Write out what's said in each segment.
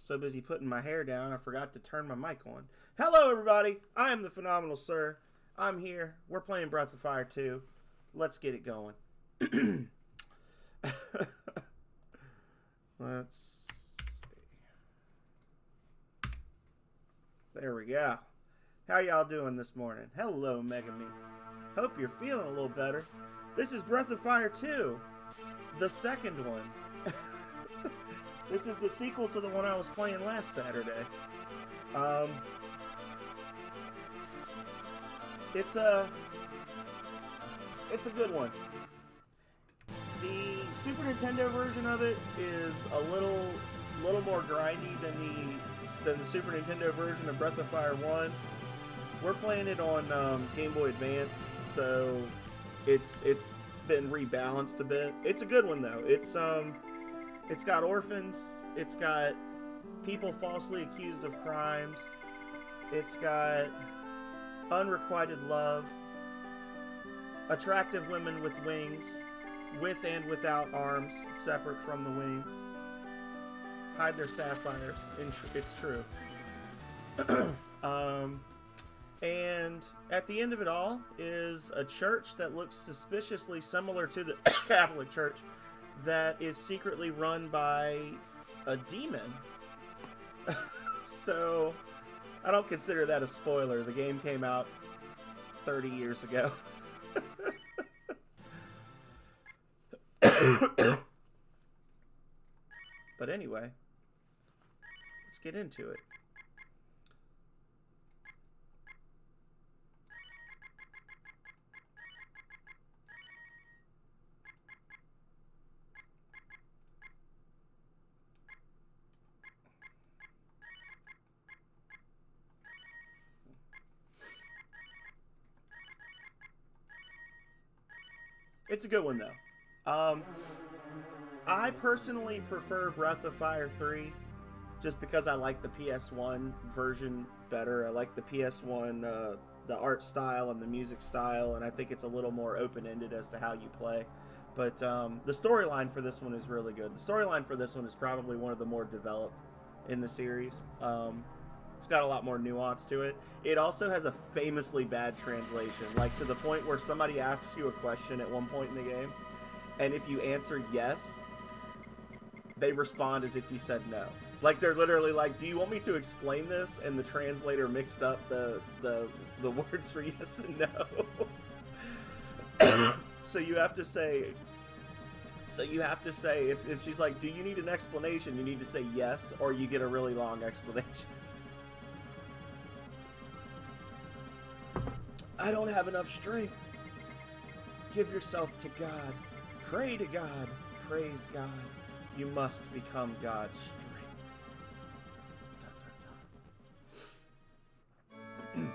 So busy putting my hair down, I forgot to turn my mic on. Hello, everybody. I am the Phenomenal Sir. I'm here. We're playing Breath of Fire 2. Let's get it going. Let's see. There we go. How y'all doing this morning? Hello, Megami. Hope you're feeling a little better. This is Breath of Fire 2, the second one. This is the sequel to the one I was playing last Saturday. It's a good one. The Super Nintendo version of it is a little more grindy than the Super Nintendo version of Breath of Fire 1. We're playing it on Game Boy Advance, so it's been rebalanced a bit. It's a good one though. It's got orphans. It's got people falsely accused of crimes. It's got unrequited love. Attractive women with wings, with and without arms, separate from the wings. Hide their sapphires. It's true. And at the end of it all is a church that looks suspiciously similar to the Catholic Church that is secretly run by a demon. So, I don't consider that a spoiler. The game came out 30 years ago. But anyway, let's get into it. It's a good one, though. I personally prefer Breath of Fire 3 just because I like the PS1 version better. I like the PS1, the art style and the music style, and I think it's a little more open-ended as to how you play. But the storyline for this one is really good. The storyline for this one is probably one of the more developed in the series. It's got a lot more nuance to it. It also has a famously bad translation, like to the point where somebody asks you a question at one point in the game, and if you answer yes, they respond as if you said no. Like, they're literally like, do you want me to explain this? And the translator mixed up the words for yes and no. So you have to say, if she's like, do you need an explanation? You need to say yes, or you get a really long explanation. I don't have enough strength. Give yourself to God. Pray to God. Praise God. You must become God's strength. Dun, dun,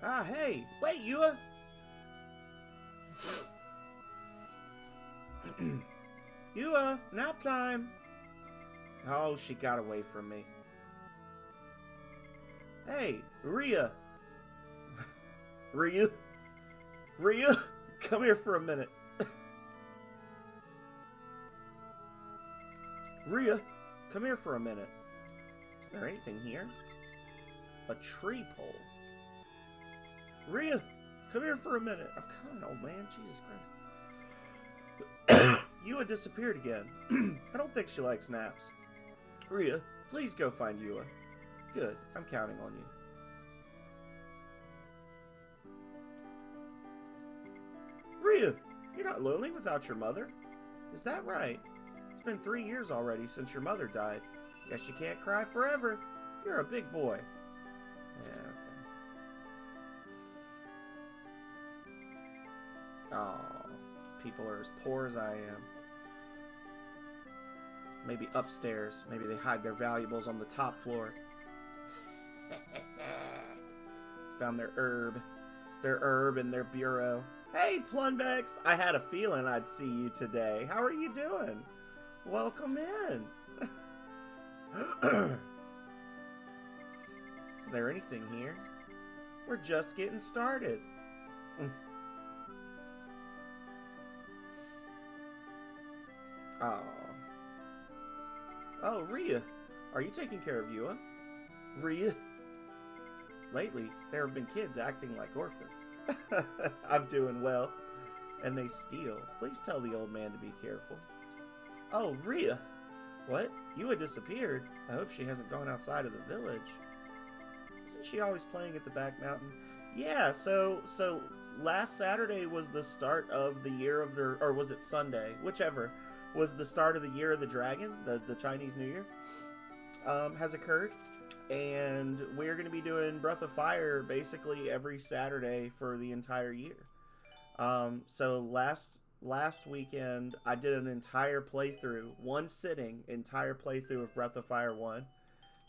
dun. Hey, wait, Yua. Yua, nap time. Oh, she got away from me. Hey, Rhea. Rhea, come here for a minute. Rhea, come here for a minute. Is there anything here? A tree pole. Rhea, come here for a minute. Oh, come on, old man. Jesus Christ. Yua disappeared again. I don't think she likes naps. Rhea, please go find Yua. Good. I'm counting on you. Rhea, you're not lonely without your mother. Is that right? It's been 3 years already since your mother died. Guess you can't cry forever. You're a big boy. Yeah, okay. Aw, people are as poor as I am. Maybe upstairs. Maybe they hide their valuables on the top floor. Found their herb in their bureau. Hey, Plunbex! I had a feeling I'd see you today. How are you doing? Welcome in. Is there anything here? We're just getting started. Oh. Oh, Rhea. Are you taking care of Yua? Rhea? Lately, there have been kids acting like orphans. I'm doing well. And they steal. Please tell the old man to be careful. Oh, Rhea! What? Yua disappeared? I hope she hasn't gone outside of the village. Isn't she always playing at the back mountain? Yeah, so last Saturday was the start of the year of the, or was it Sunday? Whichever. Was the start of the year of the dragon, the Chinese New Year, has occurred. And we're going to be doing Breath of Fire basically every Saturday for the entire year. So last weekend, I did an entire playthrough, one sitting, entire playthrough of Breath of Fire 1.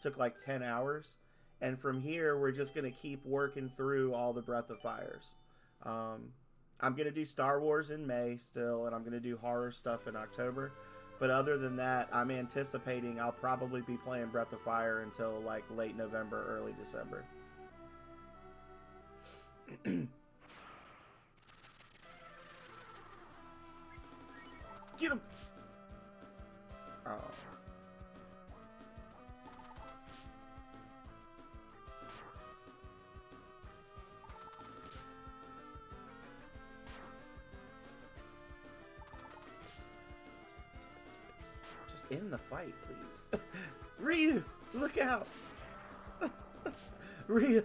Took like 10 hours. And from here, we're just going to keep working through all the Breath of Fires. I'm going to do Star Wars in May still, and I'm going to do horror stuff in October. But other than that, I'm anticipating I'll probably be playing Breath of Fire until like late November, early December. Get him! Oh. Just end the fight, please. Ryu! Look out! Ryu!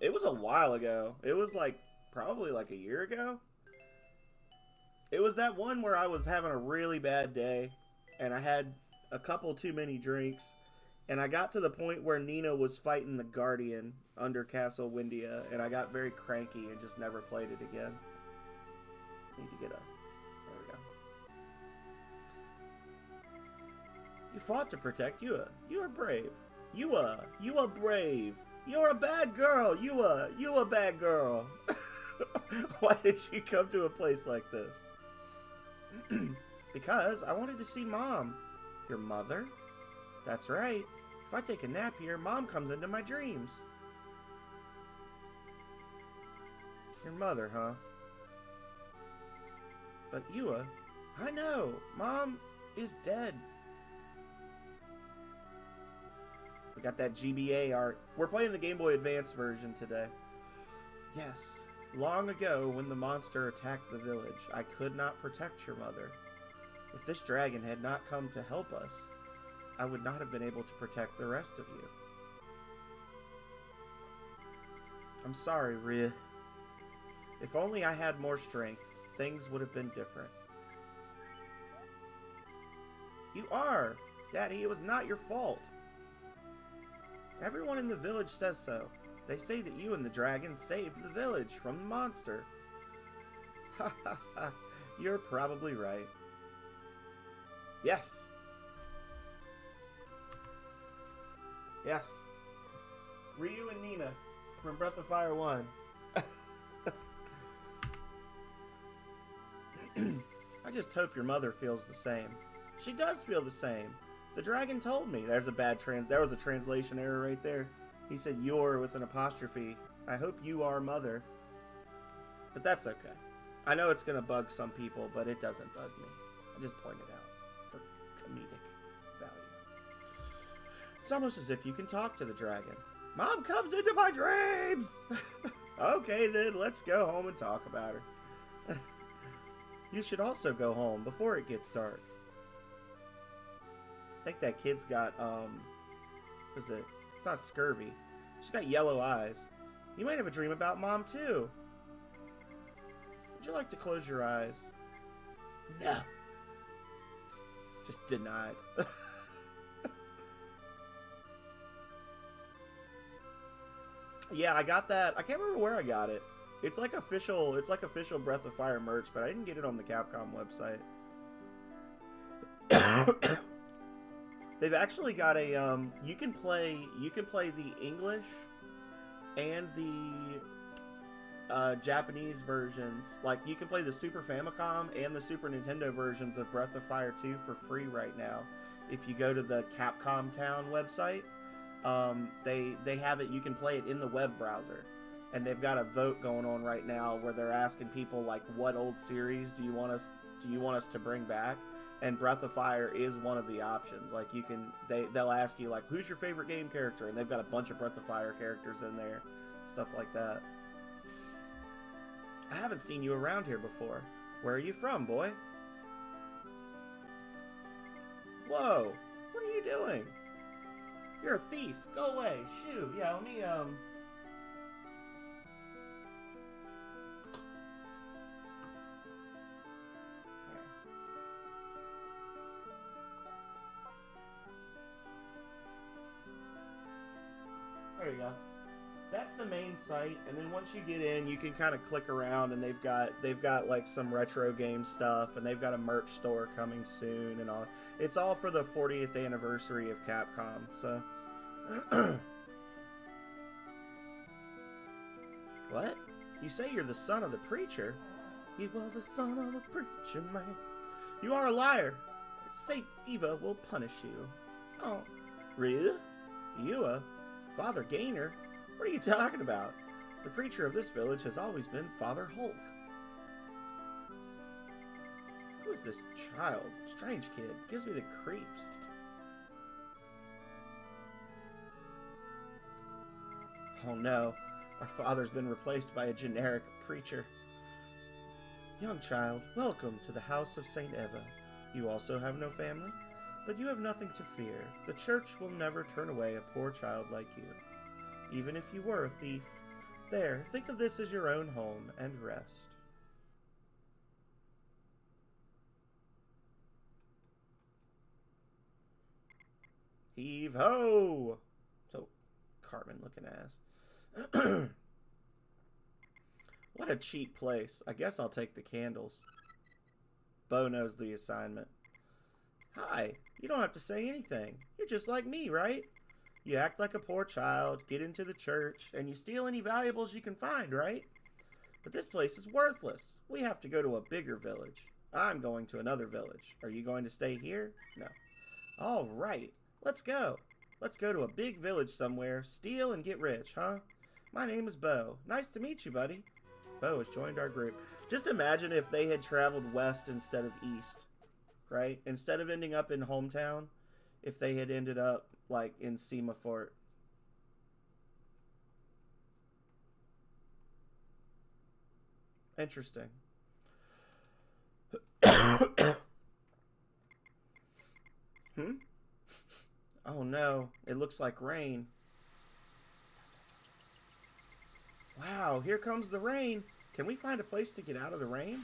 It was a while ago. It was like probably like a year ago. It was that one where I was having a really bad day and I had a couple too many drinks and I got to the point where Nina was fighting the Guardian under Castle Windia and I got very cranky and just never played it again. Need to get a... There we go. You fought to protect Yua. You are brave. Yua, you are brave. You're a bad girl, you a bad girl. Why did she come to a place like this? Because I wanted to see Mom. Your mother? That's right. If I take a nap here, Mom comes into my dreams. Your mother, huh? But Yua, I know. Mom is dead. We got that GBA art. We're playing the Game Boy Advance version today. Yes, long ago when the monster attacked the village, I could not protect your mother. If this dragon had not come to help us, I would not have been able to protect the rest of you. I'm sorry, Rhea. If only I had more strength, things would have been different. You are! Daddy, it was not your fault. Everyone in the village says so. They say that you and the dragon saved the village from the monster. Ha ha ha. You're probably right. Yes. Yes. Ryu and Nina from Breath of Fire 1. I just hope your mother feels the same. She does feel the same. The dragon told me. There was a translation error right there. He said "your" with an apostrophe. I hope you are mother. But that's okay. I know it's gonna bug some people, but it doesn't bug me. I just point it out for comedic value. It's almost as if you can talk to the dragon. Mom comes into my dreams! Okay then, let's go home and talk about her. You should also go home before it gets dark. I think that kid's got, what is it? It's not scurvy. She's got yellow eyes. You might have a dream about Mom, too. Would you like to close your eyes? No. Just denied. Yeah, I got that. I can't remember where I got it. It's like official Breath of Fire merch, but I didn't get it on the Capcom website. They've actually got a you can play the English and the Japanese versions. Like you can play the Super Famicom and the Super Nintendo versions of Breath of Fire 2 for free right now if you go to the Capcom Town website. They have it. You can play it in the web browser, and they've got a vote going on right now where they're asking people like, what old series do you want us to bring back? And Breath of Fire is one of the options. Like they'll ask you like, who's your favorite game character, and they've got a bunch of Breath of Fire characters in there, stuff like that. I haven't seen you around here before. Where are you from, boy? Whoa, what are you doing? You're a thief. Go away. Shoo. Yeah, let me There you go. That's the main site, and then once you get in, you can kind of click around, and they've got like some retro game stuff, and they've got a merch store coming soon, and all. It's all for the 40th anniversary of Capcom. So, what? You say you're the son of the preacher? He was a son of a preacher man. You are a liar. Saint Eva will punish you. Oh, really? You, Father Gainer? What are you talking about? The preacher of this village has always been Father Hulk. Who is this child? Strange kid. Gives me the creeps. Oh no. Our father's been replaced by a generic preacher. Young child, welcome to the house of Saint Eva. You also have no family? But you have nothing to fear. The church will never turn away a poor child like you. Even if you were a thief. There, think of this as your own home and rest. Heave ho! So, Cartman looking ass. What a cheap place. I guess I'll take the candles. Bo knows the assignment. Hi, you don't have to say anything. You're just like me, right? You act like a poor child, get into the church, and you steal any valuables you can find, right? But this place is worthless. We have to go to a bigger village. I'm going to another village. Are you going to stay here? No. All right, let's go. Let's go to a big village somewhere, steal and get rich, huh? My name is Bo. Nice to meet you, buddy. Bo has joined our group. Just imagine if they had traveled west instead of east, right? Instead of ending up in hometown, if they had ended up like in Semafort. Interesting. Oh no, it looks like rain. Wow, here comes the rain. Can we find a place to get out of the rain?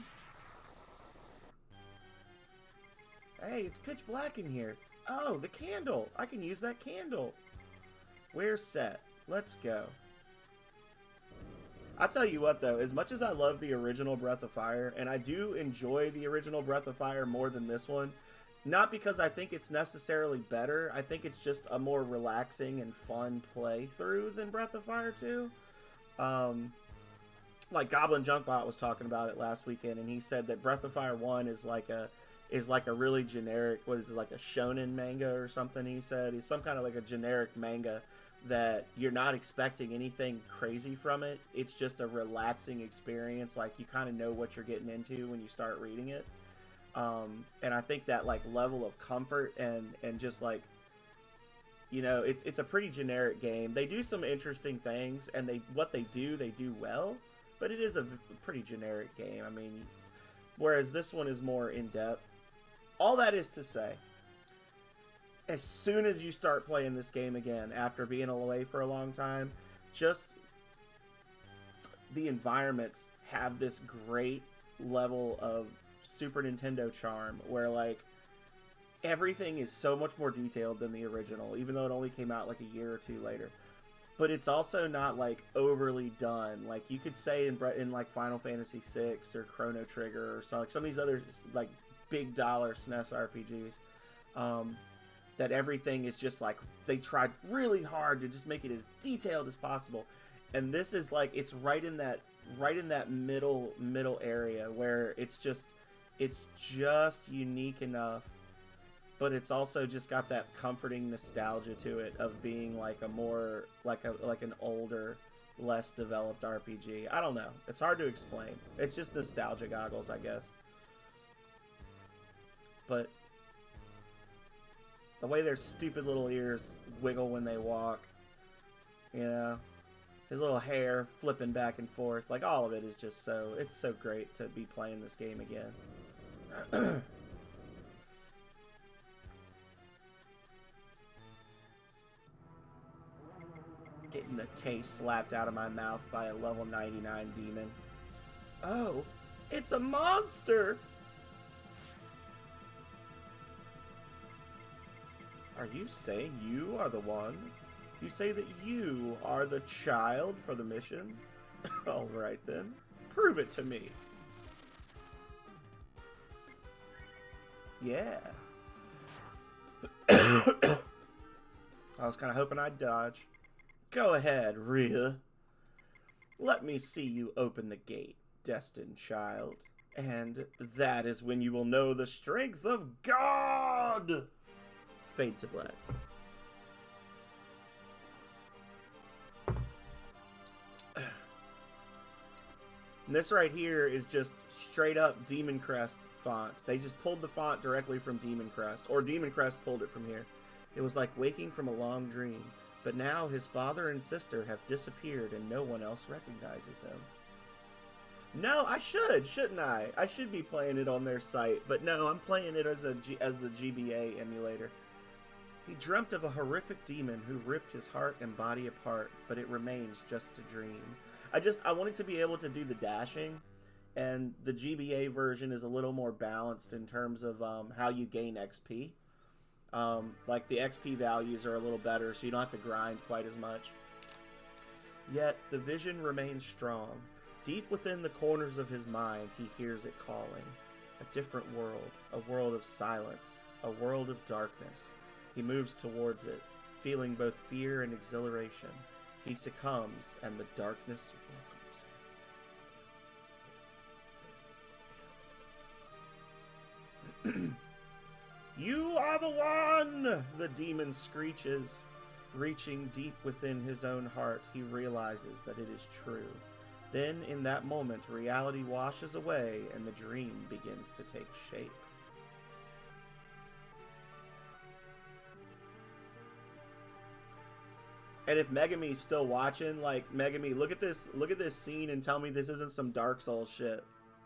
Hey, it's pitch black in here. Oh, the candle. I can use that candle. We're set. Let's go. I'll tell you what, though. As much as I love the original Breath of Fire, and I do enjoy the original Breath of Fire more than this one, not because I think it's necessarily better. I think it's just a more relaxing and fun playthrough than Breath of Fire 2. Like Goblin Junkbot was talking about it last weekend, and he said that Breath of Fire 1 is like a really generic, what is it, like a shonen manga or something. He said it's some kind of like a generic manga that you're not expecting anything crazy from it. It's just a relaxing experience. Like you kind of know what you're getting into when you start reading it. And I think that like level of comfort and just like, you know, it's a pretty generic game. They do some interesting things, and what they do well, but it is a pretty generic game. I mean, whereas this one is more in depth. All that is to say, as soon as you start playing this game again after being away for a long time, just the environments have this great level of Super Nintendo charm where like everything is so much more detailed than the original, even though it only came out like a year or two later. But it's also not like overly done. Like you could say in like Final Fantasy VI or Chrono Trigger or some of these other like big dollar SNES RPGs, that everything is just like they tried really hard to just make it as detailed as possible. And this is like it's right in that middle area where it's just unique enough, but it's also just got that comforting nostalgia to it of being like a more like an older, less developed RPG. I don't know. It's hard to explain. It's just nostalgia goggles, I guess. But the way their stupid little ears wiggle when they walk, you know, his little hair flipping back and forth, like all of it is just so, it's so great to be playing this game again. Getting the taste slapped out of my mouth by a level 99 demon. Oh, it's a monster! Are you saying you are the one? You say that you are the child for the mission? Alright then, prove it to me. Yeah. I was kind of hoping I'd dodge. Go ahead, Rhea. Let me see you open the gate, destined child. And that is when you will know the strength of God! Fade to black. And this right here is just straight up Demon Crest font. They just pulled the font directly from Demon Crest, or Demon Crest pulled it from here. It was like waking from a long dream, but now his father and sister have disappeared and no one else recognizes him. No, I shouldn't I? I should be playing it on their site, but no, I'm playing it as the GBA emulator. He dreamt of a horrific demon who ripped his heart and body apart, but it remains just a dream. I wanted to be able to do the dashing, and the GBA version is a little more balanced in terms of how you gain XP. Like the XP values are a little better, so you don't have to grind quite as much. Yet the vision remains strong. Deep within the corners of his mind, he hears it calling. A different world, a world of silence, a world of darkness. He moves towards it, feeling both fear and exhilaration. He succumbs, and the darkness welcomes him. You are the one! The demon screeches. Reaching deep within his own heart, he realizes that it is true. Then, in that moment, reality washes away, and the dream begins to take shape. And if Megami's still watching, like, Megami, look at this scene and tell me this isn't some Dark Souls shit.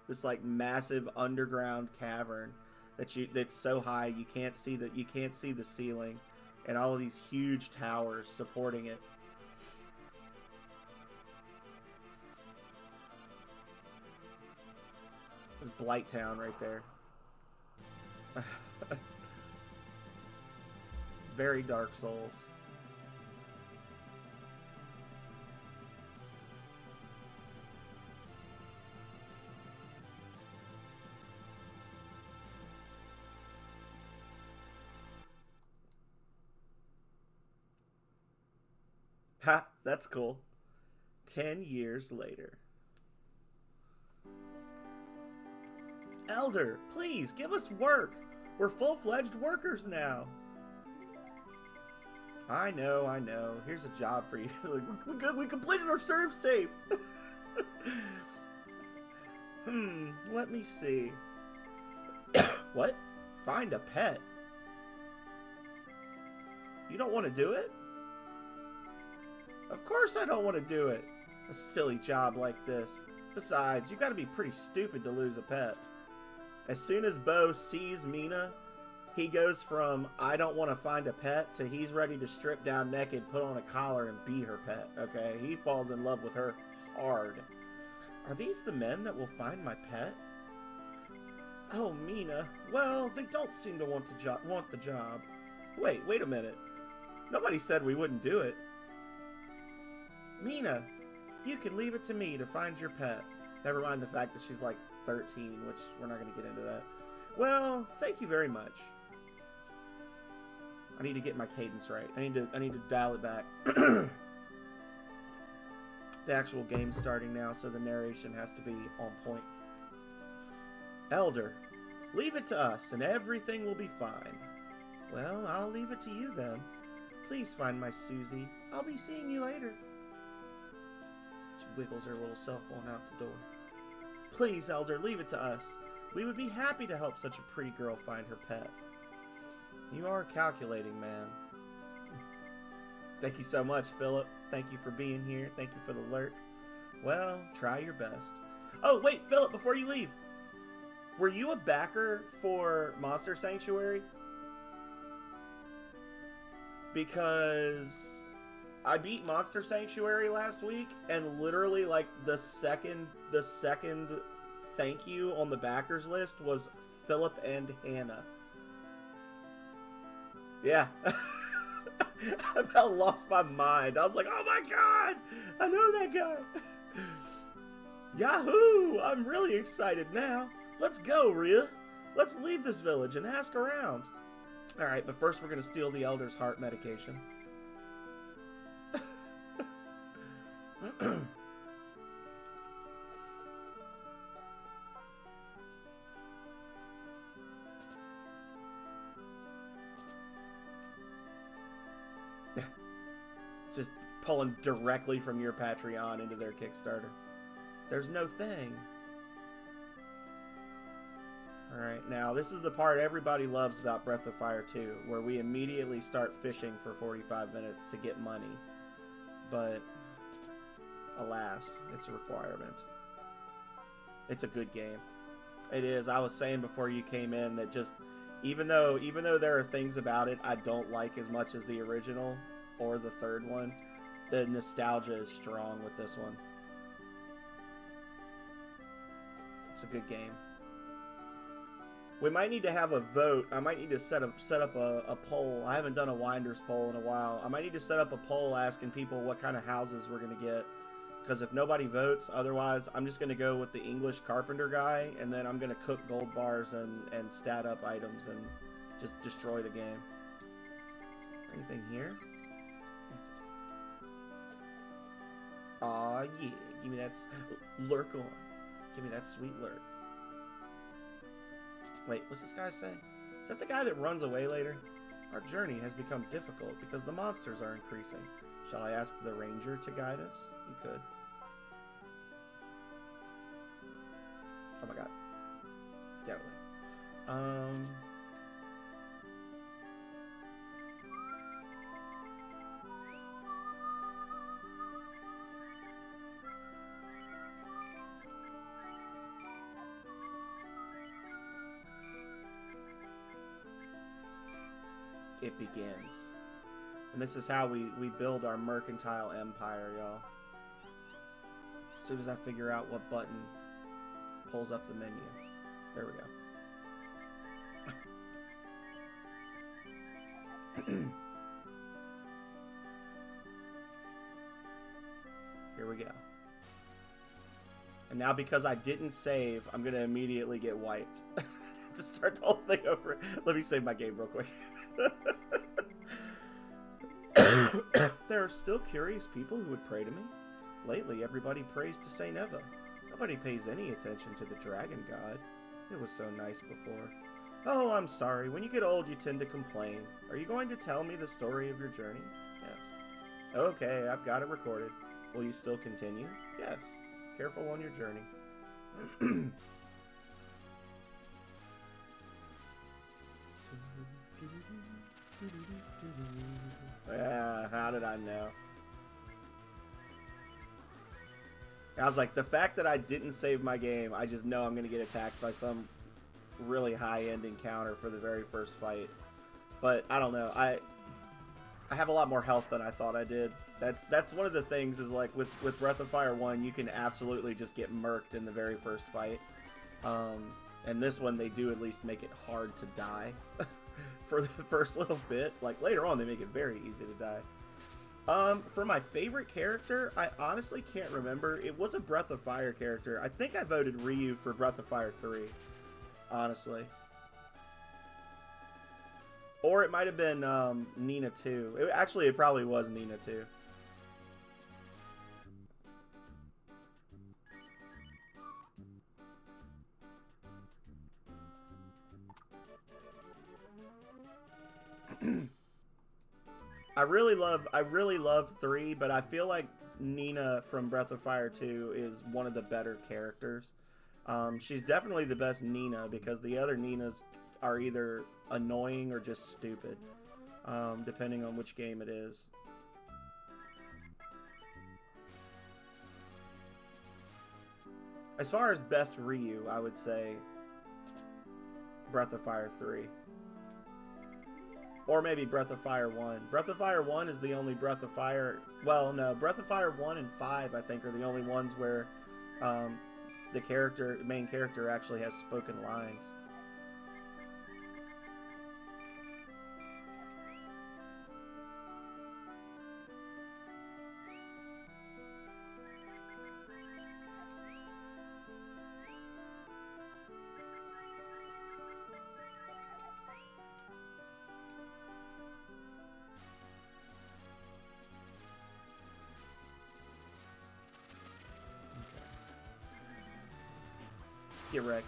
This, like, massive underground cavern that's so high you can't see the ceiling, and all of these huge towers supporting it. It's Blighttown right there. Very Dark Souls. Ha, that's cool. 10 years later. Elder, please, give us work. We're full-fledged workers now. I know. Here's a job for you. We completed our serve safe. Let me see. What? Find a pet? You don't want to do it? Of course I don't want to do it. A silly job like this. Besides, you gotta be pretty stupid to lose a pet. As soon as Bo sees Mina, he goes from, I don't want to find a pet, to he's ready to strip down naked, put on a collar, and be her pet, okay? He falls in love with her hard. Are these the men that will find my pet? Oh, Mina. Well, they don't seem to want the job. Wait a minute. Nobody said we wouldn't do it. Mina, you can leave it to me to find your pet. Never mind the fact that she's like 13, which we're not going to get into that. Well, thank you very much. I need to get my cadence right. I need to dial it back. The actual game's starting now, so the narration has to be on point. Elder, leave it to us and everything will be fine. Well, I'll leave it to you then. Please find my Susie. I'll be seeing you later. She wiggles her little cell phone out the door. Please, Elder, leave it to us. We would be happy to help such a pretty girl find her pet. You are a calculating man. Thank you so much, Philip. Thank you for being here. Thank you for the lurk. Well, try your best. Oh, wait, Philip, before you leave. Were you a backer for Monster Sanctuary? Because I beat Monster Sanctuary last week, and literally, like, the second thank you on the backers list was Philip and Hannah. Yeah. I about lost my mind. I was like, oh my god! I know that guy! Yahoo! I'm really excited now. Let's go, Rhea. Let's leave this village and ask around. Alright, but first we're going to steal the Elder's heart medication. It's just pulling directly from your Patreon into their Kickstarter. There's no thing. Alright, now this is the part everybody loves about Breath of Fire 2, where we immediately start fishing for 45 minutes to get money. But, alas, it's a requirement. It's a good game. It is. I was saying before you came in that just, even though there are things about it I don't like as much as the original, or the third one, the nostalgia is strong with this one. It's a good game. We might need to have a vote. I might need to set up a poll. I haven't done a Winders poll in a while. I might need to set up a poll asking people what kind of houses we're going to get. Because if nobody votes, otherwise, I'm just going to go with the English carpenter guy, and then I'm going to cook gold bars and stat up items and just destroy the game. Anything here? Aw, yeah. Give me that lurk on. Give me that sweet lurk. Wait, what's this guy say? Is that the guy that runs away later? Our journey has become difficult because the monsters are increasing. Shall I ask the ranger to guide us? You could. Oh my god. Get away. It begins. And this is how we build our mercantile empire, y'all. As soon as I figure out what button pulls up the menu. There we go. Here we go. And now because I didn't save, I'm going to immediately get wiped. Just start the whole thing over. Let me save my game real quick. There are still curious people who would pray to me. Lately, everybody prays to Saint Eva. Nobody pays any attention to the dragon god. It was so nice before. Oh, I'm sorry. When you get old, you tend to complain. Are you going to tell me the story of your journey? Yes. Okay, I've got it recorded. Will you still continue? Yes. Careful on your journey. How did I know? I was like, the fact that I didn't save my game, I just know I'm going to get attacked by some really high-end encounter for the very first fight. But I don't know. I have a lot more health than I thought I did. That's one of the things is like with Breath of Fire 1, you can absolutely just get murked in the very first fight. And this one, they do at least make it hard to die for the first little bit. Like later on, they make it very easy to die. For my favorite character, I honestly can't remember. It was a Breath of Fire character. I think I voted Ryu for Breath of Fire 3, honestly. Or it might have been Nina 2. Actually, it probably was Nina 2. I really love 3, but I feel like Nina from Breath of Fire 2 is one of the better characters. She's definitely the best Nina because the other Ninas are either annoying or just stupid, depending on which game it is. As far as best Ryu, I would say Breath of Fire 3. Or maybe Breath of Fire 1. Breath of Fire 1 is the only Breath of Fire... Well, no. Breath of Fire 1 and 5, I think, are the only ones where the main character actually has spoken lines. Get wrecked.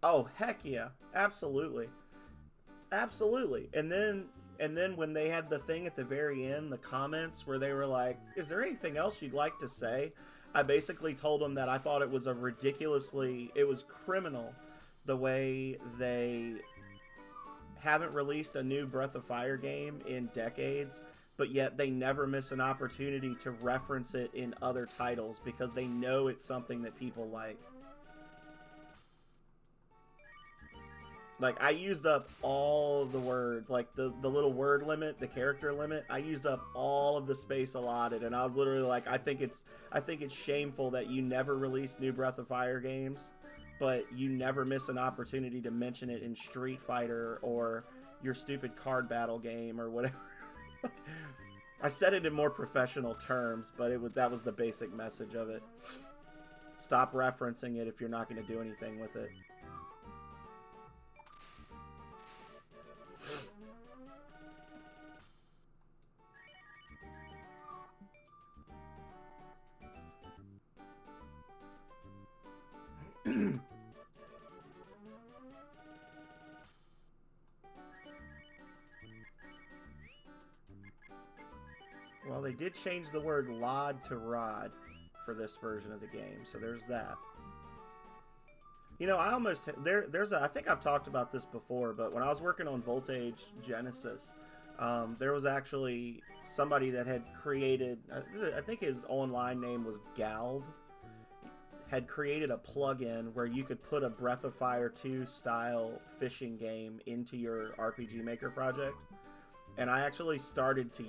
Oh, heck yeah. Absolutely. Absolutely. And then when they had the thing at the very end, the comments where they were like, "Is there anything else you'd like to say?" I basically told them that I thought it was it was criminal the way they haven't released a new Breath of Fire game in decades, but yet they never miss an opportunity to reference it in other titles because they know it's something that people like. Like, I used up all of the words, like the little word limit, the character limit. I used up all of the space allotted, and I was literally like, I think it's shameful that you never release new Breath of Fire games, but you never miss an opportunity to mention it in Street Fighter or your stupid card battle game or whatever. I said it in more professional terms, but that was the basic message of it. Stop referencing it if you're not going to do anything with it. Well, they did change the word "lod" to "rod" for this version of the game, so there's that. You know, I think I've talked about this before, but when I was working on Voltage Genesis, there was actually somebody that had created, I think his online name was Galv, had created a plugin where you could put a Breath of Fire 2 style fishing game into your RPG Maker project. And I actually started to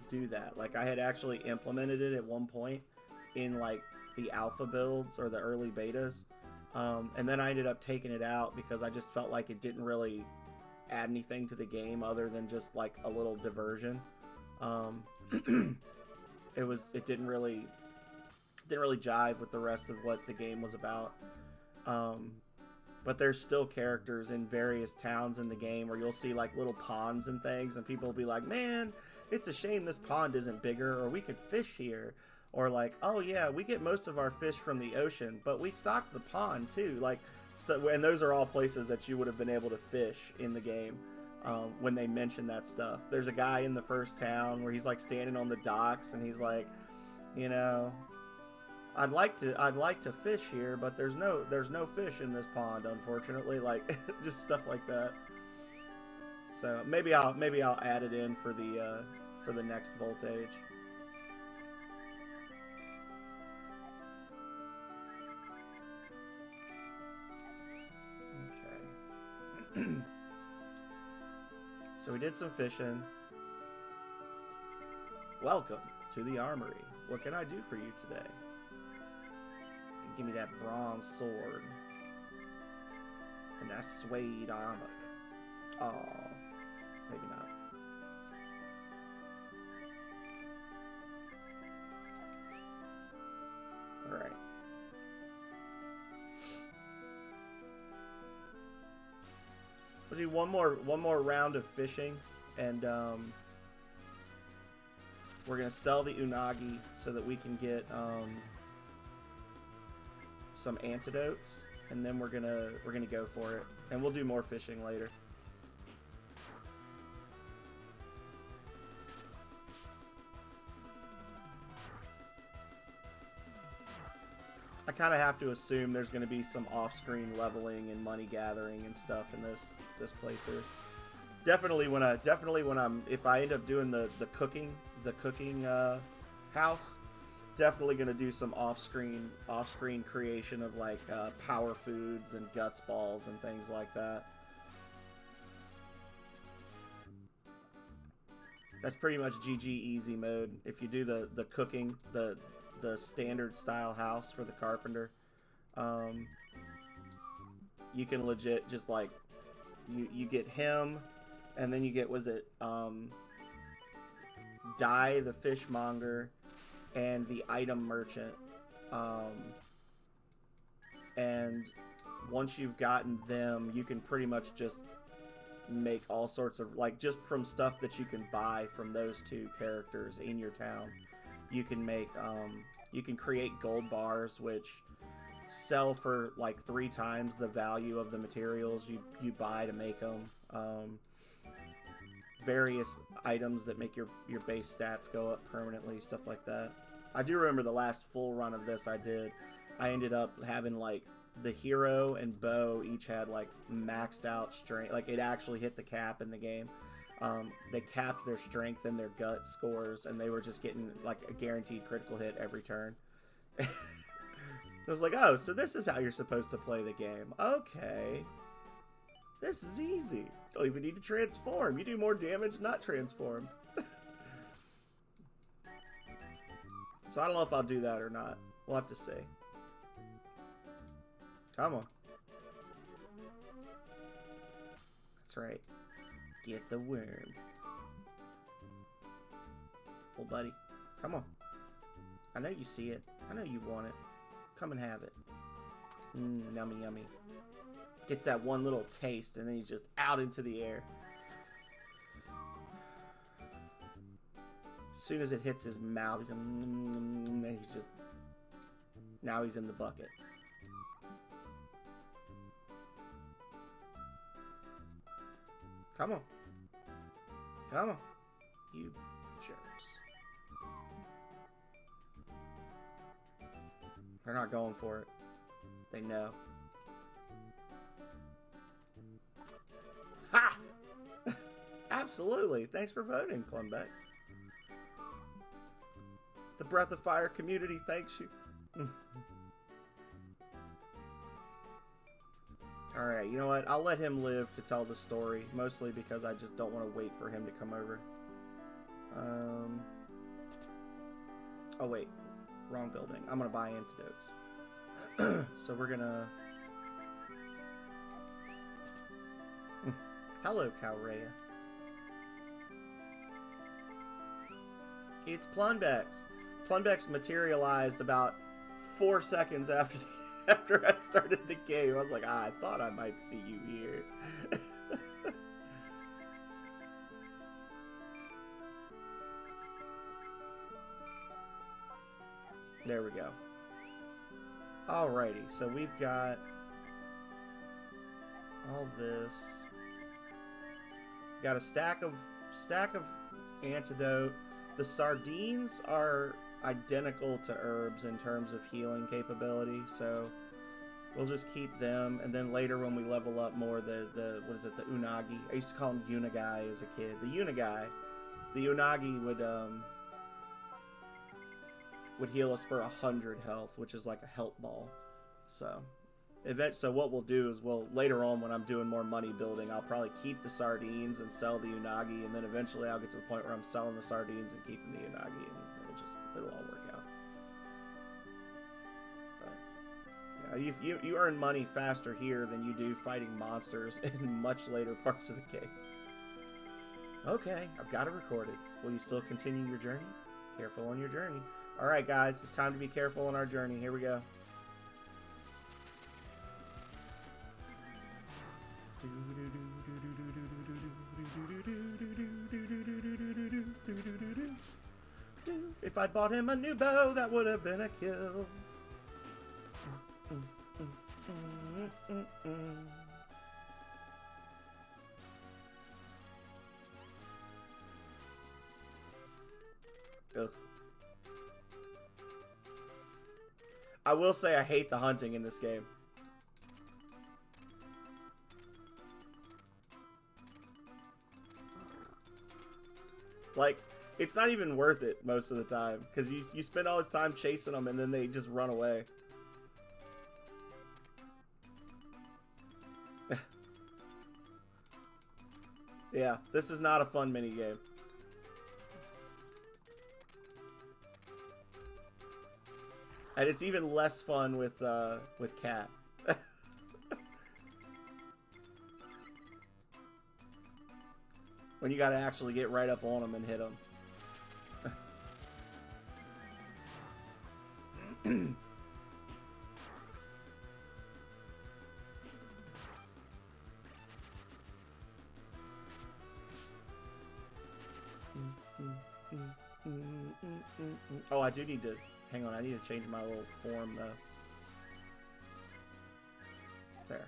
do that. Like, I had actually implemented it at one point in, like, the alpha builds or the early betas. And then I ended up taking it out because I just felt like it didn't really add anything to the game other than just, like, a little diversion. It didn't really jive with the rest of what the game was about. But there's still characters in various towns in the game where you'll see like little ponds and things, and people will be like, "Man, it's a shame this pond isn't bigger, or we could fish here." Or like, "Oh yeah, we get most of our fish from the ocean, but we stock the pond too." Like, and those are all places that you would have been able to fish in the game when they mention that stuff. There's a guy in the first town where he's like standing on the docks, and he's like, you know, I'd like to fish here, but there's no fish in this pond, unfortunately. Like, just stuff like that. So maybe I'll add it in for the next Voltage. Okay. So we did some fishing. Welcome to the armory. What can I do for you today? Give me that bronze sword and that suede armor. Oh, maybe not. All right. We'll do one more round of fishing, and We're gonna sell the unagi so that we can get some antidotes, and then we're gonna go for it, and we'll do more fishing later. I kind of have to assume there's going to be some off-screen leveling and money gathering and stuff in this playthrough. Definitely when I'm if I end up doing the cooking house, definitely going to do some off-screen creation of like power foods and guts balls and things like that. That's pretty much GG easy mode. If you do the cooking, the standard style house for the carpenter, you can legit just like you get him, and then you get, was it Dai the fishmonger and the item merchant, and once you've gotten them, you can pretty much just make all sorts of, like, just from stuff that you can buy from those two characters in your town. You can make you can create gold bars, which sell for like 3 times the value of the materials you buy to make them. Various items that make your base stats go up permanently, stuff like that. I do remember the last full run of this I did, I ended up having like the hero and bow each had like maxed out strength. Like, it actually hit the cap in the game. They capped their strength and their gut scores, and they were just getting like a guaranteed critical hit every turn. I was like, oh, so this is how you're supposed to play the game. Okay. This is easy. Don't even need to transform. You do more damage not transformed. So I don't know if I'll do that or not. We'll have to see. Come on. That's right. Get the worm. Well, buddy, come on. I know you see it. I know you want it. Come and have it. Yummy, yummy. Gets that one little taste, and then he's just out into the air. As soon as it hits his mouth, he's and then he's just, now he's in the bucket. Come on. Come on. You jerks. They're not going for it. They know. Ha! Absolutely. Thanks for voting, Plumbex. The Breath of Fire community thanks you. Alright, you know what? I'll let him live to tell the story, mostly because I just don't want to wait for him to come over. Oh wait, wrong building. I'm gonna buy antidotes. So we're gonna... Hello, Calrea. It's Plunbex. Plunbex materialized about 4 seconds after I started the game. I was like, I thought I might see you here. There we go. Alrighty, so we've got all this. Got a stack of antidote. The sardines are identical to herbs in terms of healing capability, so we'll just keep them. And then later when we level up more, the what is it, the unagi? I used to call them unagai as a kid. The unagi would heal us for 100 health, which is like a health ball. So what we'll do is later on when I'm doing more money building, I'll probably keep the sardines and sell the unagi, and then eventually I'll get to the point where I'm selling the sardines and keeping the unagi, and it'll all work out. But yeah, you earn money faster here than you do fighting monsters in much later parts of the game. Okay, I've got it recorded. Will you still continue your journey? Careful on your journey. Alright guys, it's time to be careful on our journey. Here we go. If I'd bought him a new bow, that would have been a kill. Ugh. I will say I hate the hunting in this game. Like, it's not even worth it most of the time, because you spend all this time chasing them and then they just run away. Yeah, this is not a fun minigame. And it's even less fun with Cat. When you gotta actually get right up on them and hit them. Oh, I do need to... Hang on, I need to change my little form, though. There.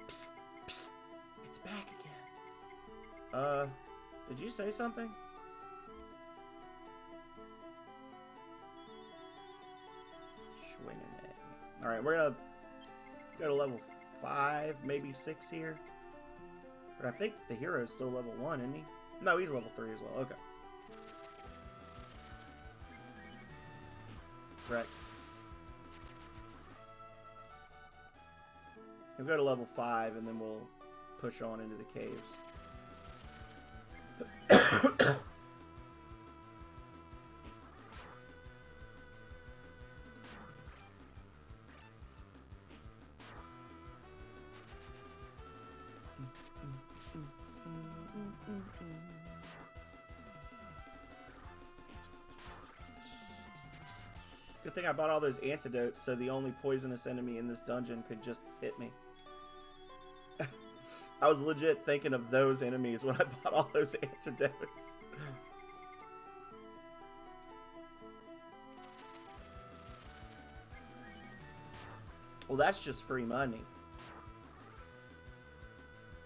Psst, psst. It's back again. Did you say something? Alright, we're gonna go to level 5, maybe 6 here. But I think the hero's still level 1, isn't he? No, he's level 3 as well. Okay. Correct. We'll go to level 5 and then we'll push on into the caves. Good thing I bought all those antidotes, so the only poisonous enemy in this dungeon could just hit me. I was legit thinking of those enemies when I bought all those antidotes. Well, that's just free money.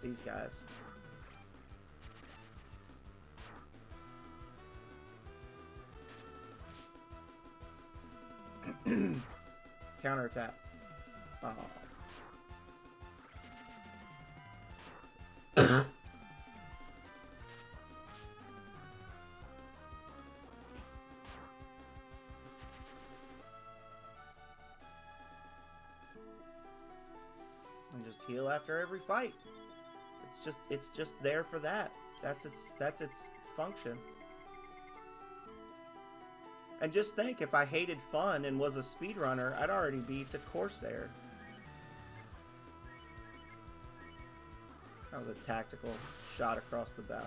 These guys. Counterattack. Oh. And just heal after every fight. It's just there for that. That's its function. And just think, if I hated fun and was a speedrunner, I'd already be to Corsair. That was a tactical shot across the bow.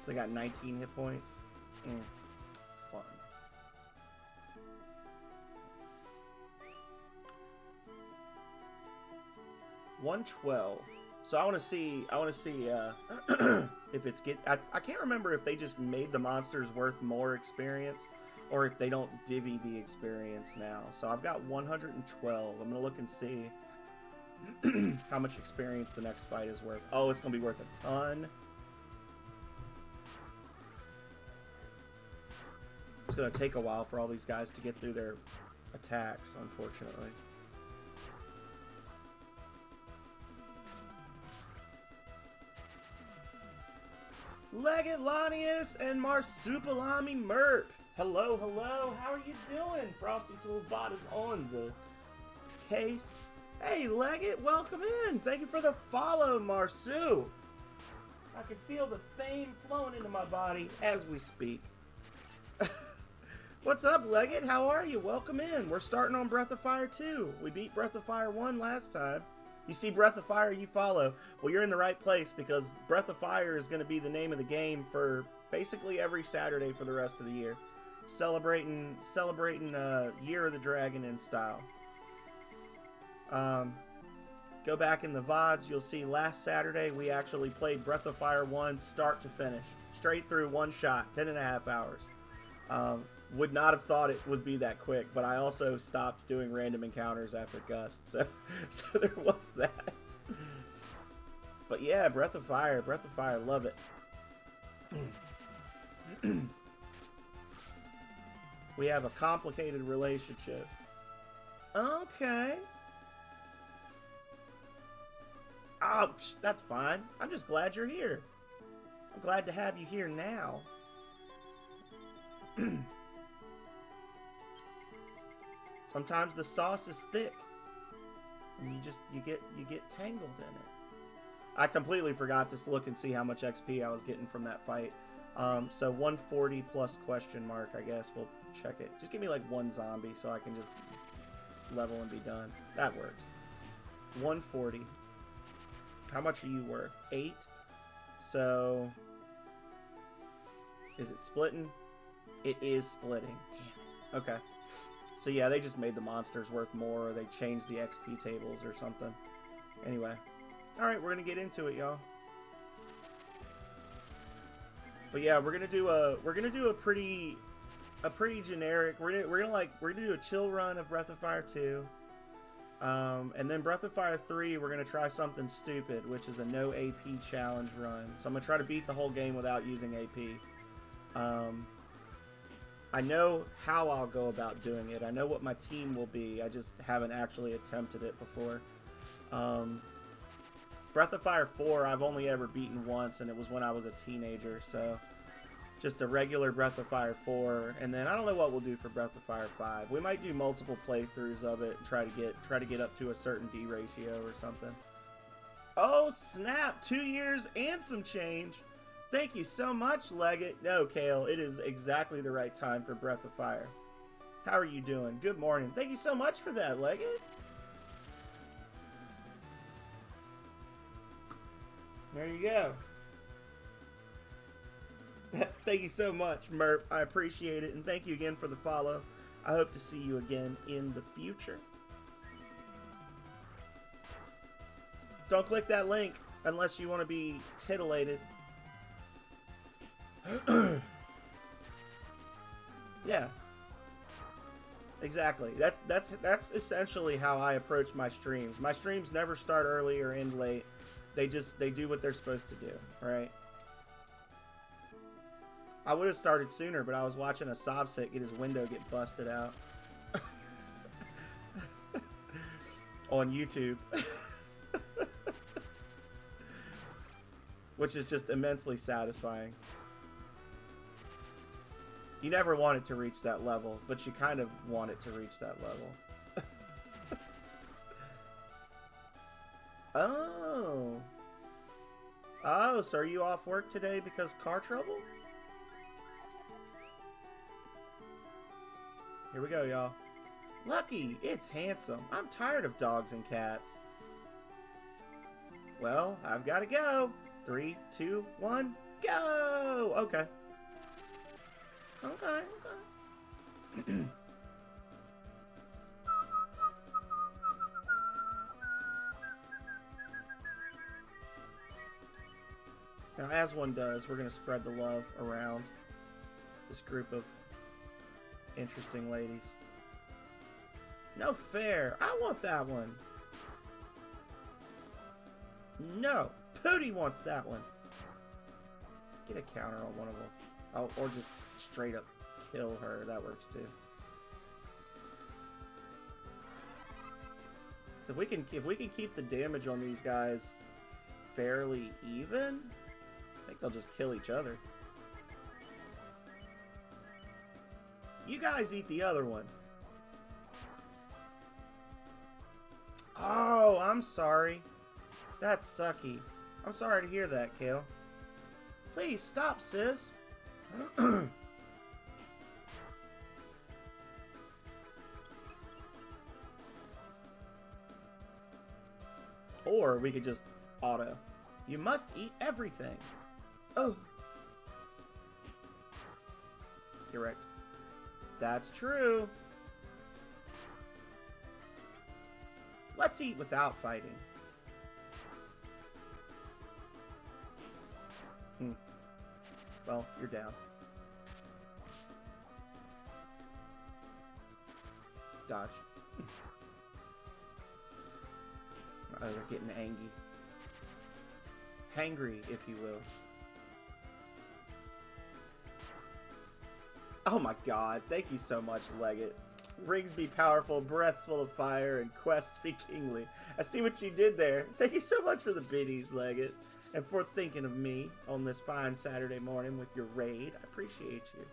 So they got 19 hit points. Fun. $112. So I want to see if it's I can't remember if they just made the monsters worth more experience or if they don't divvy the experience now. So I've got 112. I'm gonna look and see how much experience the next fight is worth. Oh, it's gonna be worth a ton. It's gonna take a while for all these guys to get through their attacks, unfortunately. Leggett Lanius and Marsupilami Merp. Hello, hello. How are you doing? Frosty Tools Bot is on the case. Hey, Leggett, welcome in. Thank you for the follow, Marsu. I can feel the fame flowing into my body as we speak. What's up, Leggett? How are you? Welcome in. We're starting on Breath of Fire 2. We beat Breath of Fire 1 last time. You see Breath of Fire, you follow. Well, you're in the right place because Breath of Fire is going to be the name of the game for basically every Saturday for the rest of the year. Celebrating Year of the Dragon in style. Go back in the VODs, you'll see last Saturday we actually played Breath of Fire 1 start to finish. Straight through one shot, 10.5 hours. Would not have thought it would be that quick, but I also stopped doing random encounters after Gust, so there was that. But yeah, Breath of Fire, love it. We have a complicated relationship. Okay. Oh, that's fine. I'm just glad you're here. I'm glad to have you here now. Sometimes the sauce is thick, and you get tangled in it. I completely forgot to look and see how much XP I was getting from that fight. So 140 plus question mark, I guess. We'll check it. Just give me like one zombie so I can just level and be done. That works. 140. How much are you worth? 8. So is it splitting? It is splitting. Damn it. Okay. So yeah, they just made the monsters worth more, or they changed the XP tables or something. Anyway. Alright, we're gonna get into it, y'all. But yeah, we're gonna do a pretty generic. We're gonna do a chill run of Breath of Fire 2. And then Breath of Fire 3, we're gonna try something stupid, which is a no AP challenge run. So I'm gonna try to beat the whole game without using AP. I know how I'll go about doing it. I know what my team will be. I just haven't actually attempted it before. Breath of Fire 4, I've only ever beaten once, and it was when I was a teenager, so just a regular Breath of Fire 4, and then I don't know what we'll do for Breath of Fire 5. We might do multiple playthroughs of it and try to get up to a certain D ratio or something. Oh, snap! 2 years and some change! Thank you so much, Leggett. No, Kale, it is exactly the right time for Breath of Fire. How are you doing? Good morning. Thank you so much for that, Leggett. There you go. Thank you so much, Merp. I appreciate it, and thank you again for the follow. I hope to see you again in the future. Don't click that link unless you want to be titillated. Yeah. Exactly. That's essentially how I approach my streams. My streams never start early or end late. They do what they're supposed to do, right? I would have started sooner, but I was watching a Sovset get his window get busted out. On YouTube. Which is just immensely satisfying. You never want it to reach that level, but you kind of want it to reach that level. Oh. Oh, so are you off work today because car trouble? Here we go, y'all. Lucky, it's handsome. I'm tired of dogs and cats. Well, I've got to go. 3, 2, 1, go! Okay. Okay. Now, as one does, we're going to spread the love around this group of interesting ladies. No fair. I want that one. No. Pooty wants that one. Get a counter on one of them. Oh, or just straight up kill her. That works too. So if we can keep the damage on these guys fairly even, I think they'll just kill each other. You guys eat the other one. Oh, I'm sorry. That's sucky. I'm sorry to hear that, Kale. Please stop, sis. Or we could just auto. You must eat everything. Oh. Correct. That's true. Let's eat without fighting. Well, you're down. Dodge. Oh, they're getting angry. Hangry, if you will. Oh my god, thank you so much, Leggett. Rings be powerful, breaths full of fire, and quests be kingly. I see what you did there. Thank you so much for the biddies, Leggett, and for thinking of me on this fine Saturday morning with your raid. I appreciate you.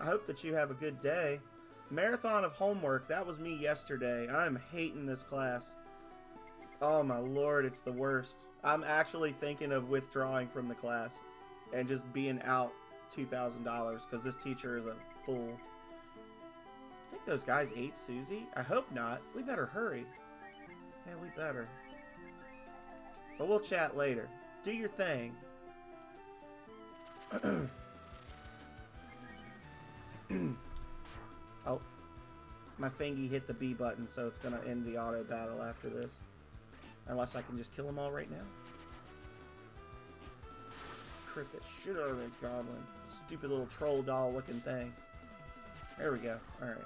I hope that you have a good day. Marathon of homework, that was me yesterday. I'm hating this class. Oh my lord, it's the worst. I'm actually thinking of withdrawing from the class and just being out $2,000 because this teacher is a fool. I think those guys ate Susie. I hope not. We better hurry. Yeah, we better. But we'll chat later. Do your thing. Oh, my fingy hit the B button, so it's gonna end the auto battle after this. Unless I can just kill them all right now. Crit the shit out of that goblin. Stupid little troll doll looking thing. There we go. Alright.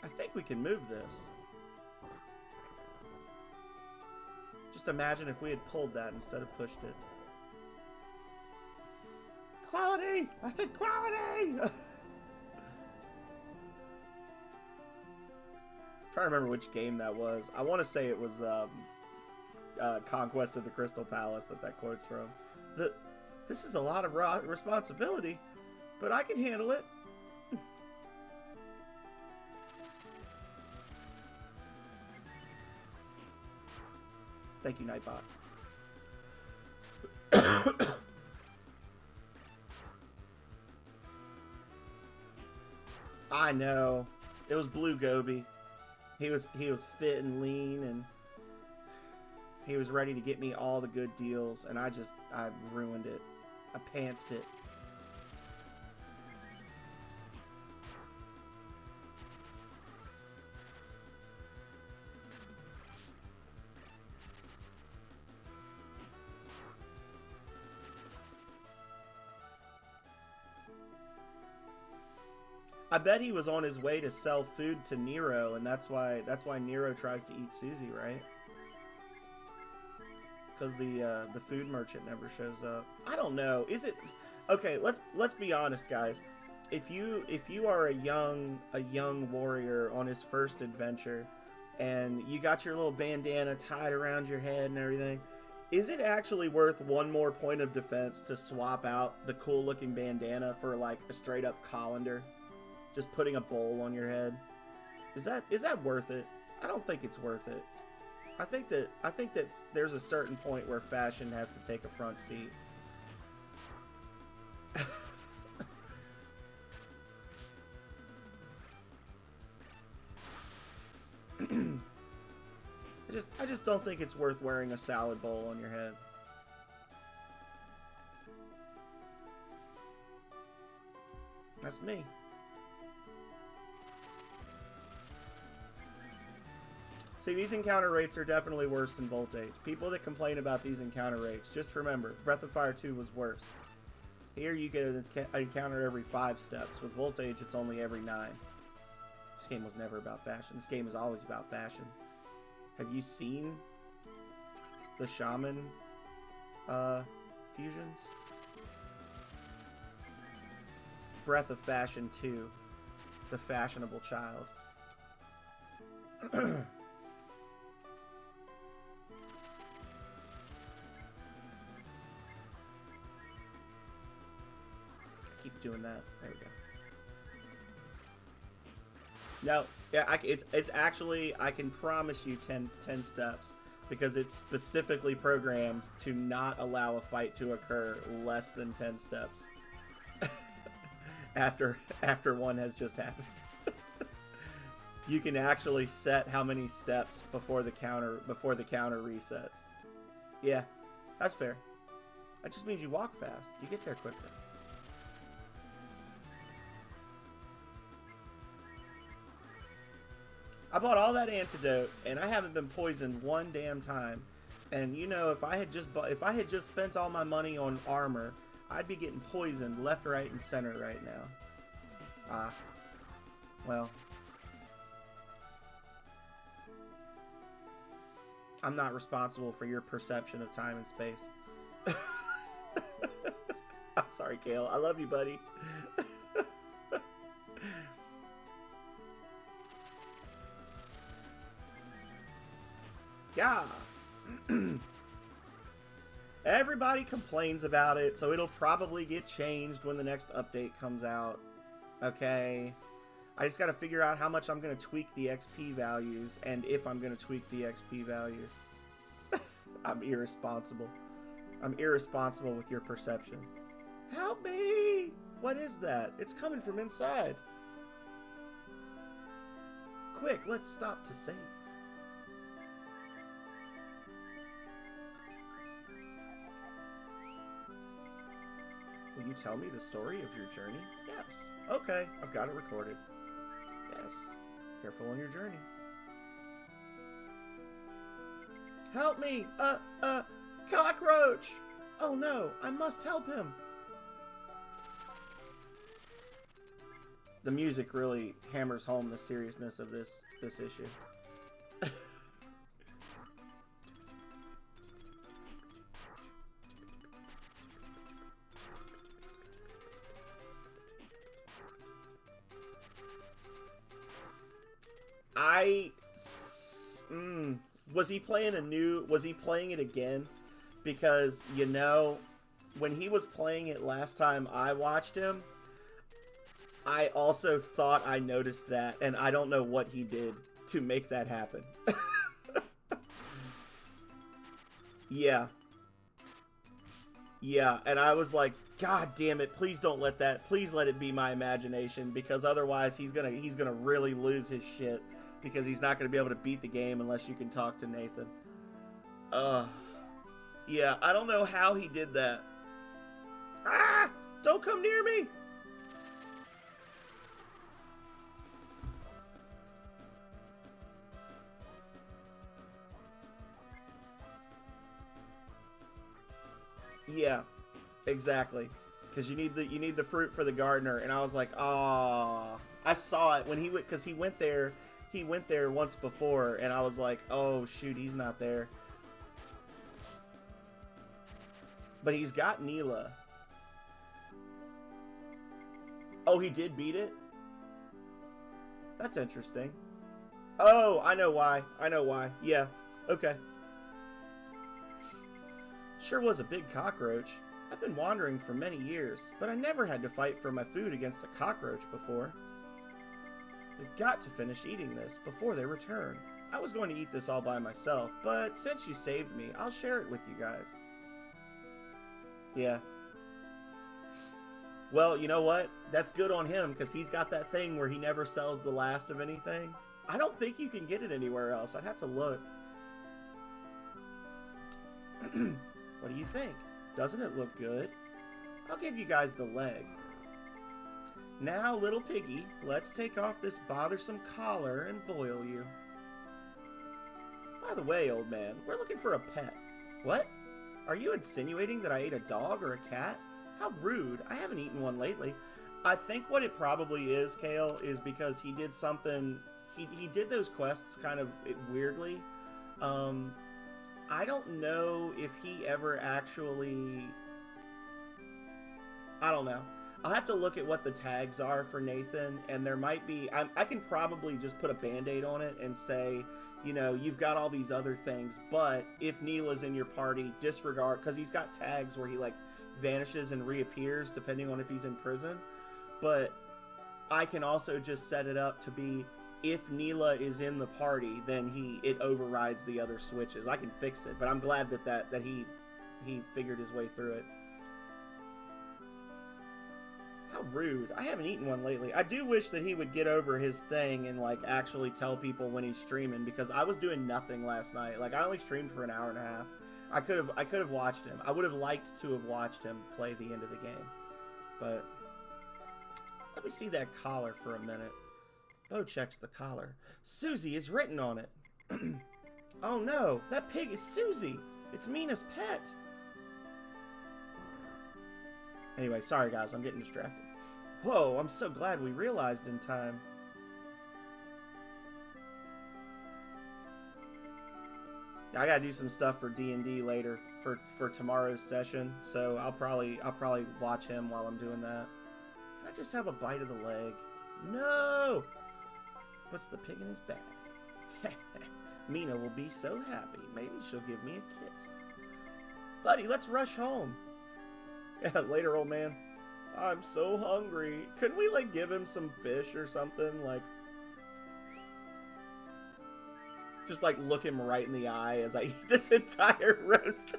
I think we can move this. Just imagine if we had pulled that instead of pushed it. Quality! I said quality! I'm trying to remember which game that was. I want to say it was Conquest of the Crystal Palace that quote's from. This is a lot of responsibility, but I can handle it. Thank you, Nightbot. I know. It was Blue Gobi. He was fit and lean, and he was ready to get me all the good deals, and I ruined it. I pantsed it. I bet he was on his way to sell food to Nero, and that's why Nero tries to eat Susie, right? Because the food merchant never shows up. I don't know. Is it okay? Let's be honest, guys. If you are a young warrior on his first adventure, and you got your little bandana tied around your head and everything, is it actually worth one more point of defense to swap out the cool looking bandana for like a straight up colander? Just putting a bowl on your head. Is that worth it? I don't think it's worth it. I think that there's a certain point where fashion has to take a front seat. I just don't think it's worth wearing a salad bowl on your head. That's me. See, these encounter rates are definitely worse than Voltage. People that complain about these encounter rates, just remember, Breath of Fire 2 was worse. Here you get an encounter every 5 steps. With Voltage, it's only every 9. This game was never about fashion. This game is always about fashion. Have you seen the Shaman fusions? Breath of Fashion 2. The Fashionable Child. Keep doing that. There we go. No, yeah, it's actually, I can promise you 10 steps, because it's specifically programmed to not allow a fight to occur less than 10 steps after one has just happened. You can actually set how many steps before the counter resets. Yeah, that's fair. That just means you walk fast. You get there quicker. I bought all that antidote, and I haven't been poisoned one damn time. And you know, if I had just spent all my money on armor, I'd be getting poisoned left, right, and center right now. Ah, well, I'm not responsible for your perception of time and space. I'm sorry, Kale. I love you, buddy. Yeah. Everybody complains about it, so it'll probably get changed when the next update comes out. Okay. I just gotta figure out how much I'm gonna tweak the XP values, and if I'm gonna tweak the XP values. I'm irresponsible. I'm irresponsible with your perception. Help me! What is that? It's coming from inside. Quick, let's stop to save. Will you tell me the story of your journey? Yes. Okay, I've got it recorded. Yes. Careful on your journey. Help me! Cockroach! Oh no, I must help him! The music really hammers home the seriousness of this issue. Was he playing it again? Because, you know, when he was playing it last time I watched him, I also thought I noticed that, and I don't know what he did to make that happen. Yeah. Yeah, and I was like, God damn it, please don't let that, please let it be my imagination, because otherwise he's gonna really lose his shit, because he's not gonna be able to beat the game unless you can talk to Nathan. Yeah, I don't know how he did that. Ah! Don't come near me! Yeah, exactly. Because you need the fruit for the gardener, and I was like, oh, I saw it when he went, because he went there once before, and I was like, oh shoot, he's not there. But he's got Neela. Oh, he did beat it? That's interesting. Oh, I know why. Yeah, okay. Sure was a big cockroach. I've been wandering for many years, but I never had to fight for my food against a cockroach before. We've got to finish eating this before they return. I was going to eat this all by myself, but since you saved me, I'll share it with you guys. Yeah. Well, you know what? That's good on him, because he's got that thing where he never sells the last of anything. I don't think you can get it anywhere else. I'd have to look. What do you think? Doesn't it look good? I'll give you guys the leg. Now, little piggy, let's take off this bothersome collar and boil you. By the way, old man, we're looking for a pet. What? Are you insinuating that I ate a dog or a cat? How rude. I haven't eaten one lately. I think what it probably is, Kale, is because he did something... He did those quests kind of weirdly. I don't know if he ever actually... I don't know. I'll have to look at what the tags are for Nathan, and there might be... I can probably just put a band-aid on it and say, you know, you've got all these other things, but if Neela's in your party, disregard... Because he's got tags where he, like, vanishes and reappears, depending on if he's in prison. But I can also just set it up to be... If Neela is in the party, then it overrides the other switches. I can fix it, but I'm glad that he figured his way through it. How rude. I haven't eaten one lately. I do wish that he would get over his thing and, like, actually tell people when he's streaming, because I was doing nothing last night. Like, I only streamed for an hour and a half. I could have watched him. I would have liked to have watched him play the end of the game. But let me see that collar for a minute. Bo checks the collar. Susie is written on it. Oh no, that pig is Susie. It's Mina's pet. Anyway, sorry guys, I'm getting distracted. Whoa, I'm so glad we realized in time. I gotta do some stuff for D&D later for tomorrow's session, so I'll probably watch him while I'm doing that. Can I just have a bite of the leg? No! Puts the pig in his bag. Mina will be so happy. Maybe she'll give me a kiss. Buddy, let's rush home. Yeah, later, old man. I'm so hungry. Couldn't we, like, give him some fish or something? Like, just, like, look him right in the eye as I eat this entire roast.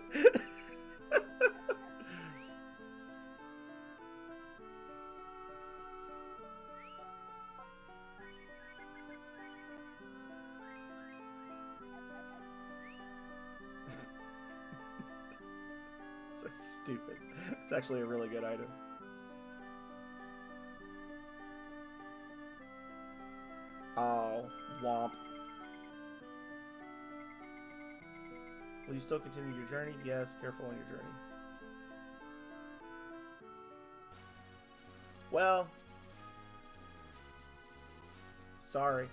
So stupid. It's actually a really good item. Oh, womp. Will you still continue your journey? Yes, careful on your journey. Well, sorry.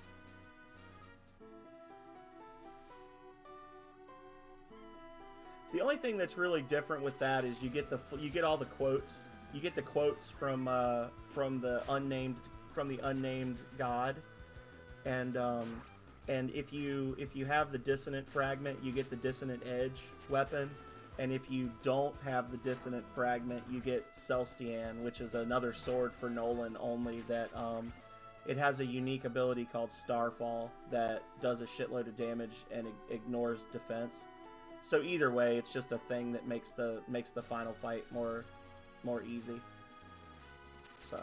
The only thing that's really different with that is you get all the quotes. You get the quotes from the unnamed god, and if you have the dissonant fragment, you get the dissonant edge weapon, and if you don't have the dissonant fragment, you get Celestian, which is another sword for Nolan only that it has a unique ability called Starfall that does a shitload of damage and ignores defense. So either way, it's just a thing that makes the final fight more easy. So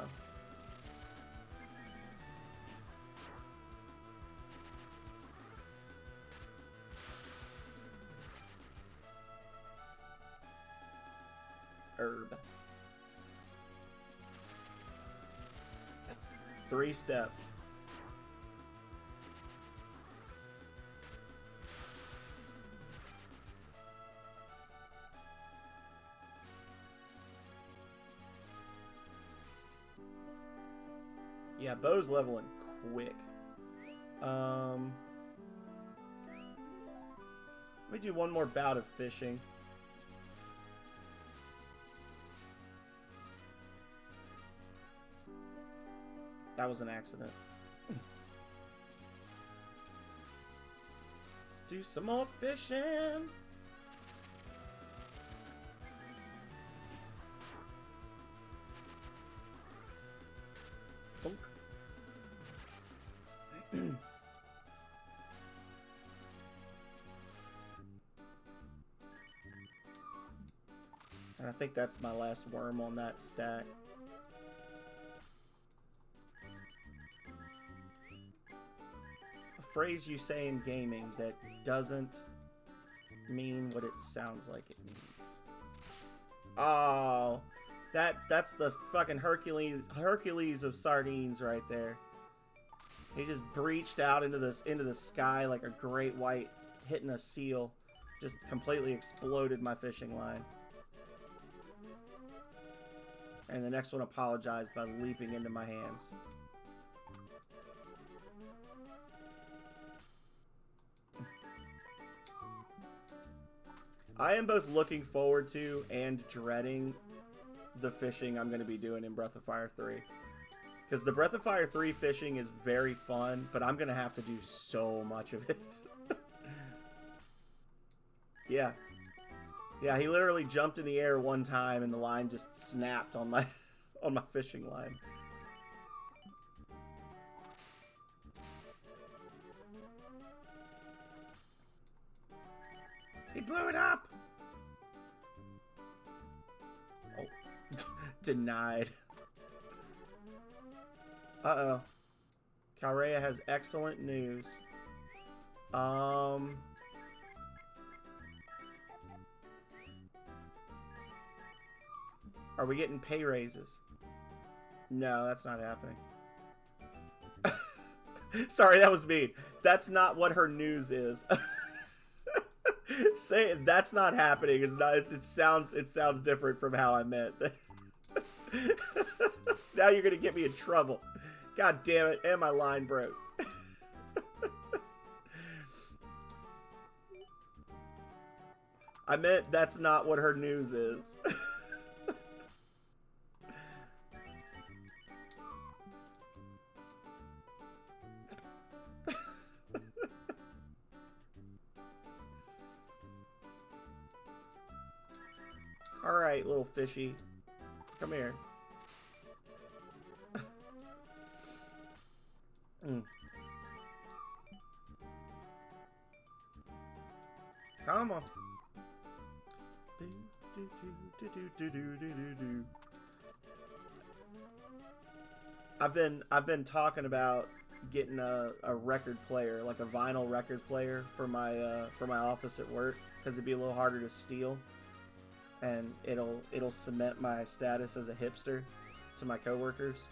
herb. 3 steps. Yeah, Bo's leveling quick. Let me do one more bout of fishing. That was an accident. Let's do some more fishing. Bonk. And I think that's my last worm on that stack. A phrase you say in gaming that doesn't mean what it sounds like it means. Oh, that's the fucking Hercules of sardines right there. He just breached out into the sky like a great white hitting a seal. Just completely exploded my fishing line. And the next one apologized by leaping into my hands. I am both looking forward to and dreading the fishing I'm going to be doing in Breath of Fire 3. Because the Breath of Fire 3 fishing is very fun, but I'm going to have to do so much of it. Yeah. Yeah, he literally jumped in the air one time and the line just snapped on my fishing line. He blew it up! Oh. Denied. Uh-oh. Calrea has excellent news. Are we getting pay raises? No, that's not happening. Sorry, that was mean. That's not what her news is. Say that's not happening. It's not. It sounds different from how I meant. Now you're gonna get me in trouble. God damn it! And my line broke. I meant that's not what her news is. Alright, little fishy. Come here. Come on. I've been talking about getting a record player, like a vinyl record player for my office at work, because it'd be a little harder to steal, and it'll cement my status as a hipster to my coworkers.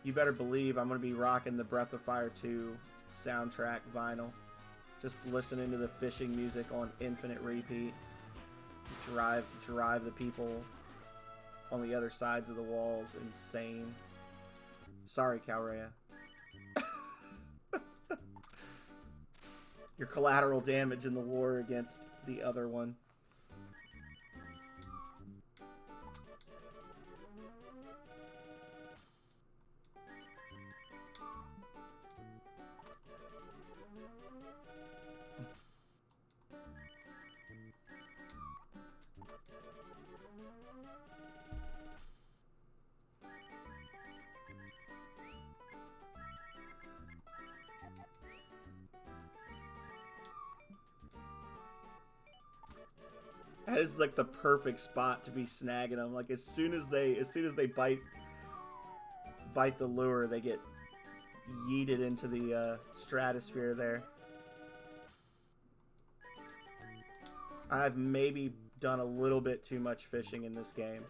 You better believe I'm gonna be rocking the Breath of Fire 2 soundtrack vinyl, just listening to the fishing music on infinite repeat. Drive the people on the other sides of the walls insane. Sorry, Calrea. Your collateral damage in the war against the other one. That is like the perfect spot to be snagging them. Like as soon as they bite the lure, they get yeeted into the stratosphere there. I've maybe done a little bit too much fishing in this game.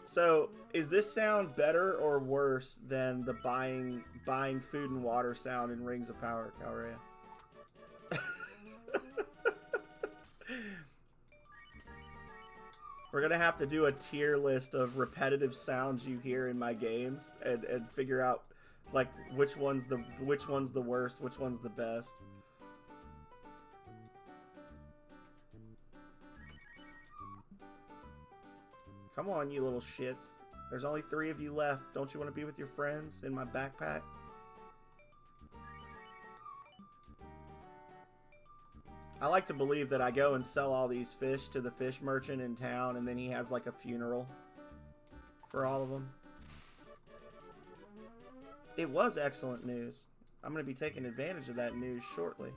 So, is this sound better or worse than the buying food and water sound in Rings of Power, Calrea? We're gonna have to do a tier list of repetitive sounds you hear in my games and figure out like which one's the worst, which one's the best. Come on, you little shits. There's only 3 of you left. Don't you want to be with your friends in my backpack? I like to believe that I go and sell all these fish to the fish merchant in town, and then he has like a funeral for all of them. It was excellent news. I'm going to be taking advantage of that news shortly.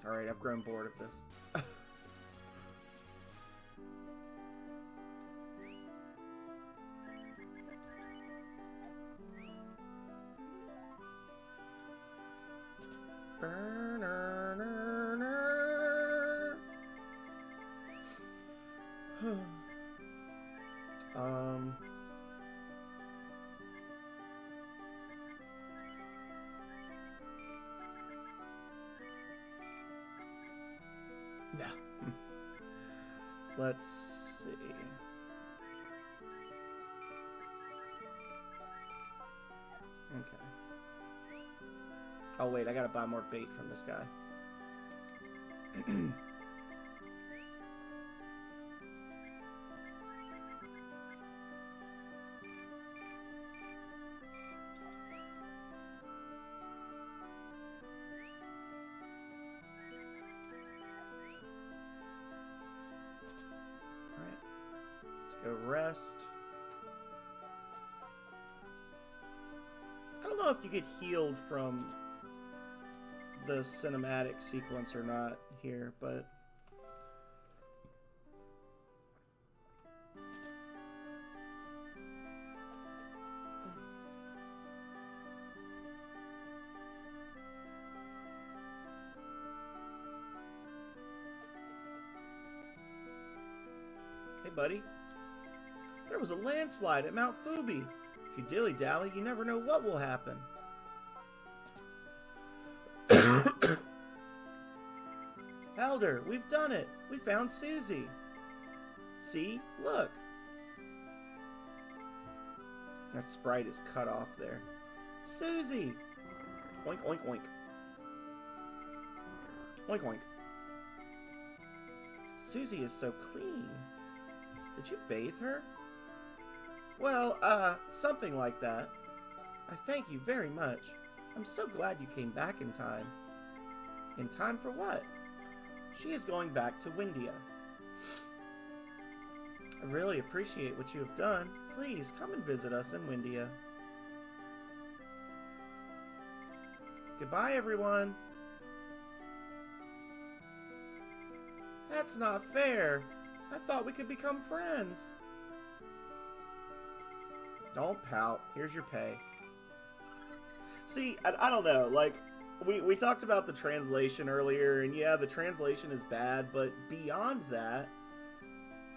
Alright, I've grown bored of this. No. Let's see. Okay. Oh wait, I gotta buy more bait from this guy. Alright. Let's go rest. know if you get healed from the cinematic sequence or not here, but... Hey, buddy. There was a landslide at Mount Fubi. If you dilly-dally, you never know what will happen. Elder, we've done it. We found Susie. See? Look. That sprite is cut off there. Susie! Oink, oink, oink. Oink, oink. Susie is so clean. Did you bathe her? Well, something like that. I thank you very much. I'm so glad you came back in time. In time for what? She is going back to Windia. I really appreciate what you have done. Please, come and visit us in Windia. Goodbye, everyone. That's not fair. I thought we could become friends. Don't pout. Here's your pay. See, I don't know. Like, we talked about the translation earlier, and yeah, the translation is bad, but beyond that,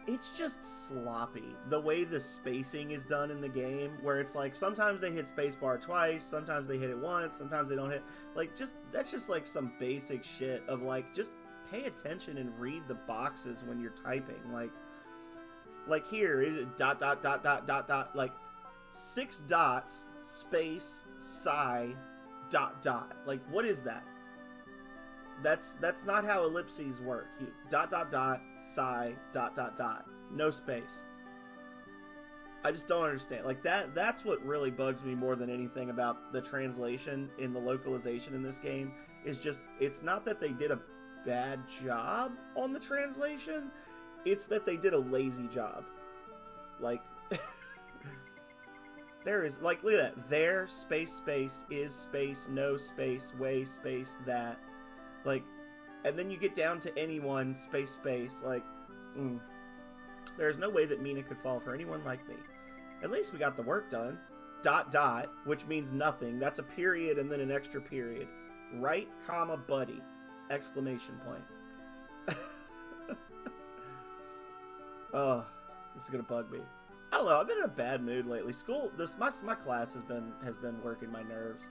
it's just sloppy. The way the spacing is done in the game, where it's like, sometimes they hit spacebar twice, sometimes they hit it once, sometimes they don't hit... Like, that's just like some basic shit of like, just pay attention and read the boxes when you're typing. Like here, is it dot, dot, dot, dot, dot, dot, like 6 dots, space, psi, dot, dot. Like, what is that? That's not how ellipses work. You, dot, dot, dot, psi, dot, dot, dot. No space. I just don't understand. Like, that's what really bugs me more than anything about the translation in the localization in this game. Is just, it's not that they did a bad job on the translation, it's that they did a lazy job. Like, there is, like, look at that. There, space, space, is space, no space, way, space, that. Like, and then you get down to anyone, space, space, like, there's no way that Mina could fall for anyone like me. At least we got the work done. Dot, dot, which means nothing. That's a period and then an extra period. Right, comma, buddy. Exclamation point. Oh, this is gonna bug me. I don't know. I've been in a bad mood lately. School, my class has been working my nerves,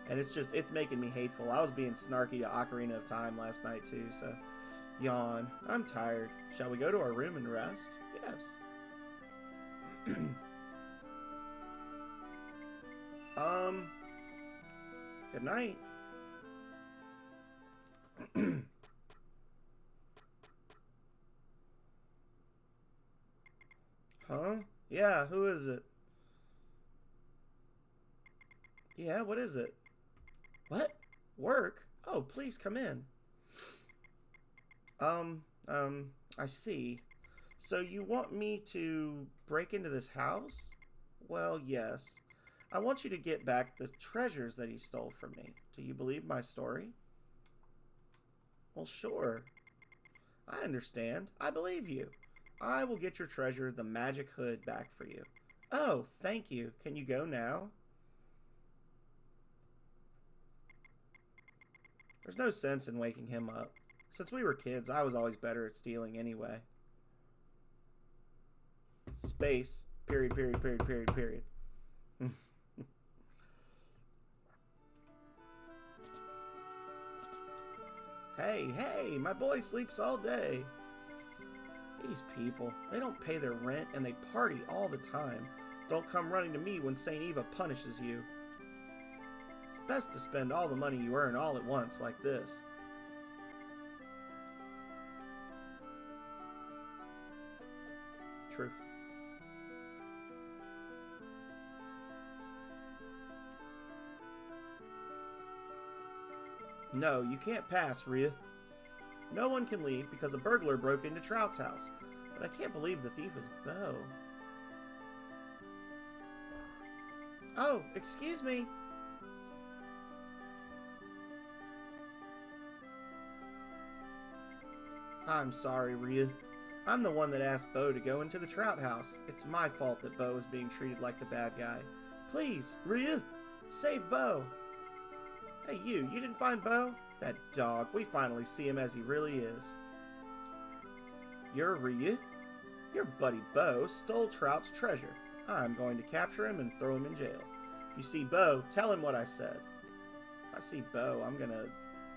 and it's making me hateful. I was being snarky to Ocarina of Time last night too. So, yawn. I'm tired. Shall we go to our room and rest? Yes. Good night. Huh? Yeah, who is it? Yeah, what is it? What? Work? Oh, please come in. I see. So you want me to break into this house? Well, yes. I want you to get back the treasures that he stole from me. Do you believe my story? Well, sure. I understand. I believe you. I will get your treasure, the magic hood, back for you. Oh, thank you. Can you go now? There's no sense in waking him up. Since we were kids, I was always better at stealing anyway. Space. Period, period, period, period, period. Hey, my boy sleeps all day. These people, they don't pay their rent and they party all the time. Don't come running to me when St. Eva punishes you. It's best to spend all the money you earn all at once like this. Truth. No, you can't pass, Rhea. No one can leave because a burglar broke into Trout's house. But I can't believe the thief is Bo. Oh, excuse me. I'm sorry, Rhea. I'm the one that asked Bo to go into the trout house. It's my fault that Bo is being treated like the bad guy. Please, Rhea, save Bo. Hey, you didn't find Bo? That dog, we finally see him as he really is. You're Rhea? Your buddy Bo stole Trout's treasure. I'm going to capture him and throw him in jail. If you see Bo, tell him what I said. If I see Bo, I'm gonna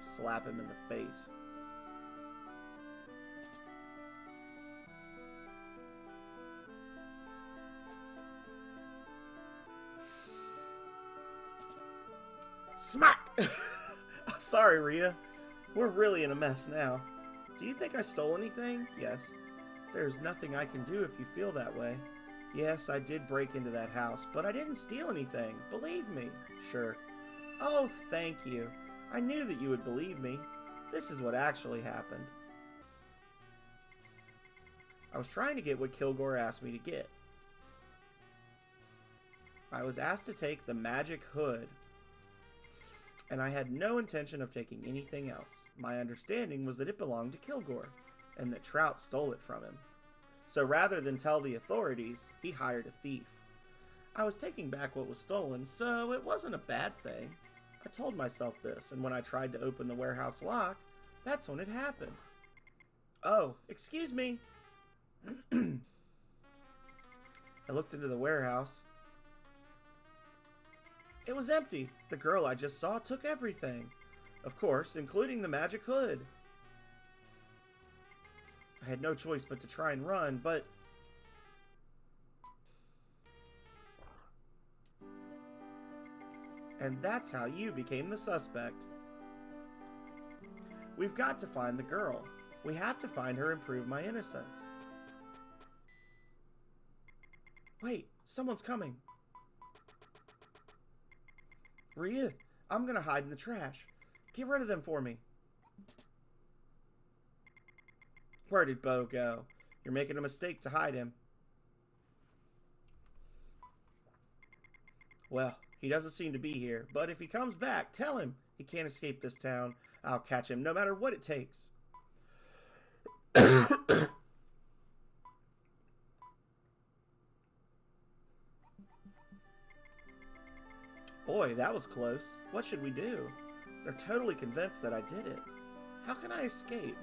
slap him in the face. Smack! I'm sorry, Rhea. We're really in a mess now. Do you think I stole anything? Yes. There's nothing I can do if you feel that way. Yes, I did break into that house, but I didn't steal anything. Believe me. Sure. Oh, thank you. I knew that you would believe me. This is what actually happened. I was trying to get what Kilgore asked me to get. I was asked to take the magic hood, and I had no intention of taking anything else. My understanding was that it belonged to Kilgore, and that Trout stole it from him. So rather than tell the authorities, he hired a thief. I was taking back what was stolen, so it wasn't a bad thing. I told myself this, and when I tried to open the warehouse lock, that's when it happened. Oh, excuse me. I looked into the warehouse. It was empty. The girl I just saw took everything. Of course, including the magic hood. I had no choice but to try and run, but... And that's how you became the suspect. We've got to find the girl. We have to find her and prove my innocence. Wait, someone's coming. Rhea, I'm gonna hide in the trash. Get rid of them for me. Where did Bo go? You're making a mistake to hide him. Well, he doesn't seem to be here, but if he comes back, tell him he can't escape this town. I'll catch him no matter what it takes. Boy, that was close. What should we do? They're totally convinced that I did it. How can I escape?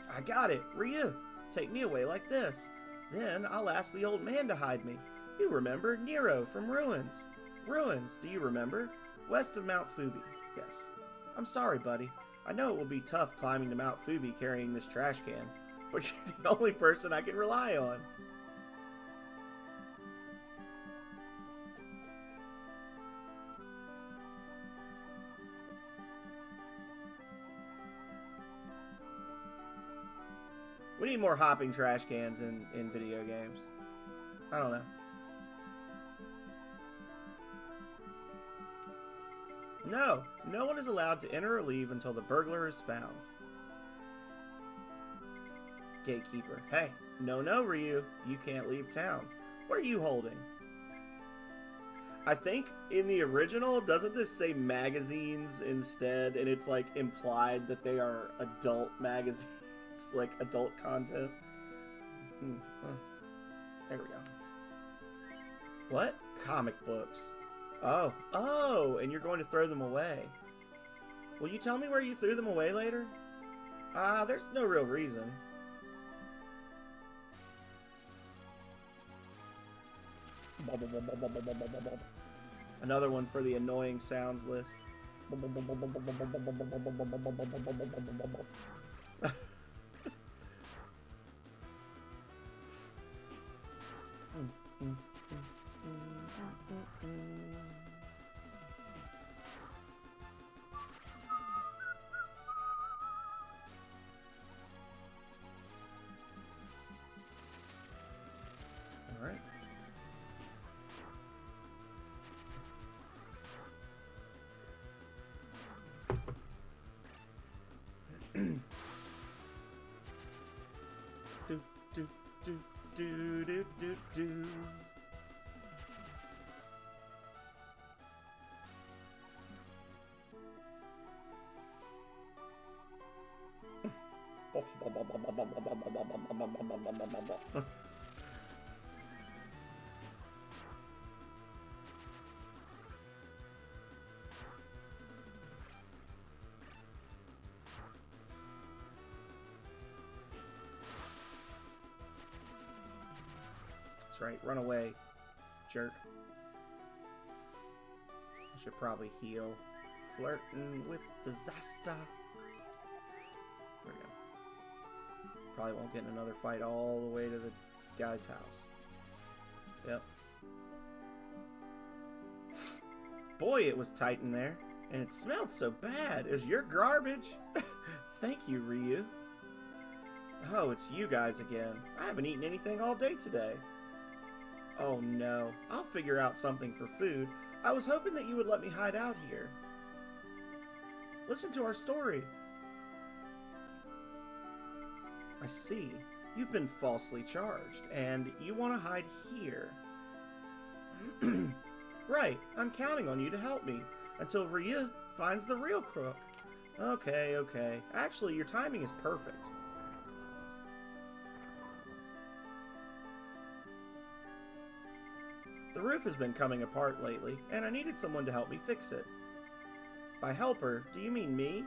I got it. Rhea, take me away like this. Then I'll ask the old man to hide me. You remember Nero from Ruins. Ruins, do you remember? West of Mount Fubi. Yes. I'm sorry, buddy. I know it will be tough climbing to Mount Fubi carrying this trash can, but you're the only person I can rely on. We need more hopping trash cans in video games. I don't know. No, no one is allowed to enter or leave until the burglar is found. Gatekeeper. Hey, no, Ryu. You can't leave town. What are you holding? I think in the original, doesn't this say magazines instead? And it's like implied that they are adult magazines. It's like adult content. There we go. What? Comic books. Oh, and you're going to throw them away. Will you tell me where you threw them away later? There's no real reason. Another one for the annoying sounds list. All right. do. That's right, run away, jerk. I should probably heal. Flirting with disaster. There we go. Probably won't get in another fight all the way to the guy's house. Yep. Boy, it was tight in there. And it smelled so bad. It was your garbage. Thank you, Ryu. Oh, it's you guys again. I haven't eaten anything all day today. Oh no. I'll figure out something for food. I was hoping that you would let me hide out here. Listen to our story. I see. You've been falsely charged, and you want to hide here. Right. I'm counting on you to help me until Ryu finds the real crook. Okay, okay. Actually, your timing is perfect. The roof has been coming apart lately, and I needed someone to help me fix it. By helper, do you mean me?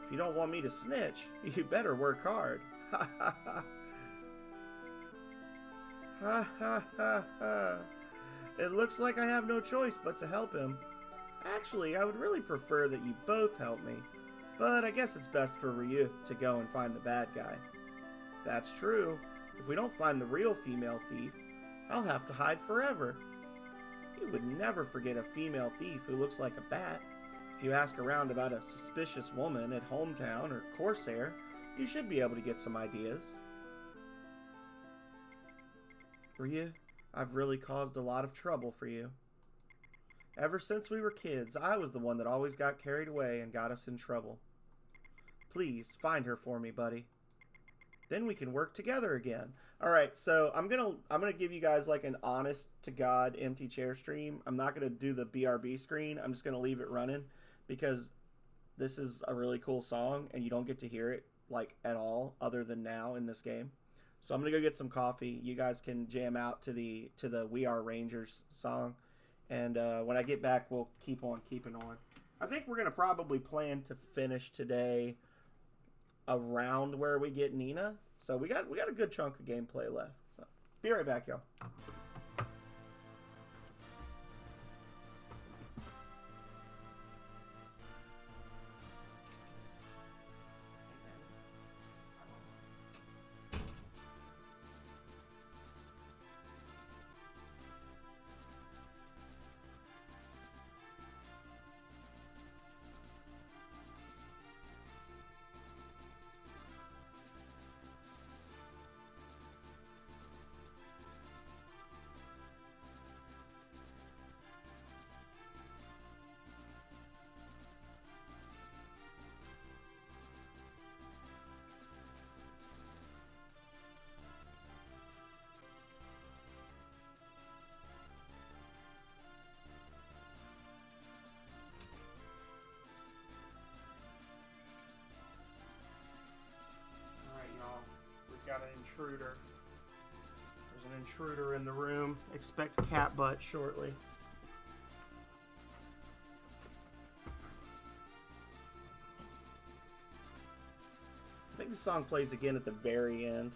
If you don't want me to snitch, you better work hard. Ha ha ha. Ha ha ha ha. It looks like I have no choice but to help him. Actually, I would really prefer that you both help me, but I guess it's best for Ryu to go and find the bad guy. That's true. If we don't find the real female thief, I'll have to hide forever. You would never forget a female thief who looks like a bat. If you ask around about a suspicious woman at Hometown or Corsair, you should be able to get some ideas. Ryu, I've really caused a lot of trouble for you. Ever since we were kids, I was the one that always got carried away and got us in trouble. Please, find her for me, buddy. Then we can work together again. Alright, so I'm gonna give you guys like an honest to God empty chair stream. I'm not gonna do the BRB screen. I'm just gonna leave it running because this is a really cool song and you don't get to hear it like at all other than now in this game. So I'm gonna go get some coffee. You guys can jam out to the We Are Rangers song. And when I get back, we'll keep on keeping on. I think we're going to probably plan to finish today around where we get Nina. So we got a good chunk of gameplay left. So be right back, y'all. Got an intruder. There's an intruder in the room. Expect cat butt shortly. I think the song plays again at the very end.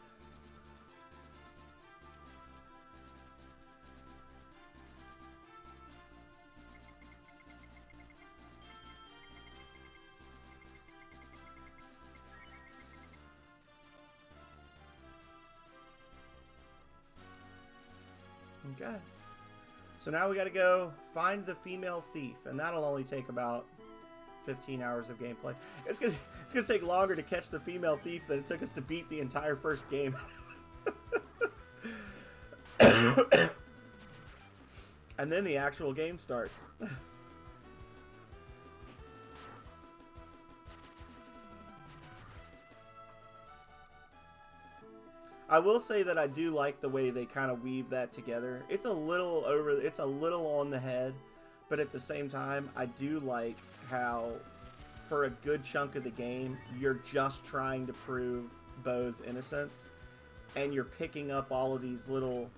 Okay. So now we got to go find the female thief, and that'll only take about 15 hours of gameplay. It's gonna take longer to catch the female thief than it took us to beat the entire first game. And then the actual game starts. I will say that I do like the way they kind of weave that together. It's a little on the head, but at the same time, I do like how for a good chunk of the game, you're just trying to prove Bo's innocence, and you're picking up all of these little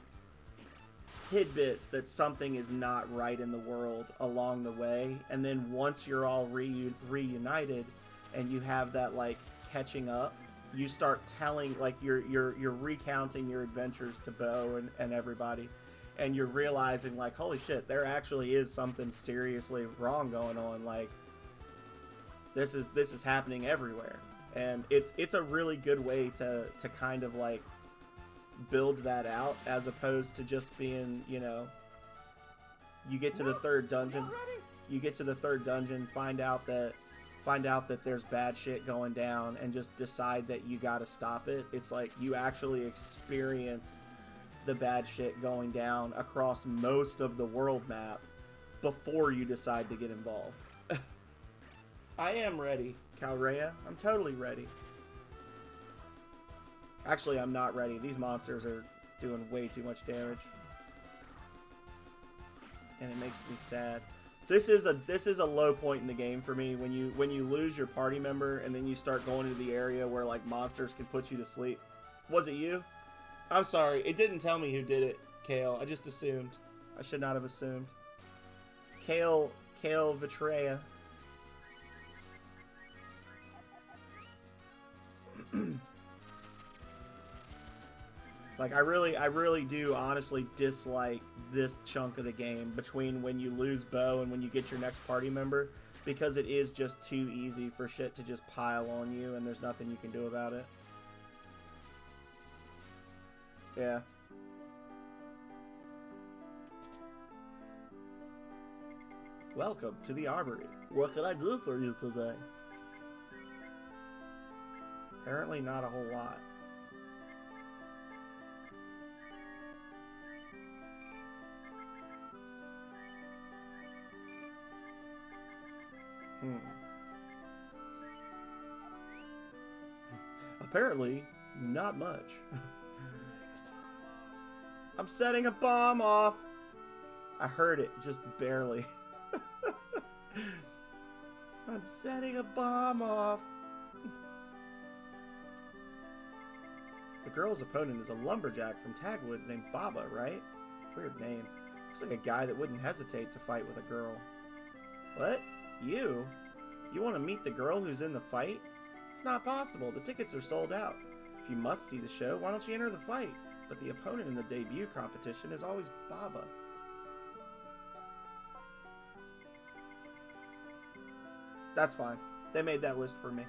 tidbits that something is not right in the world along the way, and then once you're all reunited and you have that like catching up, you start telling, like, you're recounting your adventures to Bo and everybody, and you're realizing, like, holy shit, there actually is something seriously wrong going on. Like, this is happening everywhere, and it's a really good way to kind of like build that out, as opposed to just being, you know, you get to the third dungeon, find out that there's bad shit going down, and just decide that you gotta stop it. It's like you actually experience the bad shit going down across most of the world map before you decide to get involved. I am ready, Calrea. I'm totally ready. Actually, I'm not ready. These monsters are doing way too much damage, and it makes me sad. This is a low point in the game for me, when you lose your party member and then you start going into the area where like monsters can put you to sleep. Was it you? I'm sorry, it didn't tell me who did it, Kale. I just assumed. I should not have assumed. Kale Vitrea. Like, I really do honestly dislike this chunk of the game between when you lose Bo and when you get your next party member, because it is just too easy for shit to just pile on you and there's nothing you can do about it. Yeah. Welcome to the Armory. What can I do for you today? Apparently not a whole lot. Apparently, not much. I'm setting a bomb off. I heard it, just barely. I'm setting a bomb off. The girl's opponent is a lumberjack from Tagwoods named Baba, right? Weird name. Looks like a guy that wouldn't hesitate to fight with a girl. What? You? You want to meet the girl who's in the fight? It's not possible. The tickets are sold out. If you must see the show, why don't you enter the fight? But the opponent in the debut competition is always Baba. That's fine. They made that list for me.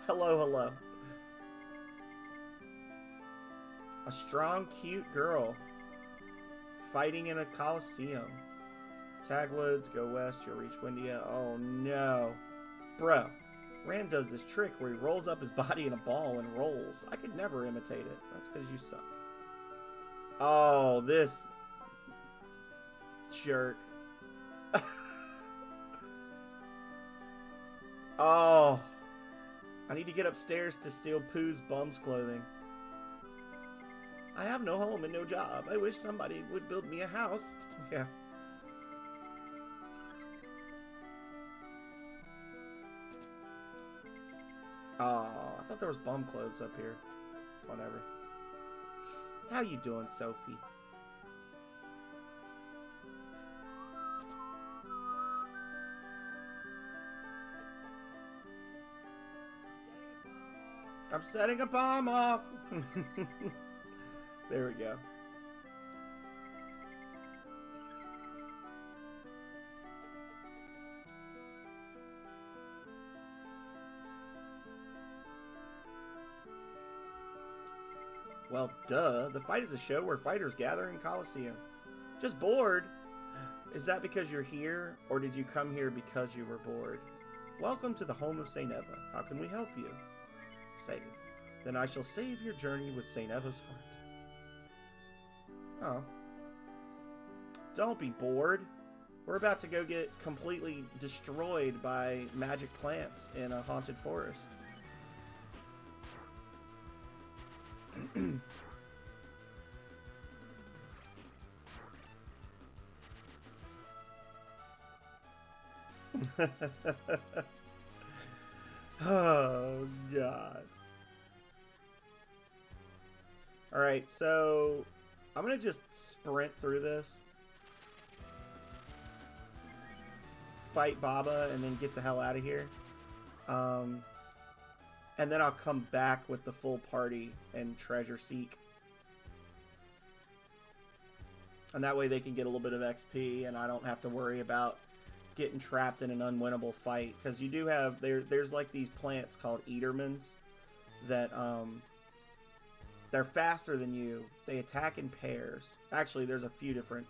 Hello. A strong, cute girl fighting in a coliseum. Tagwoods, go west, you'll reach Windia. Oh no. Bro, Rand does this trick where he rolls up his body in a ball and rolls. I could never imitate it. That's because you suck. Oh, this jerk. Oh. I need to get upstairs to steal Pooh's bum's clothing. I have no home and no job. I wish somebody would build me a house. Yeah. Oh, I thought there was bum clothes up here. Whatever. How you doing, Sophie? I'm setting a bomb off. There we go. Well, duh. The fight is a show where fighters gather in Coliseum. Just bored? Is that because you're here, or did you come here because you were bored? Welcome to the home of St. Eva. How can we help you? Save. Then I shall save your journey with St. Eva's heart. Oh. Don't be bored. We're about to go get completely destroyed by magic plants in a haunted forest. Oh, God. Alright, so I'm going to just sprint through this. Fight Baba and then get the hell out of here. And then I'll come back with the full party and treasure seek. And that way they can get a little bit of XP and I don't have to worry about getting trapped in an unwinnable fight. Because you do have, there's like these plants called Eatermans that, they're faster than you. They attack in pairs. Actually, there's a few different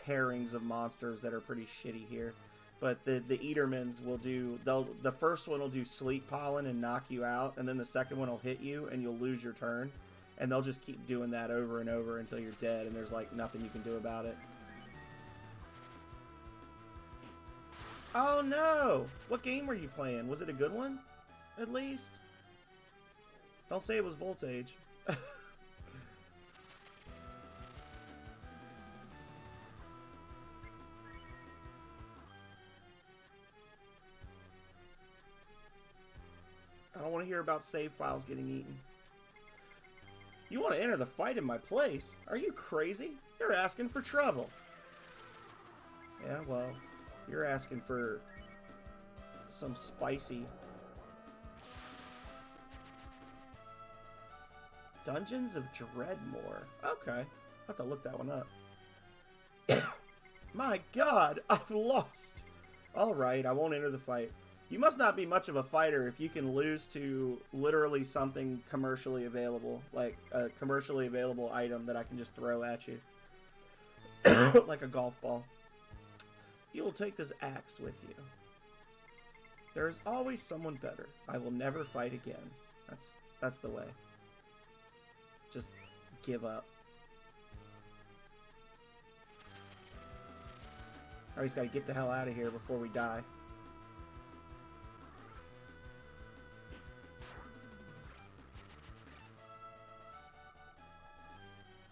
pairings of monsters that are pretty shitty here. But the Eatermans will do, the first one will do sleep pollen and knock you out, and then the second one will hit you and you'll lose your turn. And they'll just keep doing that over and over until you're dead and there's like nothing you can do about it. Oh no! What game were you playing? Was it a good one? At least? Don't say it was Voltage. I don't want to hear about save files getting eaten. You want to enter the fight in my place? Are you crazy? You're asking for trouble. Yeah, well, you're asking for some spicy... Dungeons of Dreadmore. Okay. I'll have to look that one up. My god, I've lost. Alright, I won't enter the fight. You must not be much of a fighter if you can lose to literally something commercially available. Like a commercially available item that I can just throw at you. Like a golf ball. You will take this axe with you. There is always someone better. I will never fight again. That's the way. Just give up. I just gotta get the hell out of here before we die.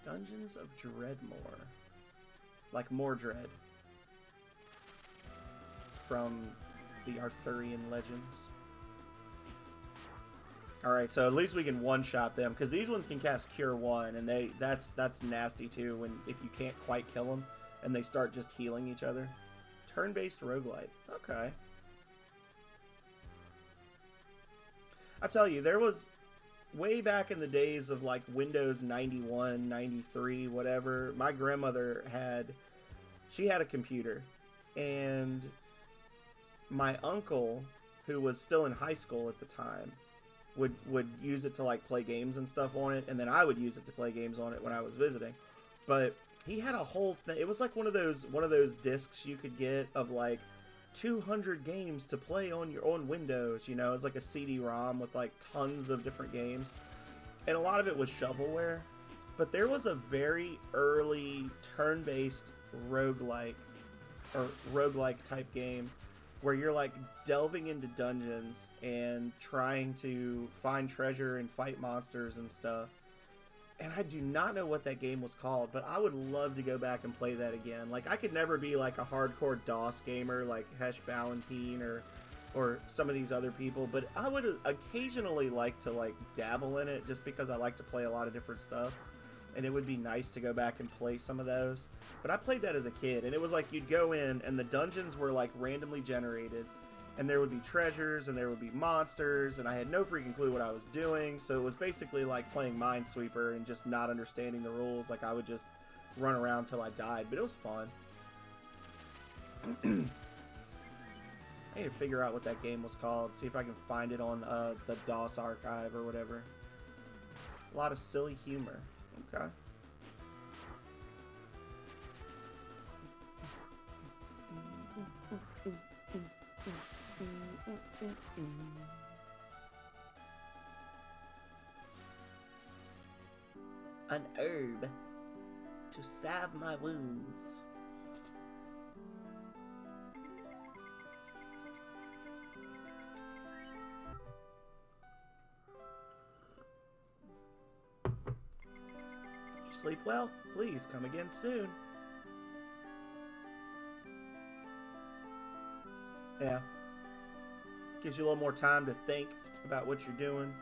Dungeons of Dreadmore. Like Mordred. From the Arthurian legends. Alright, so at least we can one-shot them, because these ones can cast Cure 1, and that's nasty too, when if you can't quite kill them, and they start just healing each other. Turn-based roguelike. Okay. I tell you, there was, way back in the days of like Windows 91, 93, whatever, my grandmother she had a computer, and my uncle, who was still in high school at the time, would use it to like play games and stuff on it, and then I would use it to play games on it when I was visiting. But he had a whole thing. It was like one of those discs you could get of like 200 games to play on your own Windows. You know, it's like a CD-ROM with like tons of different games, and a lot of it was shovelware. But there was a very early turn-based roguelike or roguelike type game where you're like delving into dungeons and trying to find treasure and fight monsters and stuff. And I do not know what that game was called, but I would love to go back and play that again. Like, I could never be like a hardcore DOS gamer like Hesh Ballantine or some of these other people, but I would occasionally like to like dabble in it just because I like to play a lot of different stuff. And it would be nice to go back and play some of those. But I played that as a kid, and it was like you'd go in, and the dungeons were like randomly generated, and there would be treasures, and there would be monsters, and I had no freaking clue what I was doing, so it was basically like playing Minesweeper and just not understanding the rules. Like, I would just run around till I died, but it was fun. I need to figure out what that game was called, see if I can find it on the DOS archive or whatever. A lot of silly humor. Okay. An herb to salve my wounds. Did you sleep well? Please come again soon. Yeah. Gives you a little more time to think about what you're doing.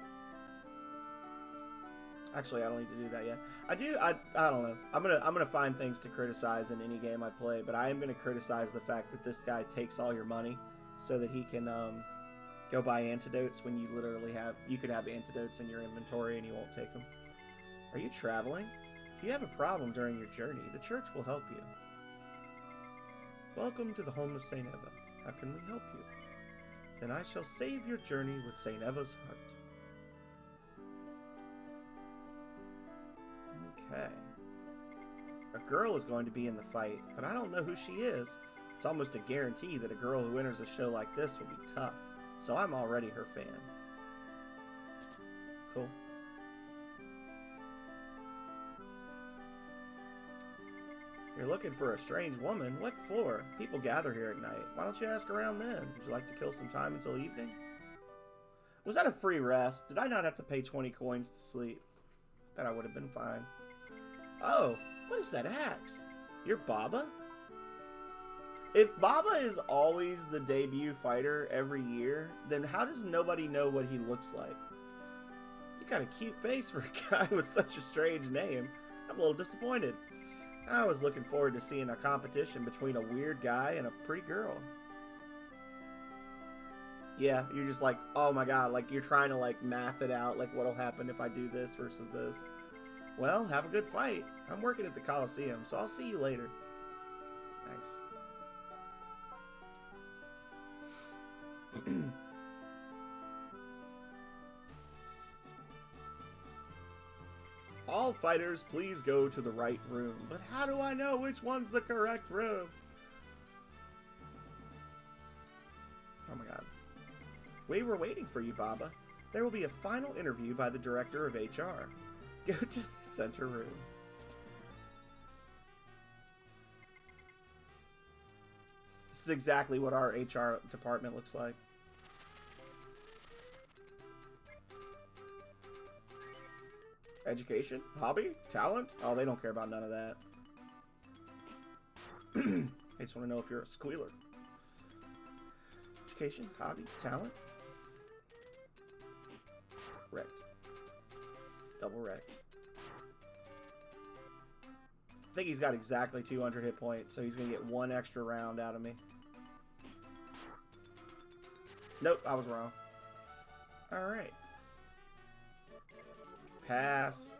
Actually, I don't need to do that yet. I don't know. I'm gonna find things to criticize in any game I play, but I am gonna criticize the fact that this guy takes all your money so that he can go buy antidotes when you literally could have antidotes in your inventory and he won't take them. Are you traveling? If you have a problem during your journey, the church will help you. Welcome to the home of Saint Eva. How can we help you? Then I shall save your journey with Saint Eva's heart. Okay. A girl is going to be in the fight, but I don't know who she is. It's almost a guarantee that a girl who enters a show like this will be tough, so I'm already her fan. Cool. You're looking for a strange woman? What for? People gather here at night. Why don't you ask around then? Would you like to kill some time until evening? Was that a free rest? Did I not have to pay 20 coins to sleep? Bet I would have been fine. Oh, what is that axe? You're Baba? If Baba is always the debut fighter every year, then how does nobody know what he looks like? You got a cute face for a guy with such a strange name. I'm a little disappointed. I was looking forward to seeing a competition between a weird guy and a pretty girl. Yeah, you're just like, oh my god, like you're trying to like math it out, like what'll happen if I do this versus this. Well, have a good fight. I'm working at the Coliseum, so I'll see you later. Nice. All fighters, please go to the right room. But how do I know which one's the correct room? Oh my god. We were waiting for you, Baba. There will be a final interview by the director of HR. Go to the center room. This is exactly what our HR department looks like. Education? Hobby? Talent? Oh, they don't care about none of that. They just want to know if you're a squealer. Education? Hobby? Talent? Wrecked. Double wrecked. I think he's got exactly 200 hit points, so he's going to get one extra round out of me. Nope, I was wrong. Alright. Pass.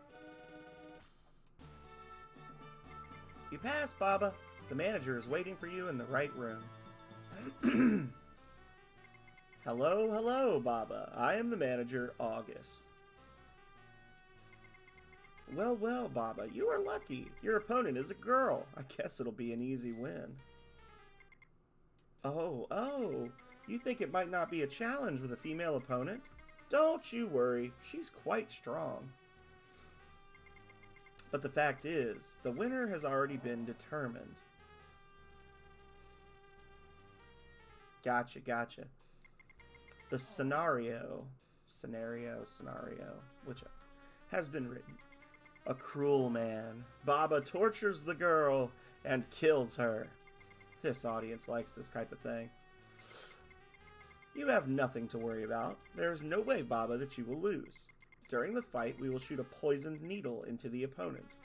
You pass, Baba. The manager is waiting for you in the right room. Hello, hello, Baba. I am the manager, August. Well, well, Baba, you are lucky. Your opponent is a girl. I guess it'll be an easy win. Oh, you think it might not be a challenge with a female opponent? Don't you worry, she's quite strong. But the fact is, the winner has already been determined. Gotcha. The scenario, which has been written. A cruel man. Baba tortures the girl and kills her. This audience likes this type of thing. You have nothing to worry about. There is no way, Baba, that you will lose. During the fight, we will shoot a poisoned needle into the opponent.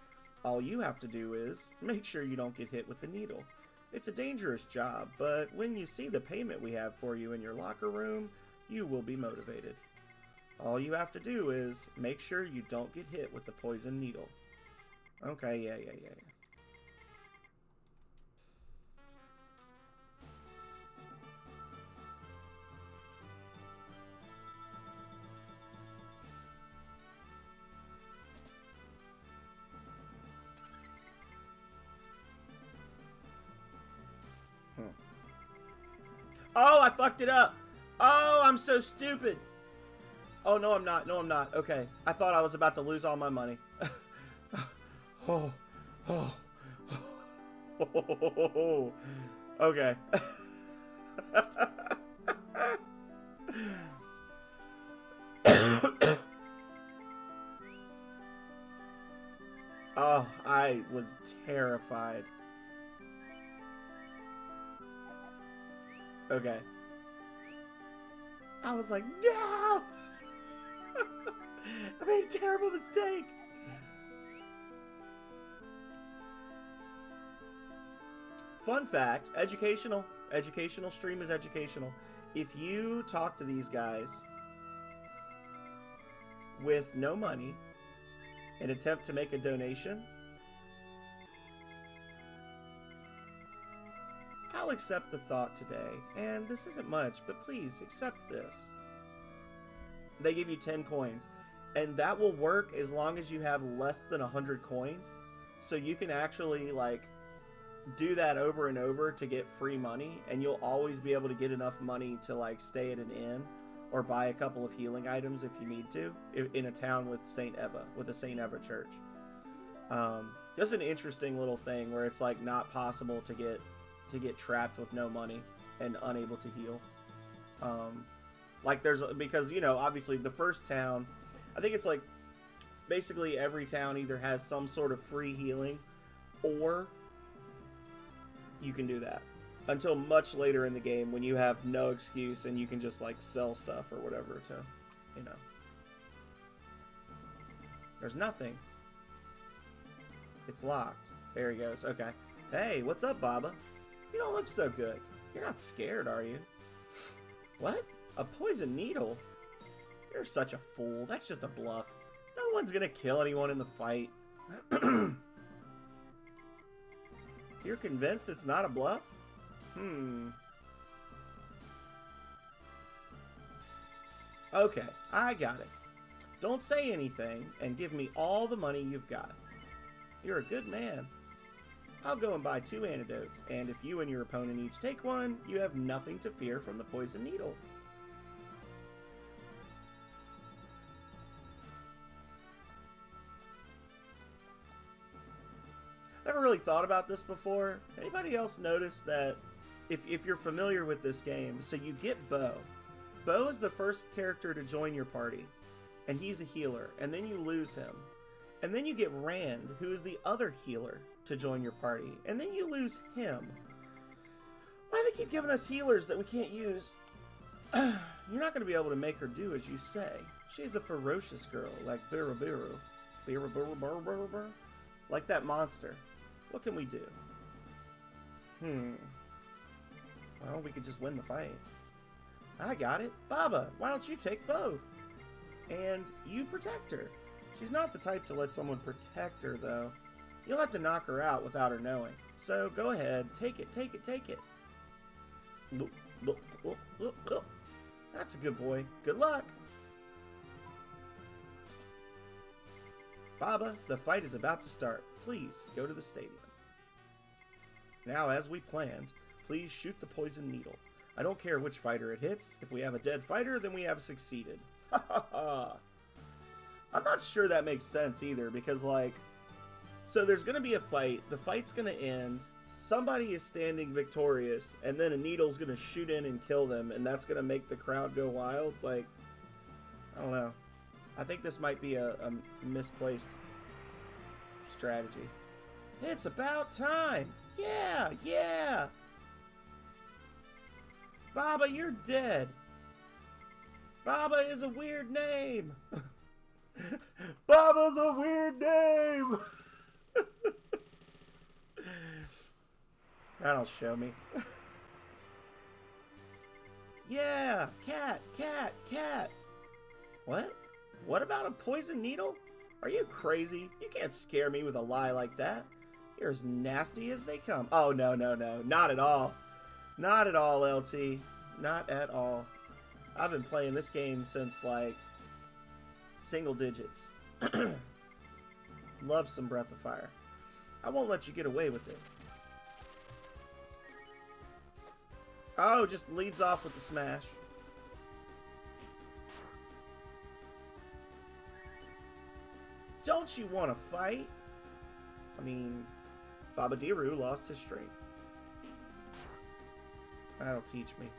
All you have to do is make sure you don't get hit with the needle. It's a dangerous job, but when you see the payment we have for you in your locker room, you will be motivated. All you have to do is make sure you don't get hit with the poison needle. Okay, yeah. Oh, I fucked it up. Oh, I'm so stupid. Oh, no, I'm not. Okay. I thought I was about to lose all my money. Okay. Oh, I was terrified. Okay. I was like, no! I made a terrible mistake. Fun fact, educational stream is educational. If you talk to these guys with no money and attempt to make a donation, I'll accept the thought today. And this isn't much, but please accept this. They give you 10 coins. And that will work as long as you have less than 100 coins. So you can actually, like, do that over and over to get free money. And you'll always be able to get enough money to, like, stay at an inn or buy a couple of healing items if you need to in a town with St. Eva, with a St. Eva church. Just an interesting little thing where it's, like, not possible to get trapped with no money and unable to heal. Like, there's, because, you know, obviously the first town, I think it's like basically every town either has some sort of free healing or you can do that until much later in the game when you have no excuse and you can just, like, sell stuff or whatever to, you know. There's nothing. It's locked. There he goes. Okay. Hey, what's up, Baba? You don't look so good. You're not scared, are you? What? A poison needle? You're such a fool. That's just a bluff. No one's gonna kill anyone in the fight. You're convinced it's not a bluff? Okay, I got it. Don't say anything and give me all the money you've got. You're a good man. I'll go and buy 2 antidotes, and if you and your opponent each take one, you have nothing to fear from the poison needle. Never really thought about this before. Anybody else notice that if you're familiar with this game, so you get Bo. Bo is the first character to join your party, and he's a healer, and then you lose him. And then you get Rand, who is the other healer, to join your party, and then you lose him. Why do they keep giving us healers that we can't use? You're not going to be able to make her do as you say. She's a ferocious girl, like Birubiru. Birubiru? Like that monster. What can we do? Well, we could just win the fight. I got it. Baba, why don't you take both? And you protect her. She's not the type to let someone protect her, though. You'll have to knock her out without her knowing. So, go ahead. Take it, take it, take it. That's a good boy. Good luck. Baba, the fight is about to start. Please, go to the stadium. Now, as we planned, please shoot the poison needle. I don't care which fighter it hits. If we have a dead fighter, then we have succeeded. Ha ha ha! I'm not sure that makes sense either, because, like, so there's going to be a fight, the fight's going to end, somebody is standing victorious, and then a needle's going to shoot in and kill them, and that's going to make the crowd go wild. Like, I don't know. I think this might be a misplaced strategy. It's about time! Yeah, yeah! Baba, you're dead! Baba is a weird name! Baba's a weird name! That'll show me. Yeah! Cat! Cat! Cat! What? What about a poison needle? Are you crazy? You can't scare me with a lie like that. You're as nasty as they come. Oh, no, no, no. Not at all. Not at all, LT. Not at all. I've been playing this game since, like, single digits. Love some Breath of Fire. I won't let you get away with it. Oh, just leads off with the smash. Don't you want to fight? I mean, Babadiru lost his strength. That'll teach me.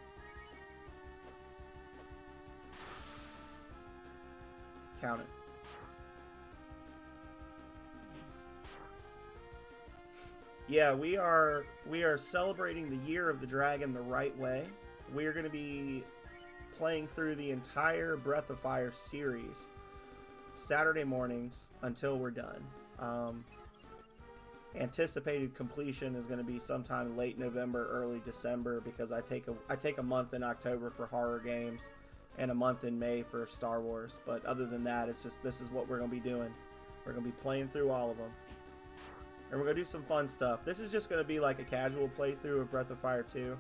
Count it. Yeah, we are celebrating the Year of the Dragon the right way. We are going to be playing through the entire Breath of Fire series Saturday mornings until we're done. Anticipated completion is going to be sometime late November, early December, because I take a month in October for horror games and a month in May for Star Wars. But other than that, it's just this is what we're going to be doing. We're going to be playing through all of them. And we're going to do some fun stuff. This is just going to be like a casual playthrough of Breath of Fire 2.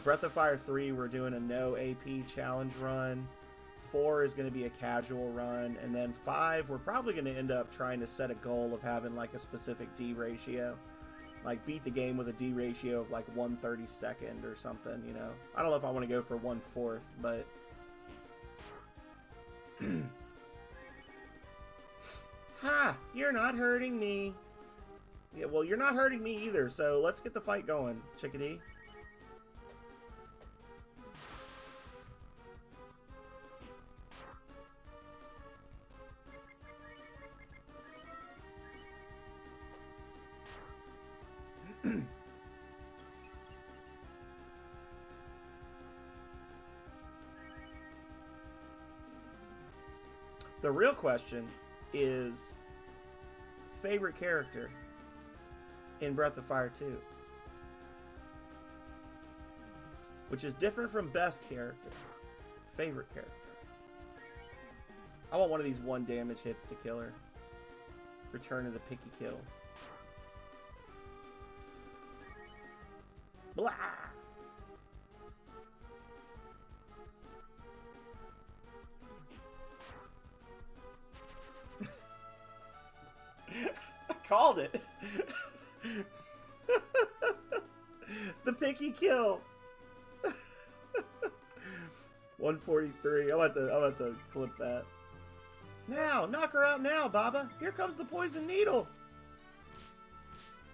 Breath of Fire 3, we're doing a no AP challenge run. 4 is going to be a casual run. And then 5, we're probably going to end up trying to set a goal of having like a specific D ratio. Like beat the game with a D ratio of like 1/32 or something, you know. I don't know if I want to go for 1/4, but... Ha! You're not hurting me. Yeah, well, you're not hurting me either, so let's get the fight going, Chickadee. The real question is favorite character in Breath of Fire 2, which is different from best character. Favorite character. I want one of these 1 damage hits to kill her. Return of the Picky Kill. Blah! I called it. The Picky Kill. 143. I'm about to clip that. Now, knock her out now, Baba. Here comes the poison needle.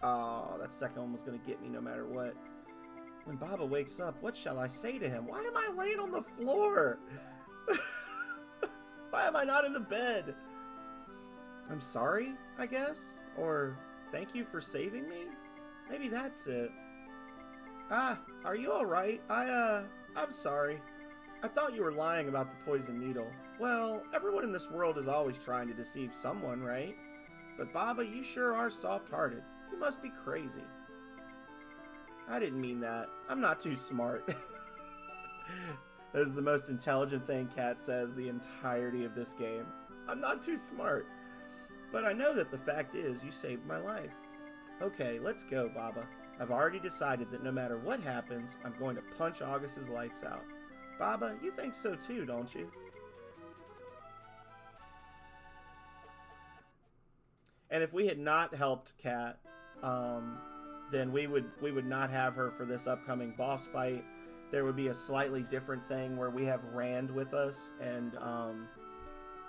Oh, that second one was gonna get me no matter what. When Baba wakes up, what shall I say to him? Why am I laying on the floor? Why am I not in the bed? I'm sorry, I guess? Or thank you for saving me? Maybe that's it. Ah, are you alright? I'm sorry. I thought you were lying about the poison needle. Well, everyone in this world is always trying to deceive someone, right? But Baba, you sure are soft-hearted. You must be crazy. I didn't mean that. I'm not too smart. That is the most intelligent thing Kat says the entirety of this game. I'm not too smart. But I know that the fact is you saved my life. Okay, let's go, Baba. I've already decided that no matter what happens, I'm going to punch August's lights out. Baba, you think so too, don't you? And if we had not helped Kat, then we would not have her for this upcoming boss fight. There would be a slightly different thing where we have Rand with us, and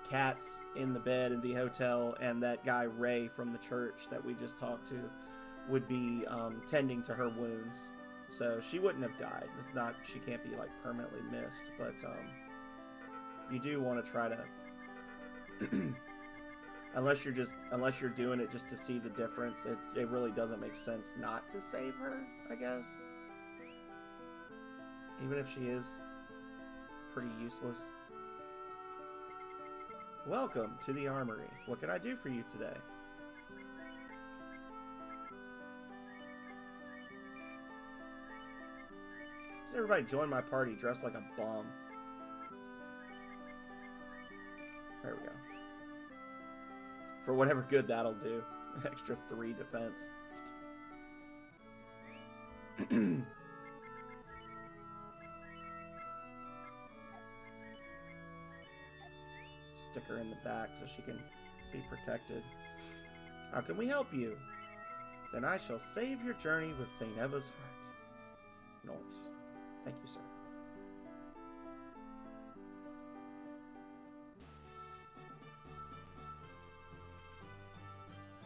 Kat's in the bed in the hotel, and that guy Ray from the church that we just talked to would be tending to her wounds. So she wouldn't have died. It's not, she can't be like permanently missed, but you do want to try to unless you're doing it just to see the difference, it really doesn't make sense not to save her, I guess. Even if she is pretty useless. Welcome to the armory. What can I do for you today? Does everybody join my party dressed like a bum? There we go. For whatever good that'll do. Extra 3 defense. Stick her in the back so she can be protected. How can we help you? Then I shall save your journey with St. Eva's heart. Norse. Thank you, sir.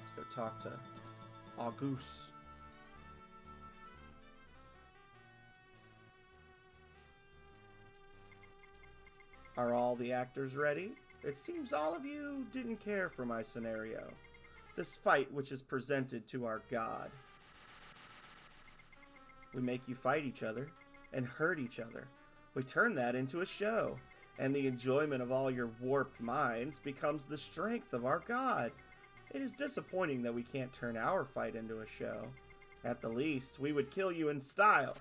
Let's go talk to Auguste. Are all the actors ready? It seems all of you didn't care for my scenario. This fight which is presented to our god. We make you fight each other and hurt each other, We turn that into a show, and the enjoyment of all your warped minds becomes the strength of our god. It is disappointing that we can't turn our fight into a show. At the least, we would kill you in style.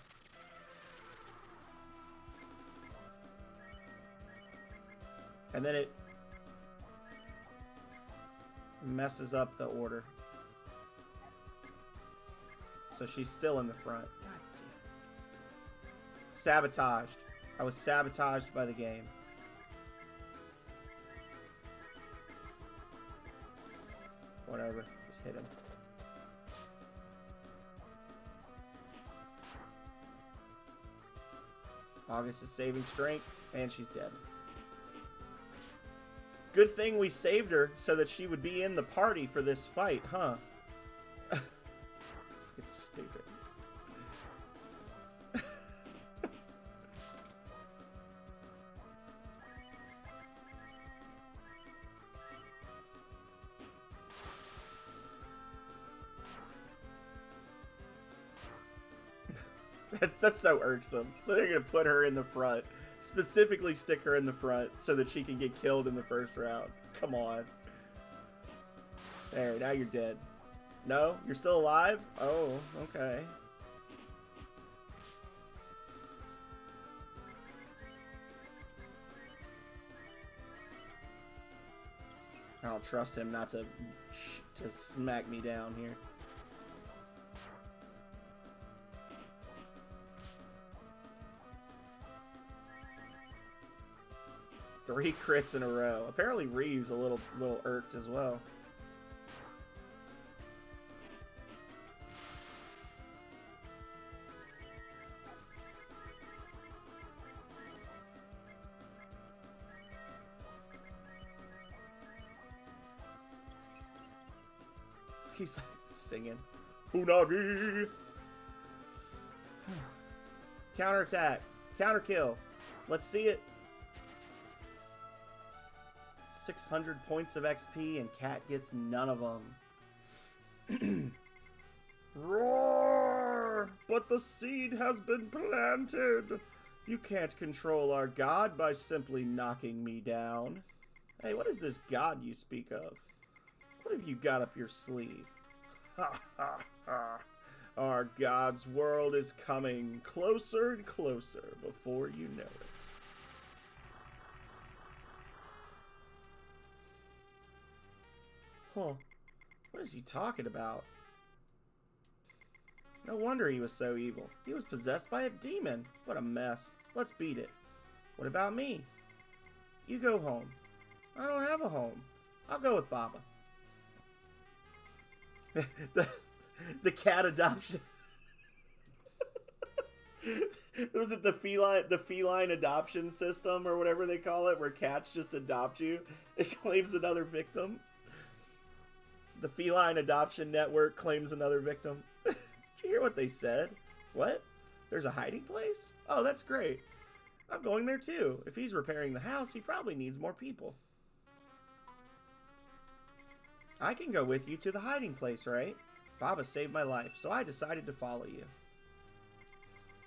And then it messes up the order. So she's still in the front. God damn. Sabotaged. I was sabotaged by the game. Whatever. Just hit him. August is saving strength, and she's dead. Good thing we saved her so that she would be in the party for this fight, huh? It's stupid. That's so irksome. They're gonna put her in the front. Specifically stick her in the front so that she can get killed in the first round. Come on. There, now you're dead. No? You're still alive? Oh, okay. I don't trust him not to smack me down here. Three crits in a row. Apparently Ryu's a little irked as well. He's like singing. Unagi! Counterattack. Counter kill. Let's see it. 600 points of XP and Cat gets none of them. Roar! But the seed has been planted. You can't control our god by simply knocking me down. Hey, what is this god you speak of? What have you got up your sleeve? Ha ha ha. Our god's world is coming closer and closer before you know it. Huh. What is he talking about? No wonder he was so evil. He was possessed by a demon. What a mess. Let's beat it. What about me? You go home. I don't have a home. I'll go with Baba. the cat adoption. Was it the feline adoption system or whatever they call it, where cats just adopt you? It claims another victim. The feline adoption network claims another victim. Did you hear what they said? What? There's a hiding place? Oh, that's great. I'm going there too. If he's repairing the house, he probably needs more people. I can go with you to the hiding place, right? Baba saved my life, so I decided to follow you.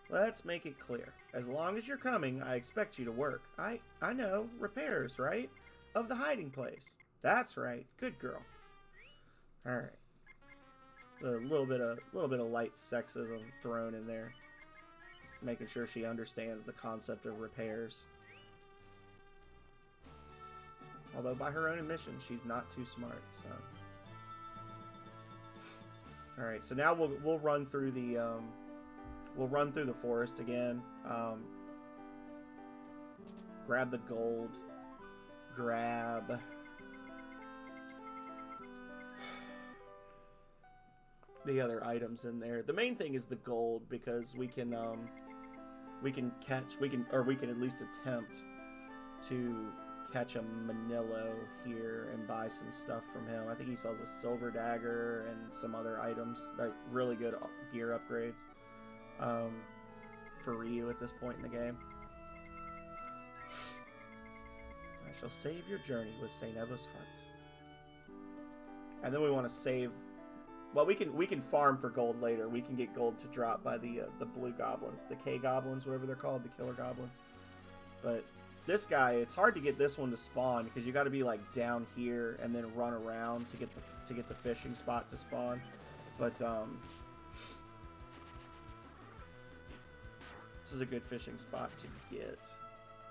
Let's make it clear. As long as you're coming, I expect you to work. I know. Repairs, right? Of the hiding place. That's right. Good girl. Alright. A little bit of light sexism thrown in there. Making sure she understands the concept of repairs. Although by her own admission, she's not too smart, so. Alright, so now we'll run through the forest again. Grab the gold. Grab the other items in there. The main thing is the gold, because we can at least attempt to catch a Manillo here and buy some stuff from him. I think he sells a silver dagger and some other items, like really good gear upgrades for Ryu at this point in the game. I shall save your journey with St. Eva's heart. And then we want to save. Well, we can farm for gold later. We can get gold to drop by the blue goblins, the K goblins, whatever they're called, the killer goblins. But this guy, it's hard to get this one to spawn because you got to be like down here and then run around to get the fishing spot to spawn. But this is a good fishing spot to get.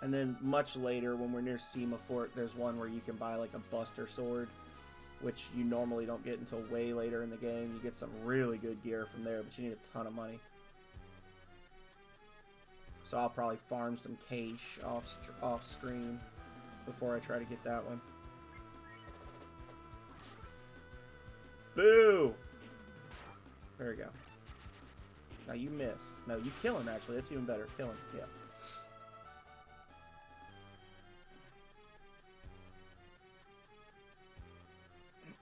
And then much later, when we're near Semafort, there's one where you can buy like a Buster Sword, which you normally don't get until way later in the game. You get some really good gear from there, but you need a ton of money. So I'll probably farm some cash off screen before I try to get that one. Boo! There we go. Now you miss. No, you kill him, actually. That's even better. Kill him. Yeah.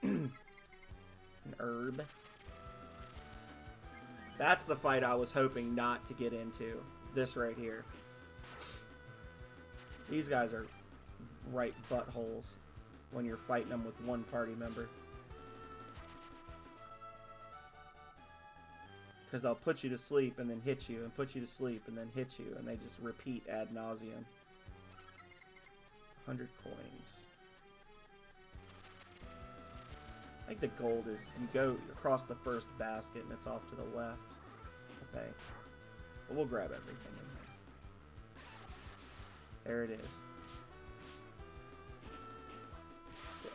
An herb. That's the fight I was hoping not to get into. This right here. These guys are right buttholes when you're fighting them with one party member. Because they'll put you to sleep and then hit you, and put you to sleep and then hit you, and they just repeat ad nauseum. 100 coins. I think the gold is, you go across the first basket and it's off to the left, I think. But we'll grab everything in there. There it is. Good.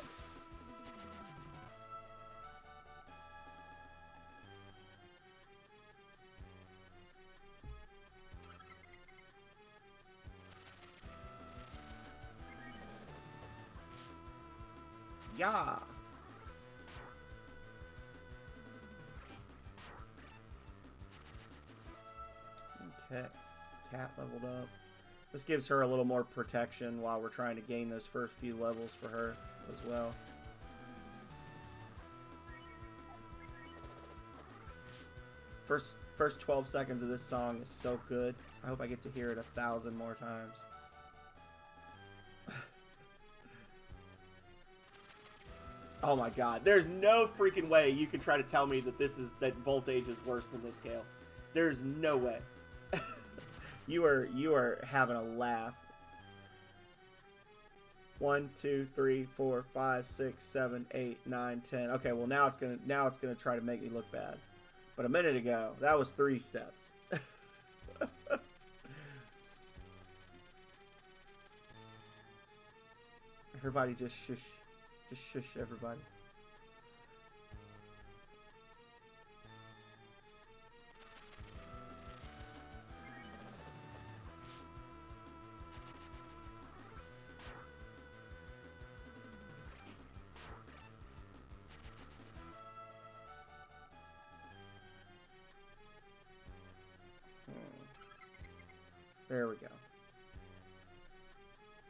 Yeah. Okay. Cat leveled up. This gives her a little more protection while we're trying to gain those first few levels for her as well. First 12 seconds of this song is so good. I hope I get to hear it 1,000 more times. Oh my god. There's no freaking way you can try to tell me that that Voltage is worse than this scale. There's no way. You are having a laugh. 1, 2, 3, 4, 5, 6, 7, 8, 9, 10. Okay, well now it's gonna try to make me look bad. But a minute ago, that was 3 steps. Everybody just shush. Just shush everybody. There we go.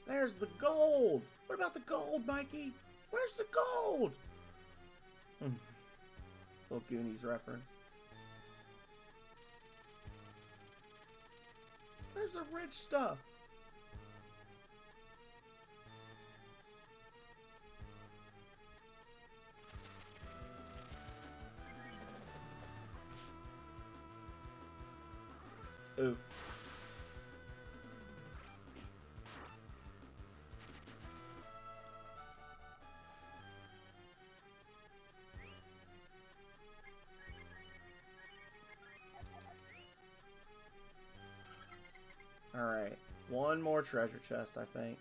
There's the gold! What about the gold, Mikey? Where's the gold? Little Goonies reference. There's the rich stuff. Oof. Alright, one more treasure chest, I think.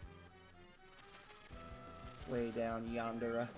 Way down yonder.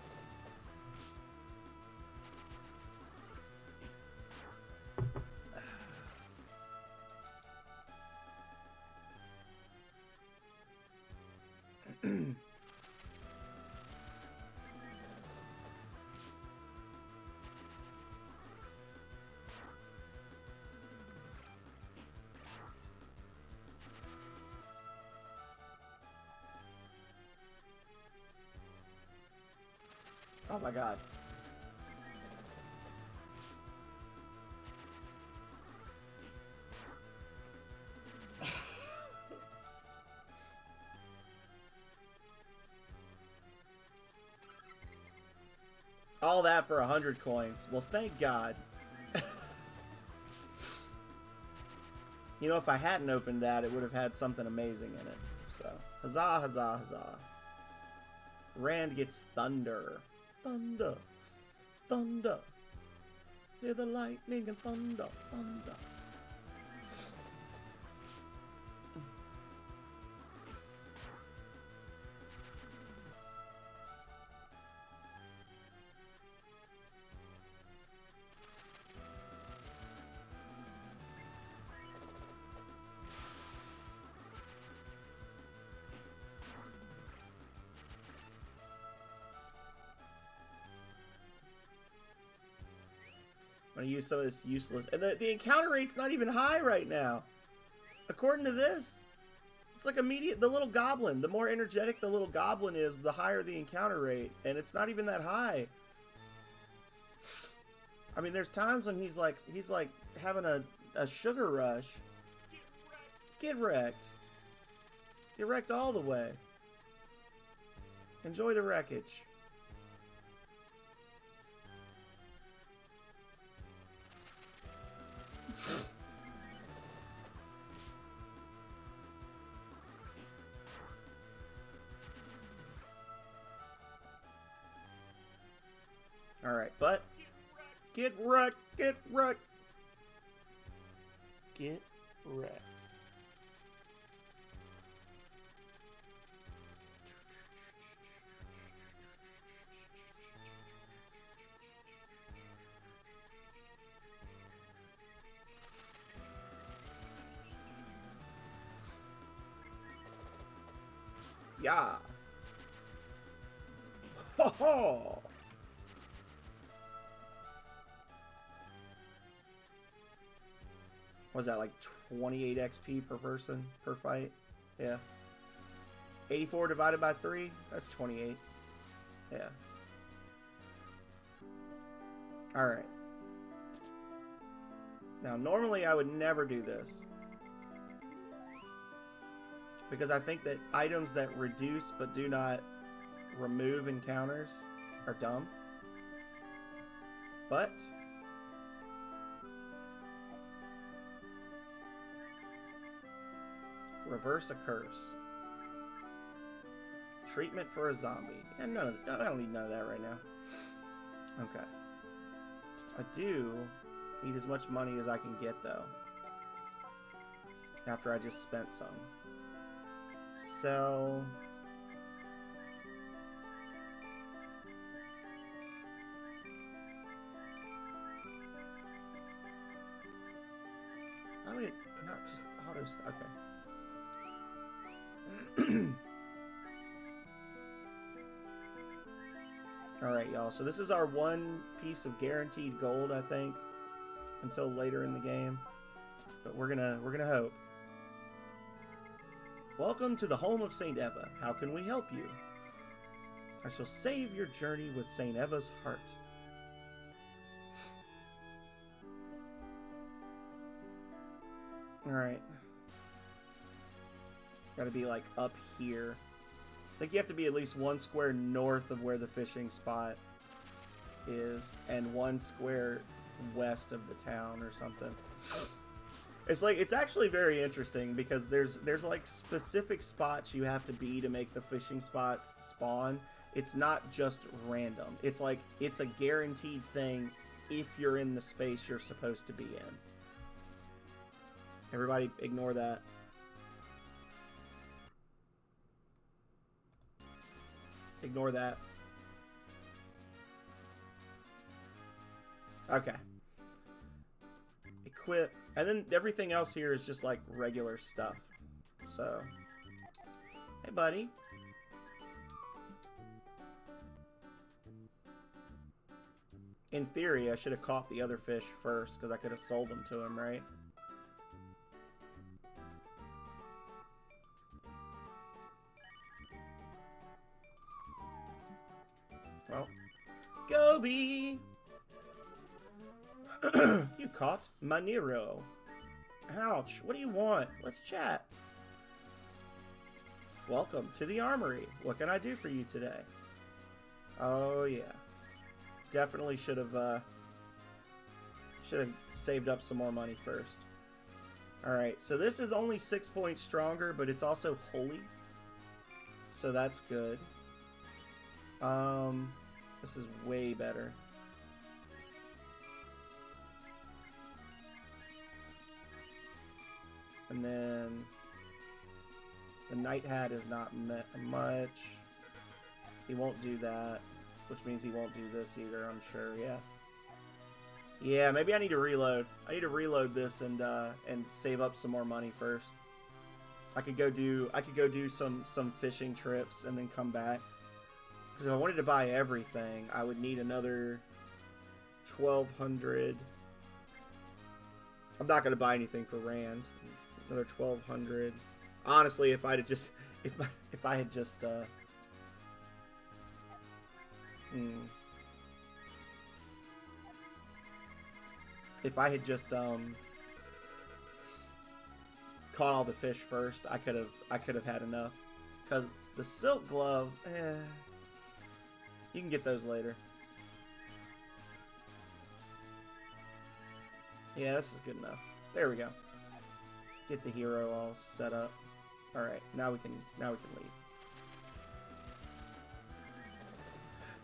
Oh my god. All that for 100 coins. Well, thank God. You know, if I hadn't opened that, it would have had something amazing in it. So, huzzah, huzzah, huzzah. Rand gets thunder. Thunder. Thunder. Hear the lightning and thunder. Thunder. I'm gonna use some of this useless, and the encounter rate's not even high right now. According to this, it's like immediate. The little goblin, the more energetic the little goblin is, the higher the encounter rate, and it's not even that high. I mean, there's times when he's like having a sugar rush. Get wrecked. Get wrecked all the way. Enjoy the wreckage. Alright, but get wrecked, get wrecked. Get wrecked. Yeah. Ho ho. Was that like 28 XP per person per fight? Yeah. 84 divided by 3? That's 28. Yeah. Alright. Now, normally I would never do this, because I think that items that reduce but do not remove encounters are dumb. But reverse a curse. Treatment for a zombie. Yeah, no, I don't need none of that right now. Okay. I do need as much money as I can get, though. After I just spent some. Sell. How would it not just auto? Okay. Alright, y'all. So this is our one piece of guaranteed gold, I think, until later in the game. But we're gonna hope. Welcome to the home of Saint Eva. How can we help you? I shall save your journey with Saint Eva's heart. Alright. Gotta be like up here. I think you have to be at least 1 square north of where the fishing spot is, and 1 square west of the town or something. It's actually very interesting, because there's like specific spots you have to be to make the fishing spots spawn. It's not just random. It's like it's a guaranteed thing if you're in the space you're supposed to be in. Everybody ignore that. Ignore that. Okay. Equip. And then everything else here is just like regular stuff. So. Hey, buddy. In theory, I should have caught the other fish first, because I could have sold them to him, right? Well, Gobi! You caught Maniro. Ouch, what do you want? Let's chat. Welcome to the armory. What can I do for you today? Oh, yeah. Definitely should have saved up some more money first. Alright, so this is only 6 points stronger, but it's also holy. So that's good. This is way better. And then the Night Hat is not much. He won't do that, which means he won't do this either, I'm sure. Yeah. Yeah, maybe I need to reload. I need to reload this and save up some more money first. I could go do some fishing trips and then come back. Because if I wanted to buy everything, I would need another 1,200. I'm not gonna buy anything for Rand. Another 1,200. Honestly, if I had just if I had just if I had just caught all the fish first, I could have had enough. Cause the silk glove, you can get those later. Yeah, this is good enough. There we go. Get the hero all set up. All right, now we can leave.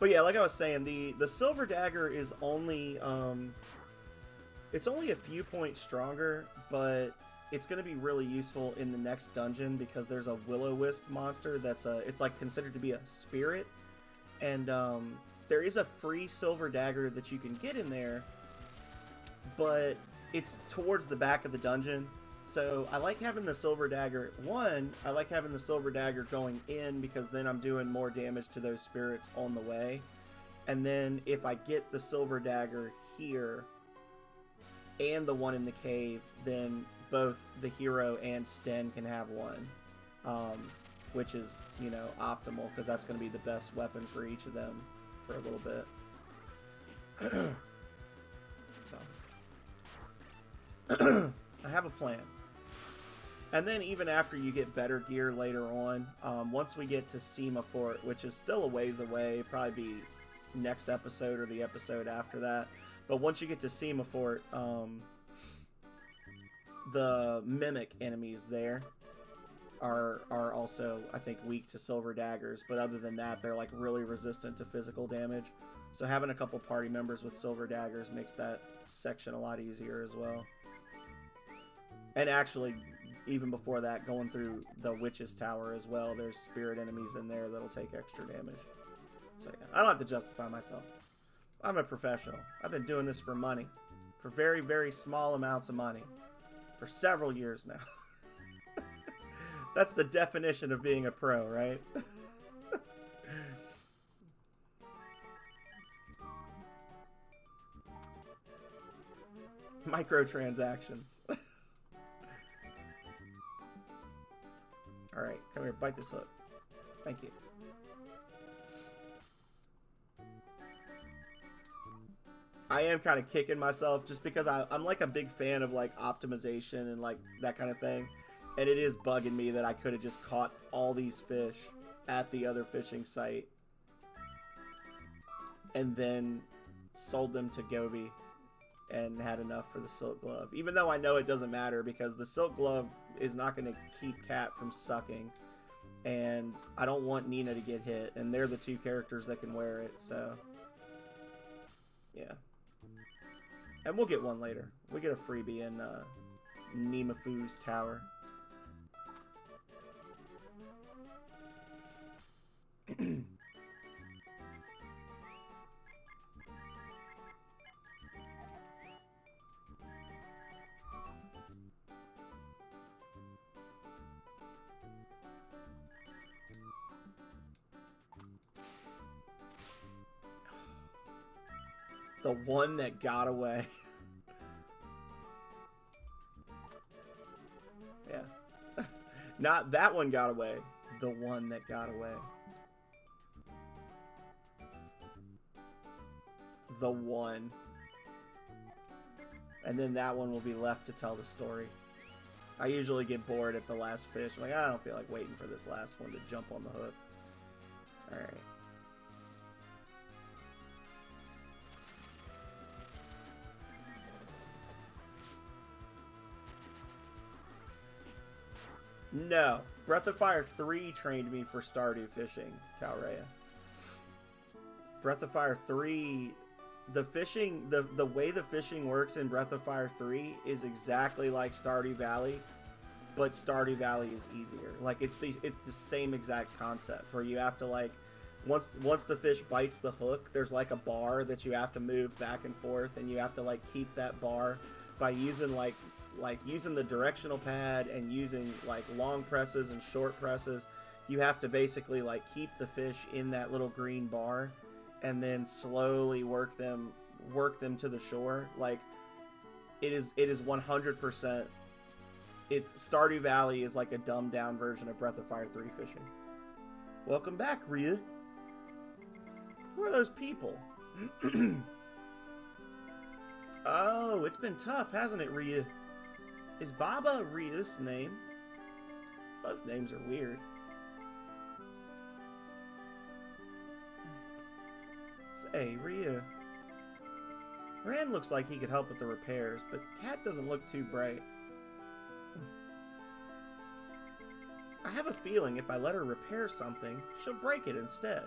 But yeah, like I was saying, the silver dagger is only it's only a few points stronger, but it's going to be really useful in the next dungeon because there's a will-o-wisp monster that's it's like considered to be a spirit, and there is a free silver dagger that you can get in there, but it's towards the back of the dungeon. So I like having the silver dagger. One, I like having the silver dagger going in because then I'm doing more damage to those spirits on the way. And then if I get the silver dagger here and the one in the cave, then both the hero and Sten can have one, which is, you know, optimal because that's going to be the best weapon for each of them for a little bit. So I have a plan. And then even after you get better gear later on, once we get to Seema Fort, which is still a ways away, probably be next episode or the episode after that. But once you get to Seema Fort, the mimic enemies there are also, I think, weak to silver daggers. But other than that, they're like really resistant to physical damage. So having a couple party members with silver daggers makes that section a lot easier as well. And actually, even before that, going through the Witch's Tower as well, there's spirit enemies in there that'll take extra damage. So yeah, I don't have to justify myself. I'm a professional. I've been doing this for money. For very, very small amounts of money. For several years now. That's the definition of being a pro, right? Microtransactions. Alright, come here, bite this hook. Thank you. I am kind of kicking myself just because I'm like a big fan of like optimization and like that kind of thing. And it is bugging me that I could have just caught all these fish at the other fishing site and then sold them to Gobi and had enough for the silk glove. Even though I know it doesn't matter because the silk glove is not going to keep Cat from sucking. And I don't want Nina to get hit. And they're the two characters that can wear it, so... yeah. And we'll get one later. We get a freebie in Nemafu's tower. The one that got away. Yeah. Not that one got away. The one that got away. The one. And then that one will be left to tell the story. I usually get bored at the last fish. I'm like, I don't feel like waiting for this last one to jump on the hook. Alright. No. Breath of Fire 3 trained me for Stardew fishing, Calrea. Breath of Fire 3, the fishing, the way the fishing works in Breath of Fire 3 is exactly like Stardew Valley, but Stardew Valley is easier. Like it's the same exact concept where you have to like once the fish bites the hook, there's like a bar that you have to move back and forth, and you have to like keep that bar by using like using the directional pad and using like long presses and short presses. You have to basically like keep the fish in that little green bar and then slowly work them to the shore. Like it is 100%. It's Stardew Valley is like a dumbed down version of Breath of Fire 3 fishing. Welcome back, Rhea. Who are those people? Oh, it's been tough, hasn't it, Rhea? Is Baba Rhea's name? Both names are weird. Say, Rhea. Rand looks like he could help with the repairs, but Cat doesn't look too bright. I have a feeling if I let her repair something, she'll break it instead.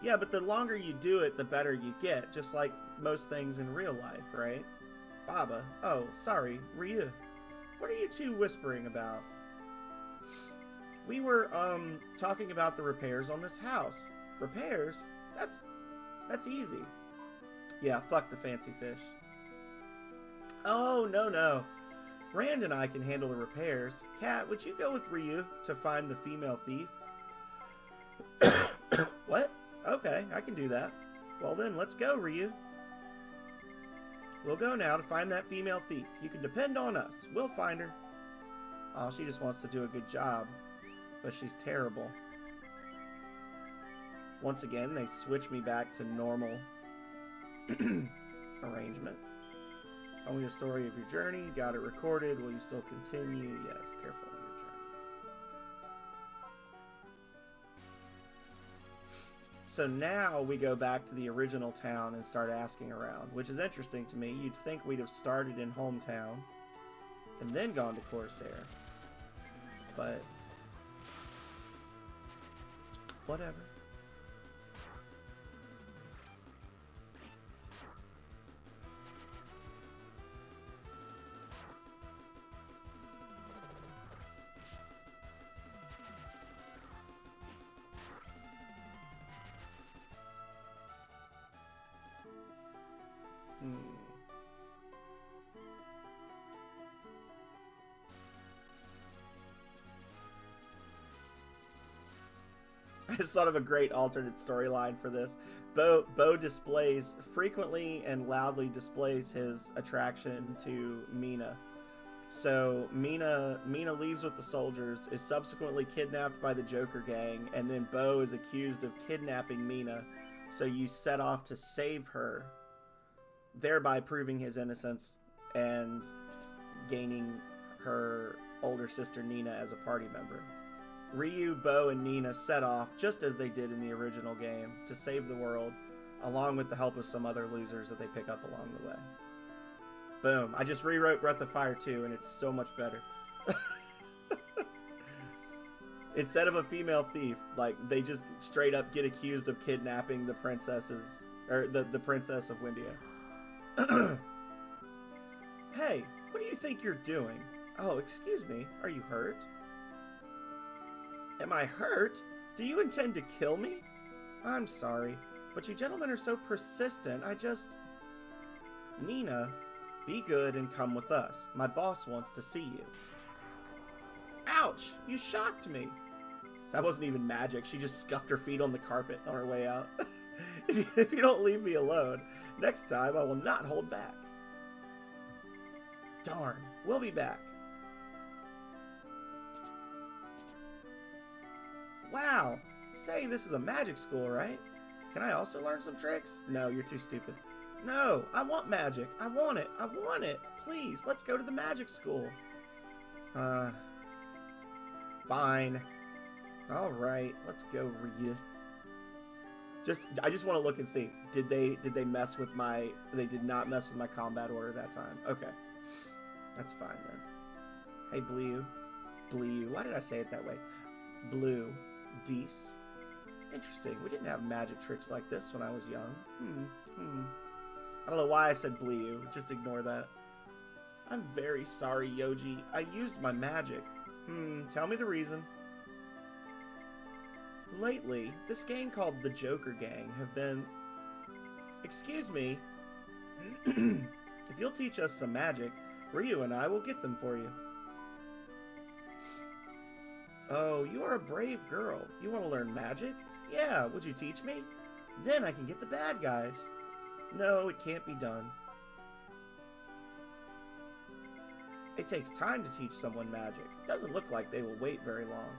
Yeah, but the longer you do it, the better you get, just like most things in real life, right? Baba. Oh, sorry, Rhea. What are you two whispering about? We were, talking about the repairs on this house. Repairs? That's easy. Yeah, fuck the fancy fish. Oh, no. Rand and I can handle the repairs. Cat, would you go with Ryu to find the female thief? What? Okay, I can do that. Well then, let's go, Ryu. We'll go now to find that female thief. You can depend on us. We'll find her. Oh, she just wants to do a good job. But she's terrible. Once again, they switch me back to normal arrangement. Tell me the story of your journey. Got it recorded. Will you still continue? Yes, careful on your journey. So now we go back to the original town and start asking around, which is interesting to me. You'd think we'd have started in hometown and then gone to Corsair. But whatever. I just thought of a great alternate storyline for this. Bo frequently and loudly displays his attraction to Mina. So Mina leaves with the soldiers, is subsequently kidnapped by the Joker gang, and then Bo is accused of kidnapping Mina. So you set off to save her, thereby proving his innocence and gaining her older sister Nina as a party member. Ryu, Bo, and Nina set off, just as they did in the original game, to save the world, along with the help of some other losers that they pick up along the way. Boom. I just rewrote Breath of Fire 2, and it's so much better. Instead of a female thief, like, they just straight up get accused of kidnapping the princesses, or the princess of Windia. Hey, what do you think you're doing? Oh, excuse me, are you hurt? Am I hurt? Do you intend to kill me? I'm sorry, but you gentlemen are so persistent, Nina, be good and come with us. My boss wants to see you. Ouch! You shocked me! That wasn't even magic, she just scuffed her feet on the carpet on her way out. If you don't leave me alone, next time I will not hold back. Darn, we'll be back. Wow! Say, this is a magic school, right? Can I also learn some tricks? No, you're too stupid. No, I want magic. I want it. I want it. Please, let's go to the magic school. Fine. Alright, let's go, Ryu. I just want to look and see. Did they mess with they did not mess with my combat order that time. Okay. That's fine then. Hey, Blue. Blue. Why did I say it that way? Blue. Dees. Interesting. We didn't have magic tricks like this when I was young. I don't know why I said Blue. Just ignore that. I'm very sorry, Yoji. I used my magic. Tell me the reason. Lately, this gang called the Joker Gang have been... Excuse me. If you'll teach us some magic, Ryu and I will get them for you. Oh, you are a brave girl. You want to learn magic? Yeah, would you teach me? Then I can get the bad guys. No, it can't be done. It takes time to teach someone magic. Doesn't look like they will wait very long.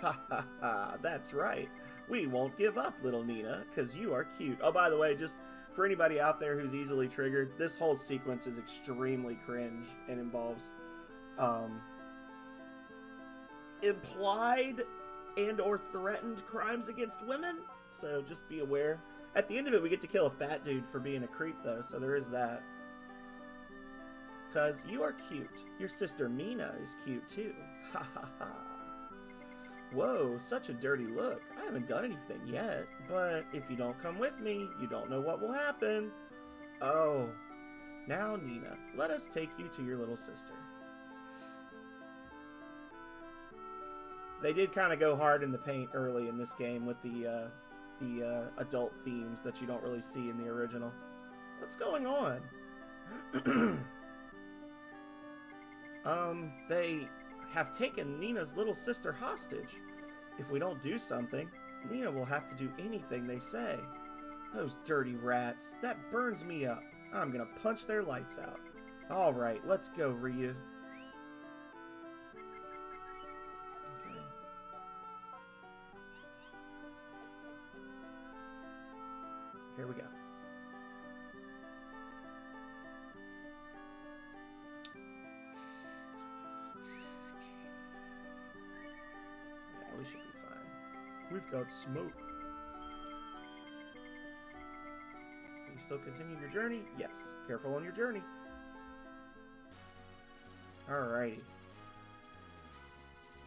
Ha ha ha, that's right. We won't give up, little Nina, because you are cute. Oh, by the way, just for anybody out there who's easily triggered, this whole sequence is extremely cringe and involves implied and or threatened crimes against women. So just be aware. At the end of it, we get to kill a fat dude for being a creep, though, so there is that. Because you are cute. Your sister Mina is cute, too. Ha ha ha. Whoa, such a dirty look. I haven't done anything yet, but if you don't come with me, you don't know what will happen. Oh, now Nina, let us take you to your little sister. They did kind of go hard in the paint early in this game with the adult themes that you don't really see in the original. What's going on? They have taken Nina's little sister hostage. If we don't do something, Nina will have to do anything they say. Those dirty rats, that burns me up. I'm gonna punch their lights out. Alright, let's go, Ryu. Okay. Here we go. We should be fine. We've got smoke. Will you still continue your journey? Yes. Careful on your journey. Alrighty.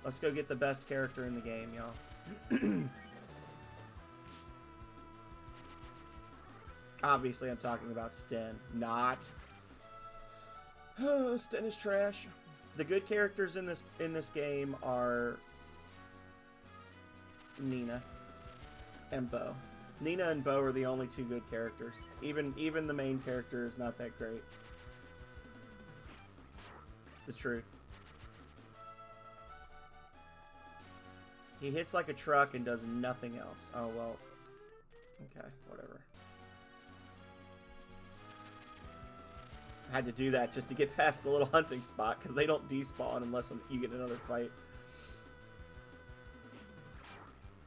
Let's go get the best character in the game, y'all. Obviously, I'm talking about Sten. Not. Sten is trash. The good characters in this game are Nina and Bo. Nina and Bo are the only two good characters. Even the main character is not that great. It's the truth. He hits like a truck and does nothing else. Oh, well. Okay, whatever. I had to do that just to get past the little hunting spot, because they don't despawn unless you get another fight.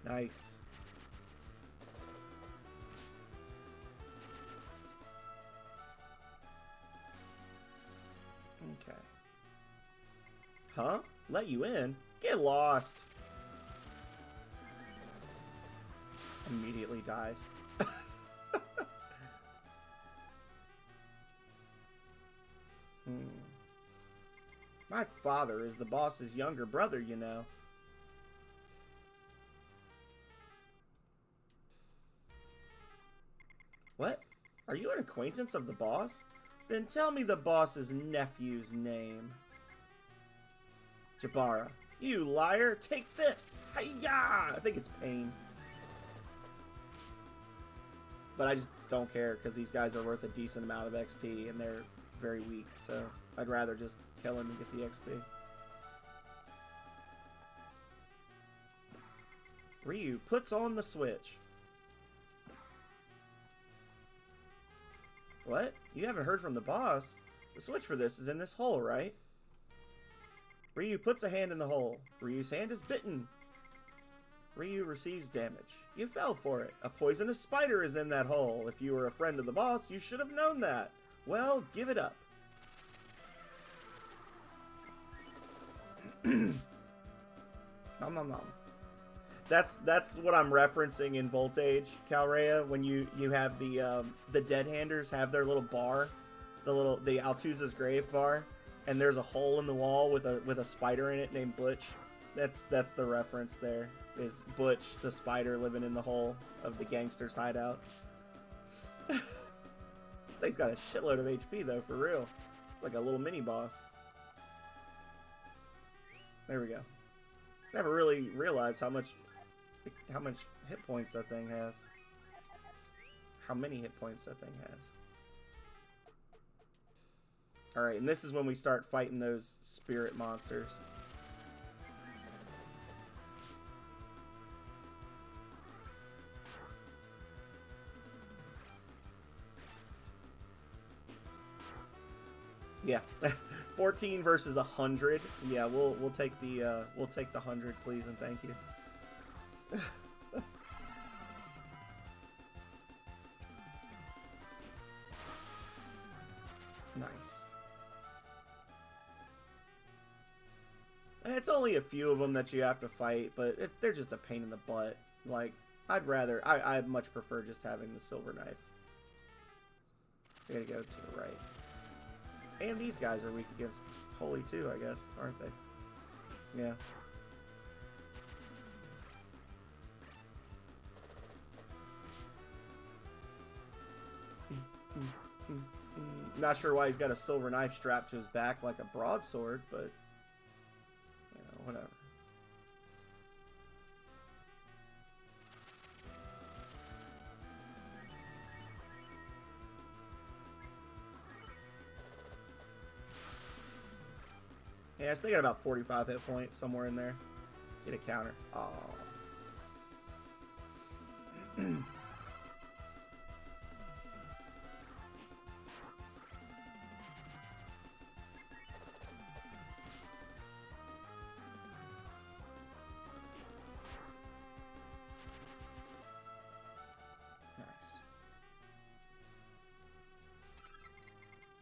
Nice. Okay. Huh? Let you in? Get lost. Just immediately dies. My father is the boss's younger brother, you know. What? Are you an acquaintance of the boss? Then tell me the boss's nephew's name. Jabara. You liar! Take this! Hi-ya! I think it's Pain. But I just don't care, because these guys are worth a decent amount of XP, and they're very weak, so I'd rather just kill him and get the XP. Ryu puts on the switch. What? You haven't heard from the boss? The switch for this is in this hole, right? Ryu puts a hand in the hole. Ryu's hand is bitten. Ryu receives damage. You fell for it. A poisonous spider is in that hole. If you were a friend of the boss, you should have known that. Well, give it up. Nom nom nom. That's what I'm referencing in Voltage, Calrea, when you have the dead handers have their little bar the Altuza's Grave bar, and there's a hole in the wall with a spider in it named Butch. That's the reference there. Is Butch the spider living in the hole of the gangster's hideout. This thing's got a shitload of HP though, for real. It's like a little mini boss. There we go. Never really realized how much hit points that thing has. How many hit points that thing has. Alright, and this is when we start fighting those spirit monsters. Yeah. 14 versus 100. Yeah, we'll take the 100, please and thank you. Nice. It's only a few of them that you have to fight, but they're just a pain in the butt. Like, I'd much prefer just having the silver knife. We gotta go to the right. And these guys are weak against Holy too, I guess, aren't they? Yeah. Not sure why he's got a silver knife strapped to his back like a broadsword, but you know, whatever. Yeah, I was thinking about 45 hit points somewhere in there. Get a counter. Oh.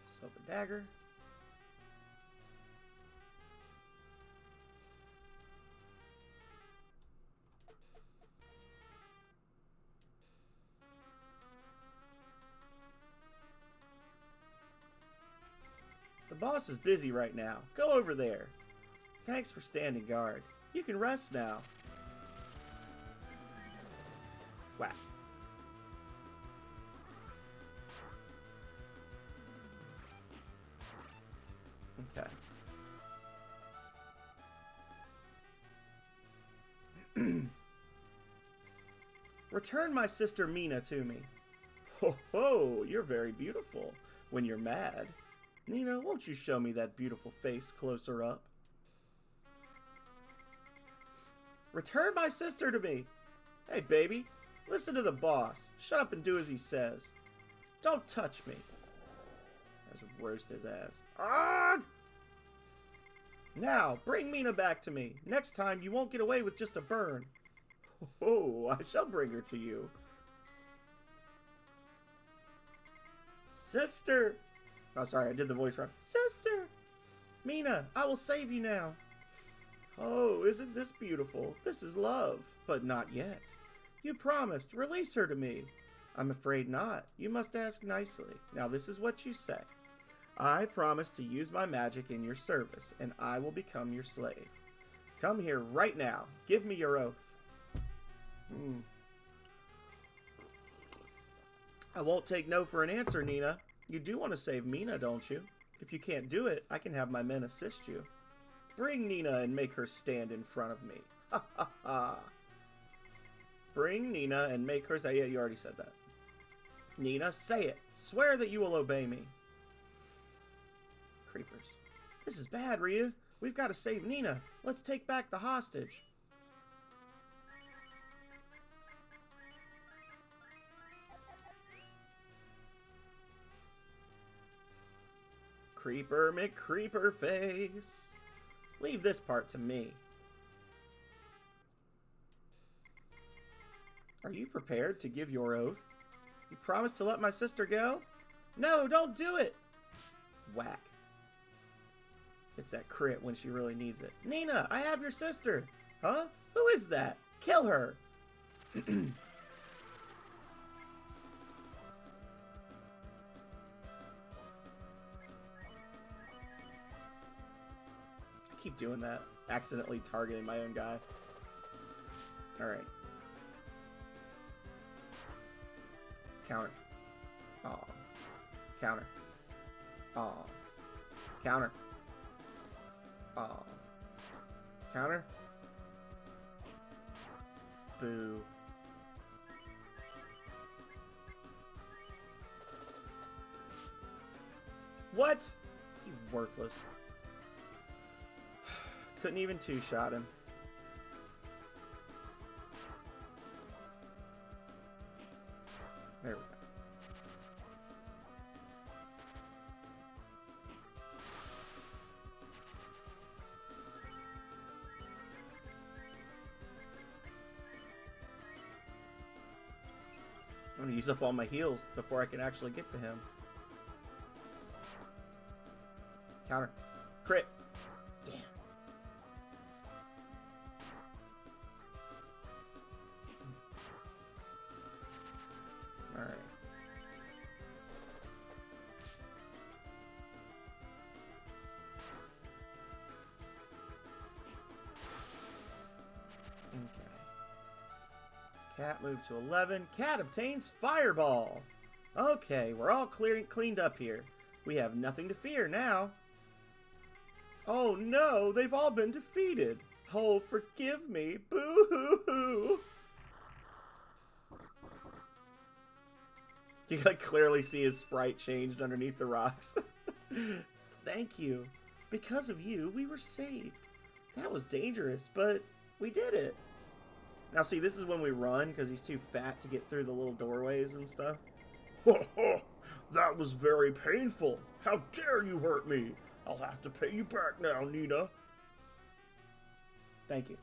Silver dagger. The boss is busy right now. Go over there. Thanks for standing guard. You can rest now. Whack. Okay. Return my sister Mina to me. Ho ho, you're very beautiful when you're mad. Nina, won't you show me that beautiful face closer up? Return my sister to me! Hey, baby, listen to the boss. Shut up and do as he says. Don't touch me. Let's roast his ass. Arrgh! Now, bring Mina back to me. Next time, you won't get away with just a burn. Oh, I shall bring her to you. Sister! Oh, sorry, I did the voice wrong. Sister! Mina, I will save you now. Oh, isn't this beautiful? This is love. But not yet. You promised. Release her to me. I'm afraid not. You must ask nicely. Now, this is what you say. I promise to use my magic in your service, and I will become your slave. Come here right now. Give me your oath. I won't take no for an answer, Nina. You do want to save Mina, don't you? If you can't do it, I can have my men assist you. Bring Nina and make her stand in front of me. Ha ha ha. Bring Nina and make her say... Yeah, you already said that. Nina, say it. Swear that you will obey me. Creepers. This is bad, Ryu. We've got to save Nina. Let's take back the hostage. Creeper McCreeper face. Leave this part to me. Are you prepared to give your oath? You promise to let my sister go? No, don't do it! Whack. Gets that crit when she really needs it. Nina, I have your sister! Huh? Who is that? Kill her! keep doing that. Accidentally targeting my own guy. Alright. Counter. Aw. Counter. Aw. Counter. Aw. Counter. Boo. What? You worthless. Couldn't even two-shot him. There we go. I'm gonna use up all my heals before I can actually get to him. Counter. Crit. Damn. Alright. Okay. Cat moved to 11. Cat obtains Fireball. Okay, we're all cleaned up here. We have nothing to fear now. Oh no, they've all been defeated. Oh, forgive me. Boo-hoo-hoo. You can clearly see his sprite changed underneath the rocks. Thank you. Because of you, we were saved. That was dangerous, but we did it. Now see, this is when we run, because he's too fat to get through the little doorways and stuff. That was very painful. How dare you hurt me? I'll have to pay you back now, Nina. Thank you.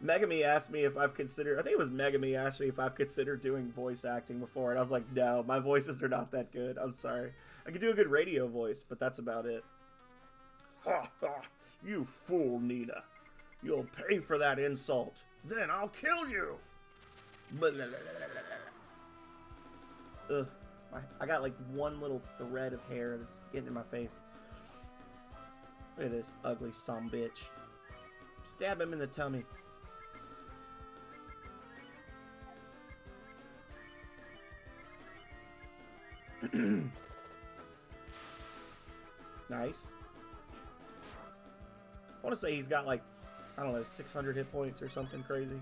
Megami asked me if I've considered... I think it was Megami asked me if I've considered doing voice acting before, and I was like, no, my voices are not that good. I'm sorry. I could do a good radio voice, but that's about it. Ha ha! You fool, Nina. You'll pay for that insult. Then I'll kill you. Ugh. I got like one little thread of hair that's getting in my face. Look at this ugly sumbitch. Stab him in the tummy. Nice. I want to say he's got like, I don't know, 600 hit points or something crazy.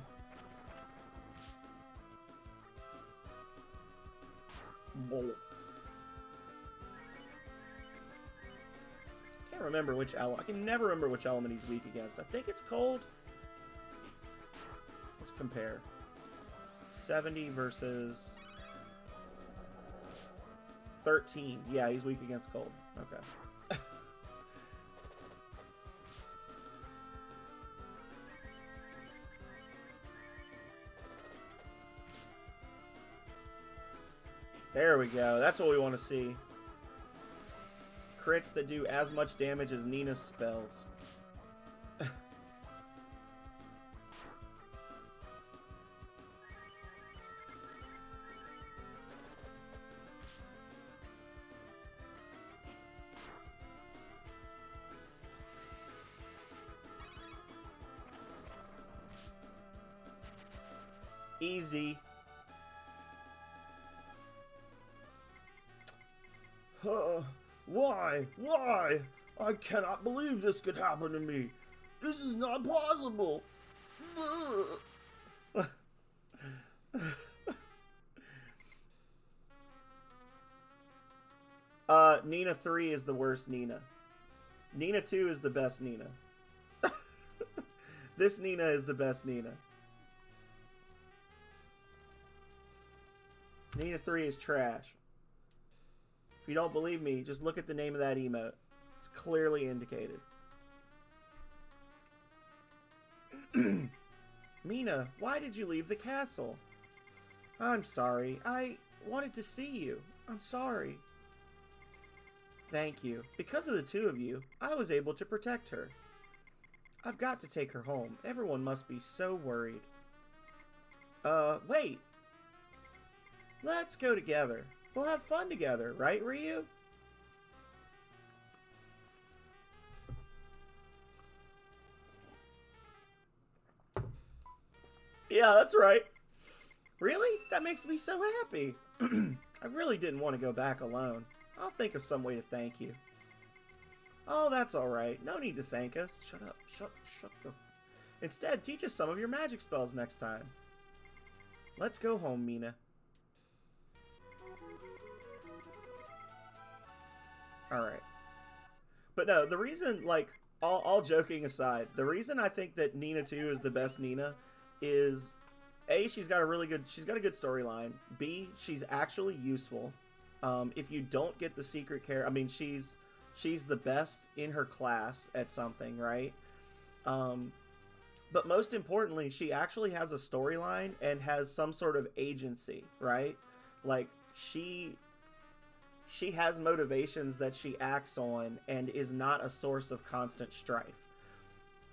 Can't remember which element. I can never remember which element he's weak against. I think it's cold. Let's compare. 70 versus 13. Yeah, he's weak against cold. Okay. There we go. That's what we want to see. Crits that do as much damage as Nina's spells. Easy. Why? Why? I cannot believe this could happen to me. This is not possible. Nina 3 is the worst Nina. Nina 2 is the best Nina. This Nina is the best Nina. Nina 3 is trash. If you don't believe me, just look at the name of that emote. It's clearly indicated. Mina, why did you leave the castle? I'm sorry. I wanted to see you. I'm sorry. Thank you. Because of the two of you, I was able to protect her. I've got to take her home. Everyone must be so worried. Wait. Let's go together. We'll have fun together, right, Ryu? Yeah, that's right. Really? That makes me so happy. I really didn't want to go back alone. I'll think of some way to thank you. Oh, that's alright. No need to thank us. Shut up. Shut up. Instead, teach us some of your magic spells next time. Let's go home, Mina. Alright. But no, the reason, like, all joking aside, the reason I think that Nina 2 is the best Nina is A, she's got a good storyline. B, she's actually useful. If you don't get the secret care, I mean, she's the best in her class at something, right? But most importantly, she actually has a storyline and has some sort of agency, right? Like she has motivations that she acts on and is not a source of constant strife.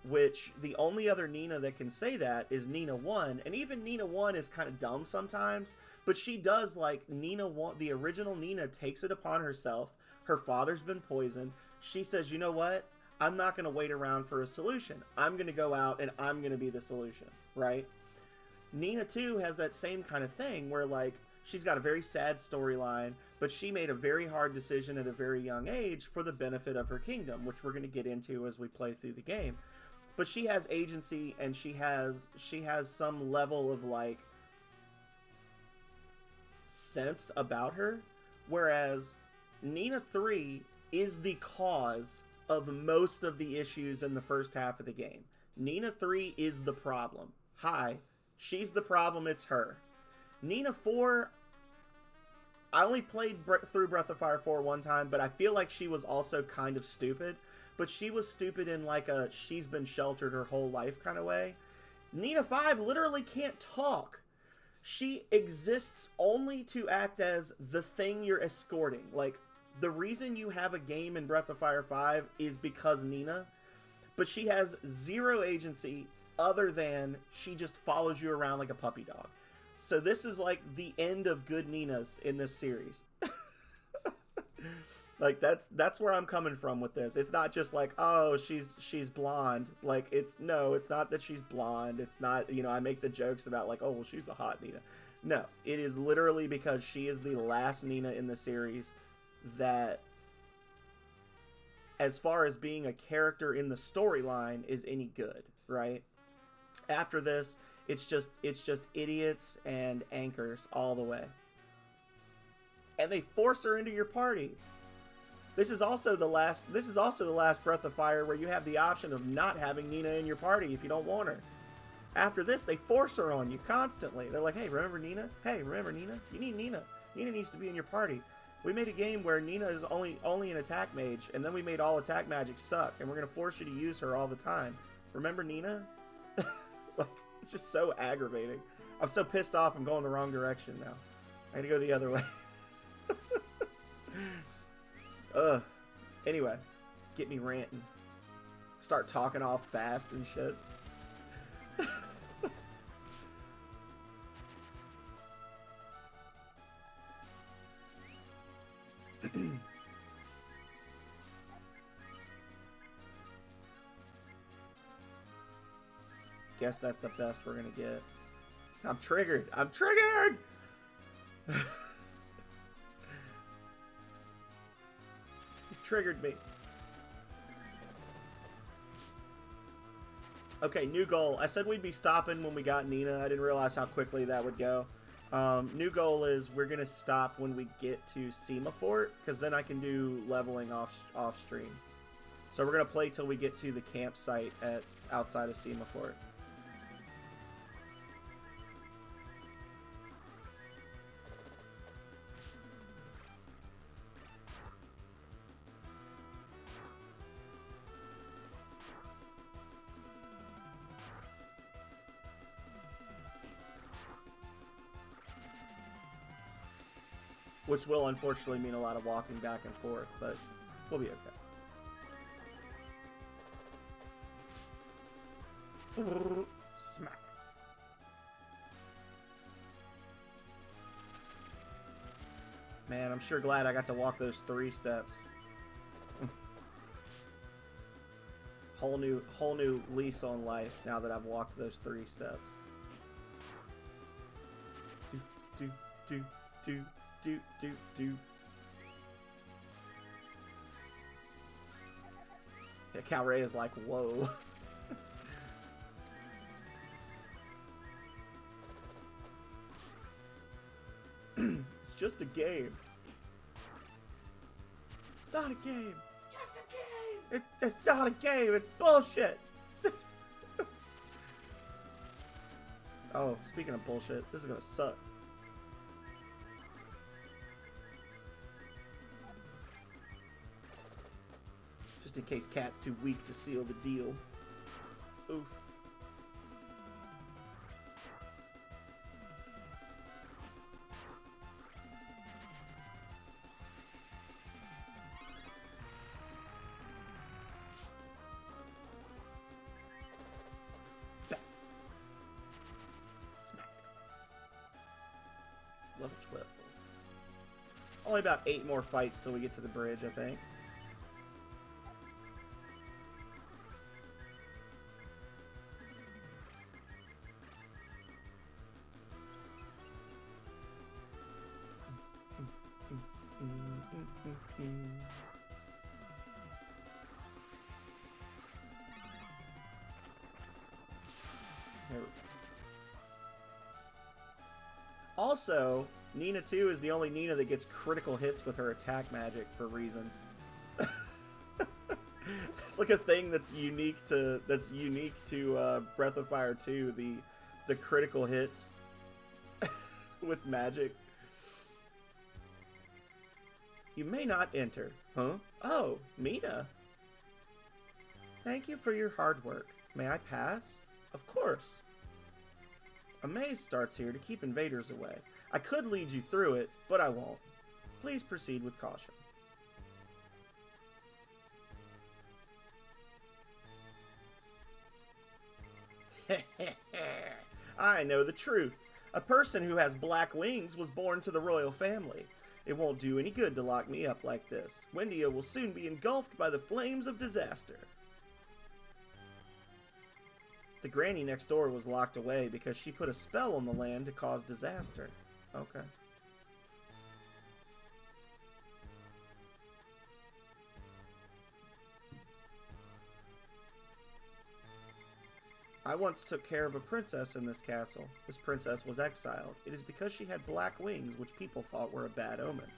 Which the only other Nina that can say that is Nina 1, and even Nina 1 is kind of dumb sometimes, but she does, like, Nina 1, the original Nina takes it upon herself. Her father's been poisoned. She says, you know what? I'm not going to wait around for a solution. I'm going to go out and I'm going to be the solution, right? Nina 2 has that same kind of thing where, like, she's got a very sad storyline, but she made a very hard decision at a very young age for the benefit of her kingdom, which we're going to get into as we play through the game. But she has agency and she has some level of, like, sense about her, whereas Nina 3 is the cause of most of the issues in the first half of the game. Nina 3 is the problem. Hi, she's the problem, it's her. Nina 4, I only played through Breath of Fire 4 one time, but I feel like she was also kind of stupid. But she was stupid in, like, a she's been sheltered her whole life kind of way. Nina 5 literally can't talk. She exists only to act as the thing you're escorting. Like, the reason you have a game in Breath of Fire 5 is because Nina, but she has zero agency other than she just follows you around like a puppy dog. So this is like the end of good Ninas in this series. Like, that's where I'm coming from with this. It's not just like, oh, she's blonde. Like, it's not that she's blonde. It's not, I make the jokes about, like, oh, well, she's the hot Nina. No, it is literally because she is the last Nina in the series that, as far as being a character in the storyline, is any good, right? After this, it's just idiots and anchors all the way. And they force her into your party. This is also the last Breath of Fire where you have the option of not having Nina in your party if you don't want her. After this, they force her on you constantly. They're like, hey, remember Nina? Hey, remember Nina? You need Nina. Nina needs to be in your party. We made a game where Nina is only an attack mage, and then we made all attack magic suck, and we're going to force you to use her all the time. Remember Nina? Like, it's just so aggravating. I'm so pissed off I'm going the wrong direction now. I gotta go the other way. Ugh. Anyway, get me ranting. Start talking all fast and shit. Guess that's the best we're gonna get. I'm triggered. I'm triggered! You triggered me. Okay, new goal. I said we'd be stopping when we got Nina. I didn't realize how quickly that would go. New goal is we're going to stop when we get to Semafort, because then I can do leveling off stream. So we're going to play till we get to the campsite outside of Semafort. Which will unfortunately mean a lot of walking back and forth, but we'll be okay. Smack. Man, I'm sure glad I got to walk those 3 steps. whole new lease on life now that I've walked those 3 steps. do, do, do, do, do, do. Yeah, Calray is like, whoa. It's just a game. It's not a game. Just a game. It's not a game. It's bullshit. Oh, speaking of bullshit, this is gonna suck. Just in case Cat's too weak to seal the deal. Oof. Level 12. Only about 8 more fights till we get to the bridge, I think. Also, Nina 2 is the only Nina that gets critical hits with her attack magic for reasons. It's like a thing that's unique to Breath of Fire 2, the critical hits with magic. You may not enter. Huh? Oh, Mina. Thank you for your hard work. May I pass? Of course. A maze starts here to keep invaders away. I could lead you through it, but I won't. Please proceed with caution. I know the truth. A person who has black wings was born to the royal family. It won't do any good to lock me up like this. Windia will soon be engulfed by the flames of disaster. The granny next door was locked away because she put a spell on the land to cause disaster. Okay. I once took care of a princess in this castle. This princess was exiled. It is because she had black wings, which people thought were a bad omen.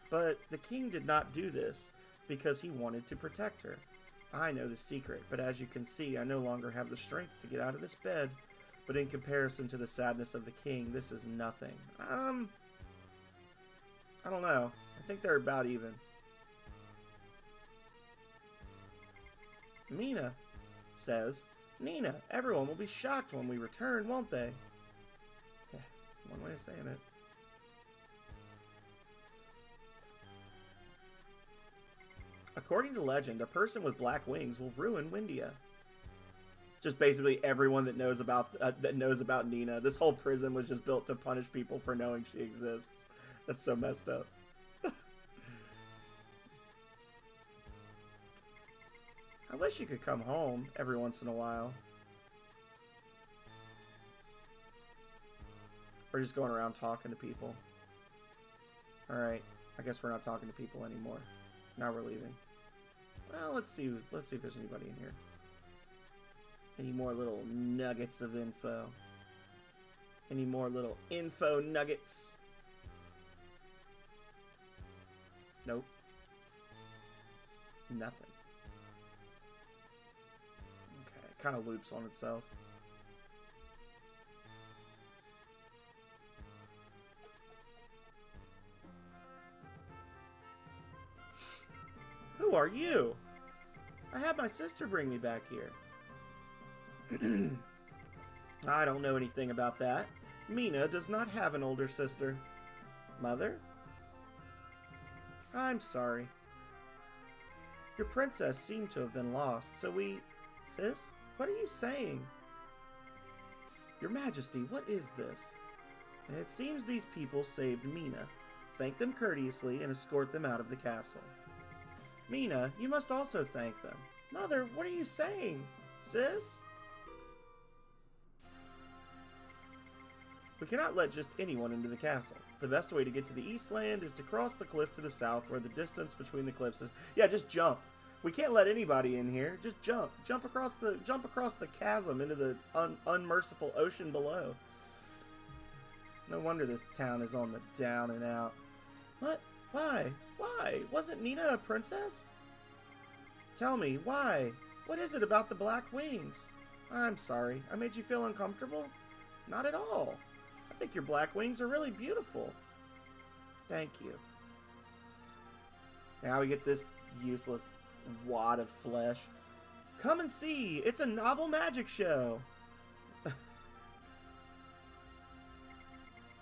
But the king did not do this because he wanted to protect her. I know the secret, but as you can see, I no longer have the strength to get out of this bed. But in comparison to the sadness of the king, this is nothing. I don't know. I think they're about even. Mina says, Nina, everyone will be shocked when we return, won't they? Yeah, that's one way of saying it. According to legend, a person with black wings will ruin Windia. Just basically everyone that knows about Nina. This whole prison was just built to punish people for knowing she exists. That's so messed up. I wish you could come home every once in a while. We're just going around talking to people. Alright, I guess we're not talking to people anymore. Now we're leaving. Well, let's see if there's anybody in here. Any more little nuggets of info? Any more little info nuggets? Nope. Nothing. Okay, it kind of loops on itself. Who are you? I had my sister bring me back here. I don't know anything about that. Mina does not have an older sister. Mother? I'm sorry. Your princess seemed to have been lost, so we... Sis? What are you saying? Your Majesty, what is this? It seems these people saved Mina. Thank them courteously and escort them out of the castle. Mina, you must also thank them. Mother, what are you saying? Sis? We cannot let just anyone into the castle. The best way to get to the Eastland is to cross the cliff to the south, where the distance between the cliffs is... Yeah, just jump. We can't let anybody in here. Just jump. Jump across the chasm into the unmerciful ocean below. No wonder this town is on the down and out. What? Why? Why? Wasn't Nina a princess? Tell me, why? What is it about the black wings? I'm sorry. I made you feel uncomfortable? Not at all. I think your black wings are really beautiful. Thank you. Now we get this useless wad of flesh. Come and see! It's a novel magic show!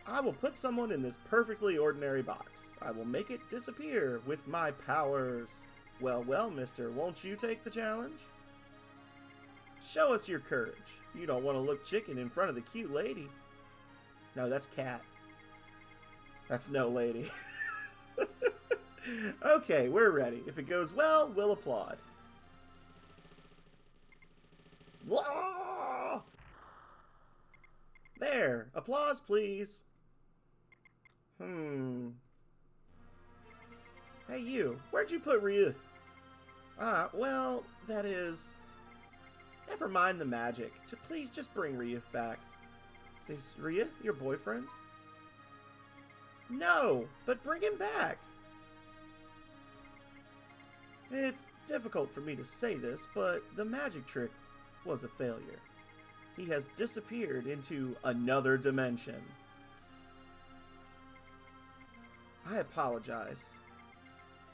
I will put someone in this perfectly ordinary box. I will make it disappear with my powers. Well, well, mister, won't you take the challenge? Show us your courage. You don't want to look chicken in front of the cute lady. No, that's Cat. That's no lady. Okay, we're ready. If it goes well, we'll applaud. Whoa! There. Applause, please. Hey, you. Where'd you put Ryu? Well, that is... Never mind the magic. Please just bring Ryu back. Is Ryu your boyfriend? No, but bring him back. It's difficult for me to say this, but the magic trick was a failure. He has disappeared into another dimension. I apologize.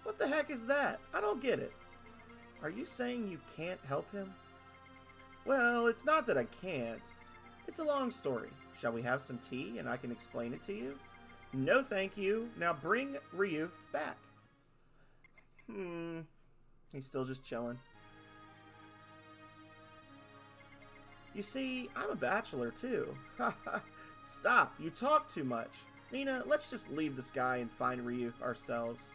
What the heck is that? I don't get it. Are you saying you can't help him? Well, it's not that I can't. It's a long story. Shall we have some tea and I can explain it to you? No, thank you. Now bring Ryu back. He's still just chilling. You see, I'm a bachelor too. Stop, you talk too much. Nina, let's just leave the sky and find Ryu ourselves.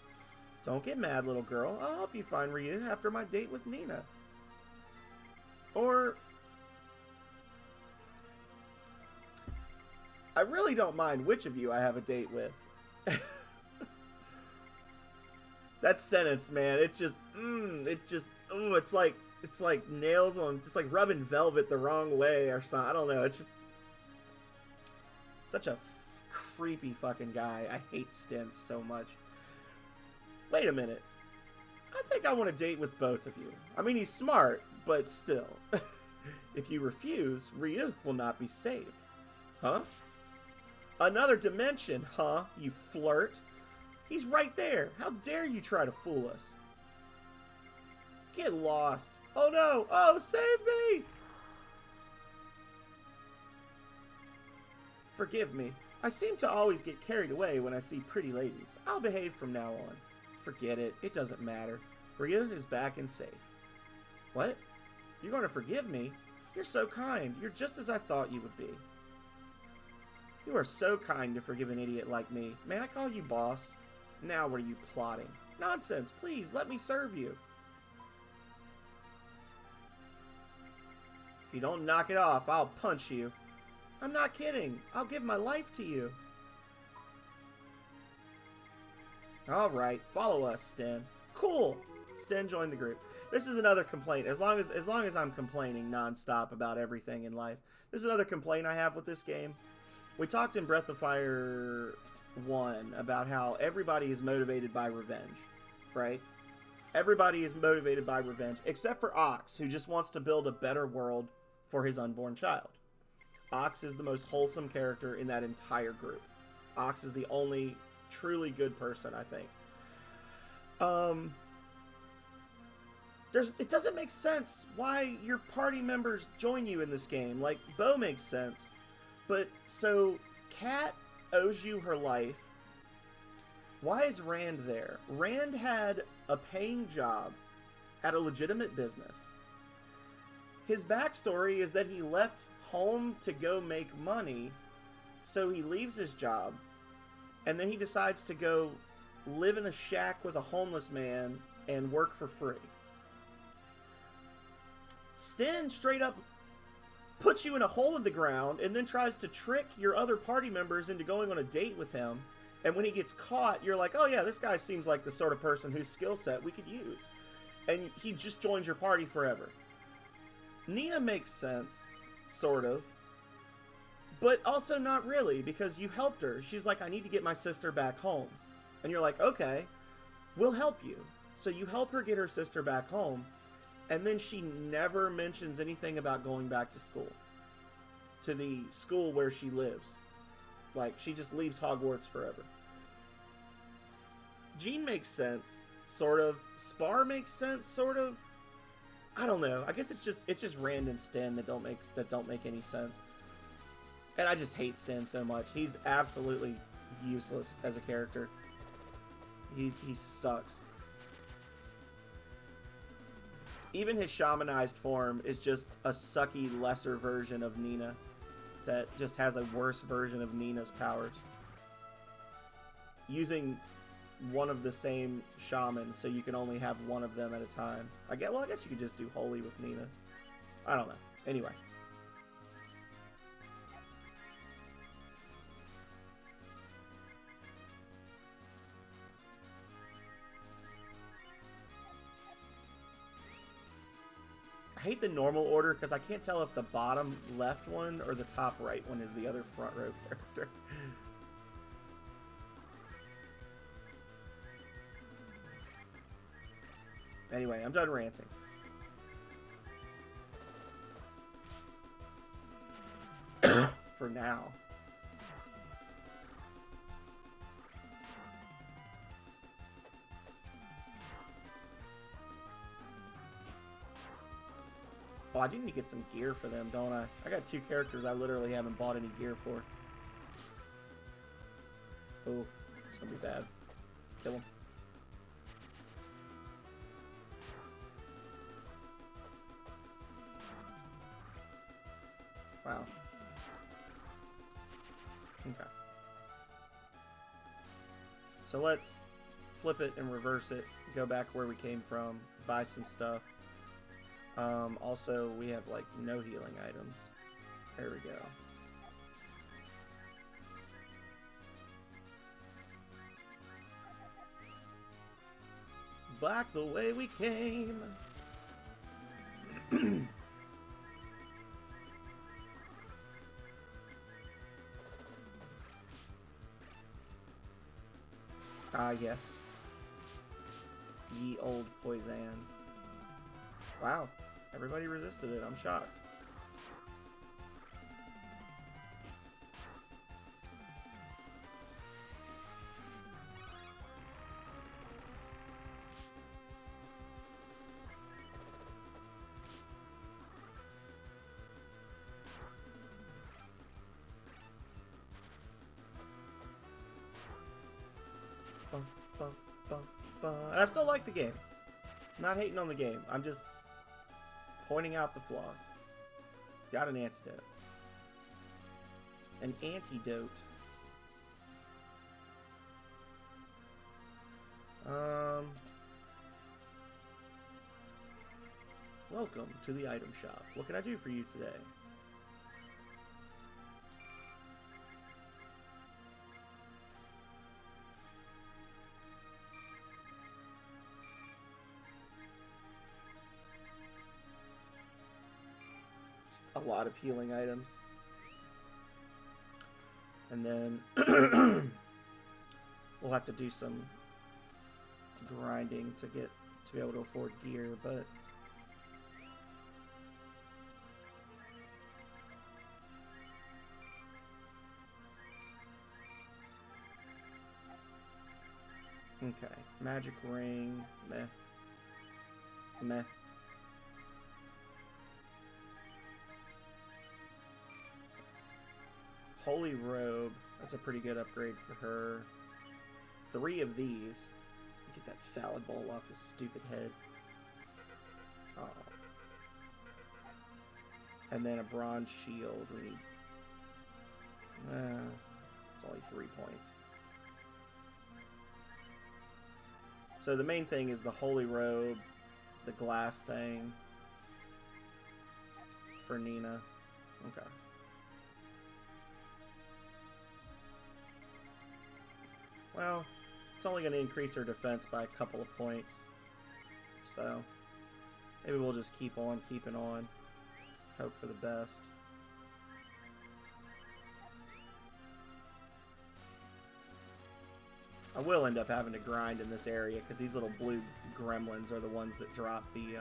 Don't get mad, little girl. I'll help you find Ryu after my date with Nina. Or... I really don't mind which of you I have a date with. That sentence, man, it's like nails on, it's like rubbing velvet the wrong way or something. I don't know. It's just such a creepy fucking guy. I hate Sten so much. Wait a minute. I think I want to date with both of you. I mean, he's smart, but still. If you refuse, Ryu will not be saved. Huh? Another dimension, huh, you flirt? He's right there. How dare you try to fool us? Get lost. Oh no! Oh, save me! Forgive me. I seem to always get carried away when I see pretty ladies. I'll behave from now on. Forget it. It doesn't matter. Ryu is back and safe. What? You're going to forgive me? You're so kind. You're just as I thought you would be. You are so kind to forgive an idiot like me. May I call you boss? Now what are you plotting? Nonsense. Please, let me serve you. If you don't knock it off, I'll punch you. I'm not kidding. I'll give my life to you. Alright, follow us, Sten. Cool! Sten joined the group. This is another complaint. As long as I'm complaining nonstop about everything in life. This is another complaint I have with this game. We talked in Breath of Fire 1 about how everybody is motivated by revenge, right? Everybody is motivated by revenge, except for Ox, who just wants to build a better world for his unborn child. Ox is the most wholesome character in that entire group. Ox is the only truly good person, I think. It doesn't make sense why your party members join you in this game. Like, Bo makes sense. But, so, Kat owes you her life. Why is Rand there? Rand had a paying job at a legitimate business. His backstory is that he left home to go make money, so he leaves his job, and then he decides to go live in a shack with a homeless man and work for free. Sten straight up puts you in a hole in the ground, and then tries to trick your other party members into going on a date with him. And when he gets caught, you're like, oh yeah, this guy seems like the sort of person whose skill set we could use. And he just joins your party forever. Nina makes sense, sort of. But also not really, because you helped her. She's like, I need to get my sister back home. And you're like, okay, we'll help you. So you help her get her sister back home. And then she never mentions anything about going back to school. To the school where she lives. Like, she just leaves Hogwarts forever. Jean makes sense, sort of. Spar makes sense, sort of. I don't know. I guess it's just Rand and Sten that don't make any sense. And I just hate Sten so much. He's absolutely useless as a character. He sucks. Even his shamanized form is just a sucky lesser version of Nina that just has a worse version of Nina's powers. Using one of the same shamans so you can only have one of them at a time. I guess you could just do Holy with Nina. I don't know. Anyway. I hate the normal order because I can't tell if the bottom left one or the top right one is the other front row character. Anyway, I'm done ranting. For now. Oh, I do need to get some gear for them, don't I? I got 2 characters I literally haven't bought any gear for. Oh, it's gonna be bad. Kill him. Wow. Okay. So let's flip it and reverse it. Go back where we came from. Buy some stuff. Also, we have, like, no healing items. There we go. Back the way we came! Ah, yes. Ye old poison. Wow. Everybody resisted it. I'm shocked. And I still like the game. I'm not hating on the game. I'm just pointing out the flaws. Got an antidote. An antidote. Welcome to the item shop. What can I do for you today? A lot of healing items. And then we'll have to do some grinding to be able to afford gear, but okay. Magic ring, meh. Meh. Holy robe. That's a pretty good upgrade for her. 3 of these. Get that salad bowl off his stupid head. Oh. And then a bronze shield. We need... it's only 3 points. So the main thing is the holy robe, the glass thing for Nina. Okay. Well, it's only going to increase our defense by a couple of points. So, maybe we'll just keep on keeping on. Hope for the best. I will end up having to grind in this area because these little blue gremlins are the ones that drop the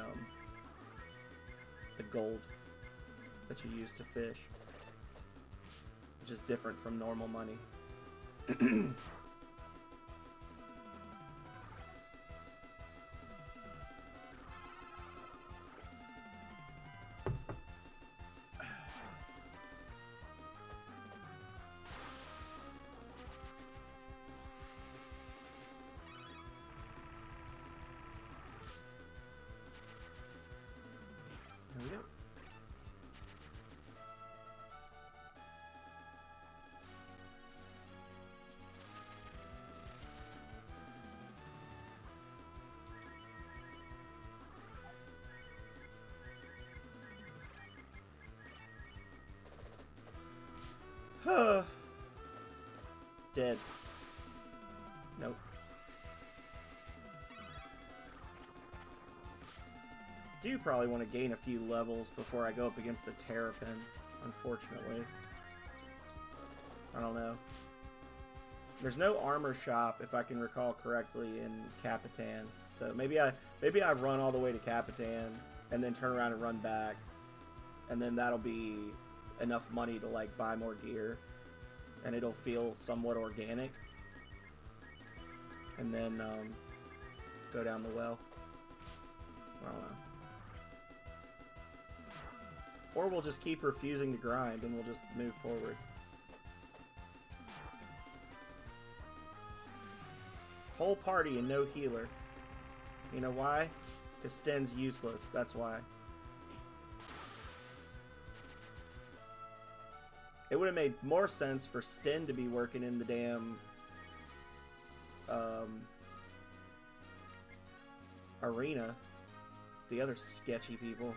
gold that you use to fish, which is different from normal money. There we go. Dead. Nope. Do probably want to gain a few levels before I go up against the Terrapin, unfortunately. I don't know. There's no armor shop, if I can recall correctly, in Capitan. So maybe I run all the way to Capitan and then turn around and run back, and then that'll be enough money to like buy more gear, and it'll feel somewhat organic. And then go down the well. I don't know. Or we'll just keep refusing to grind and we'll just move forward. Whole party and no healer. You know why? Because Sten's useless. That's why. It would have made more sense for Sten to be working in the damn arena. The other sketchy people.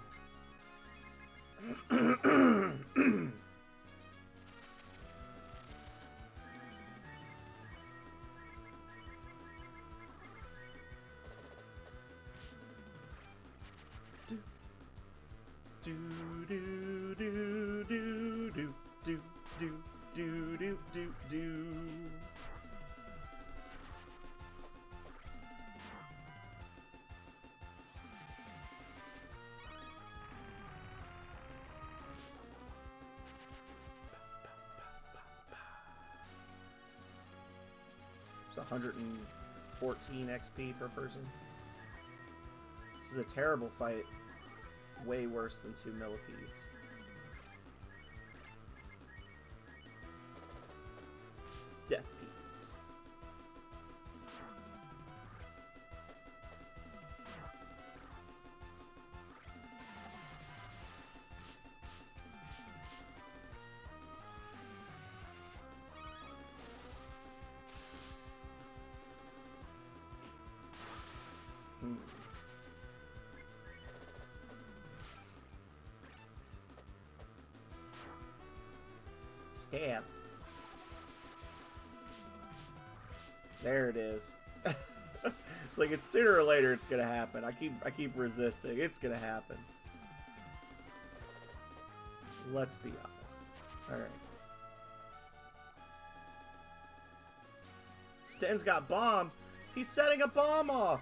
It's 114 XP per person. This is a terrible fight. Way worse than 2 millipedes. Death pedes. Stab. There it is. It's like it's sooner or later it's gonna happen. I keep resisting. It's gonna happen. Let's be honest. Alright. Sten's got bomb. He's setting a bomb off.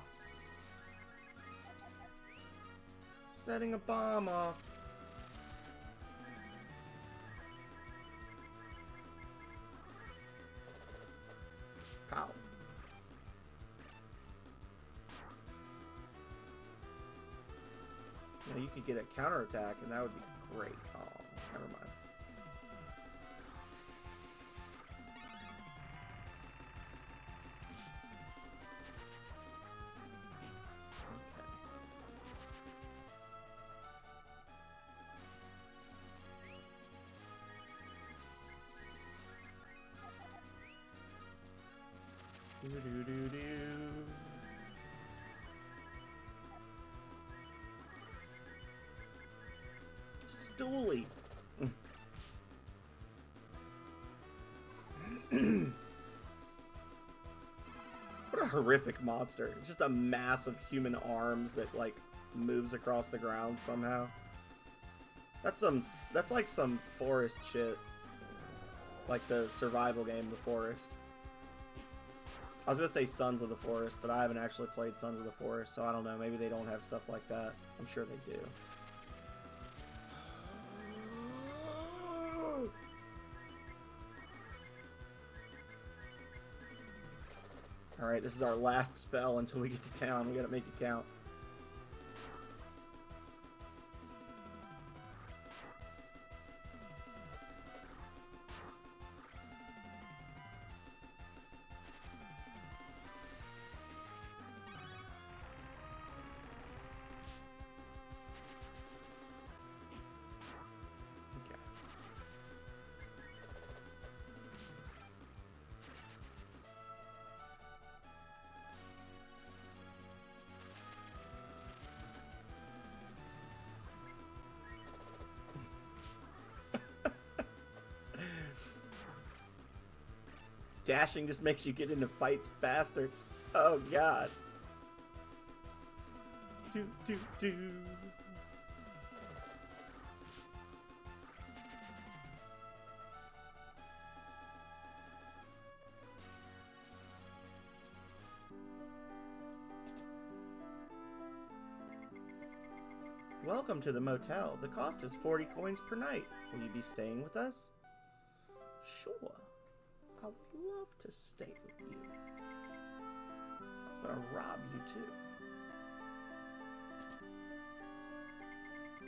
Setting a bomb off. Pow. You know, you could get a counterattack and that would be great. Oh, never mind. Stoolie. What a horrific monster. Just a mass of human arms that, like, moves across the ground somehow. That's like some forest shit. Like the survival game, The Forest. I was gonna say Sons of the Forest, but I haven't actually played Sons of the Forest, so I don't know. Maybe they don't have stuff like that. I'm sure they do. Alright, this is our last spell until we get to town. We gotta make it count. Dashing just makes you get into fights faster. Oh god. Do do do. Welcome to the motel. The cost is 40 coins per night. Will you be staying with us? Sure. I would love to stay with you. I'm gonna rob you too.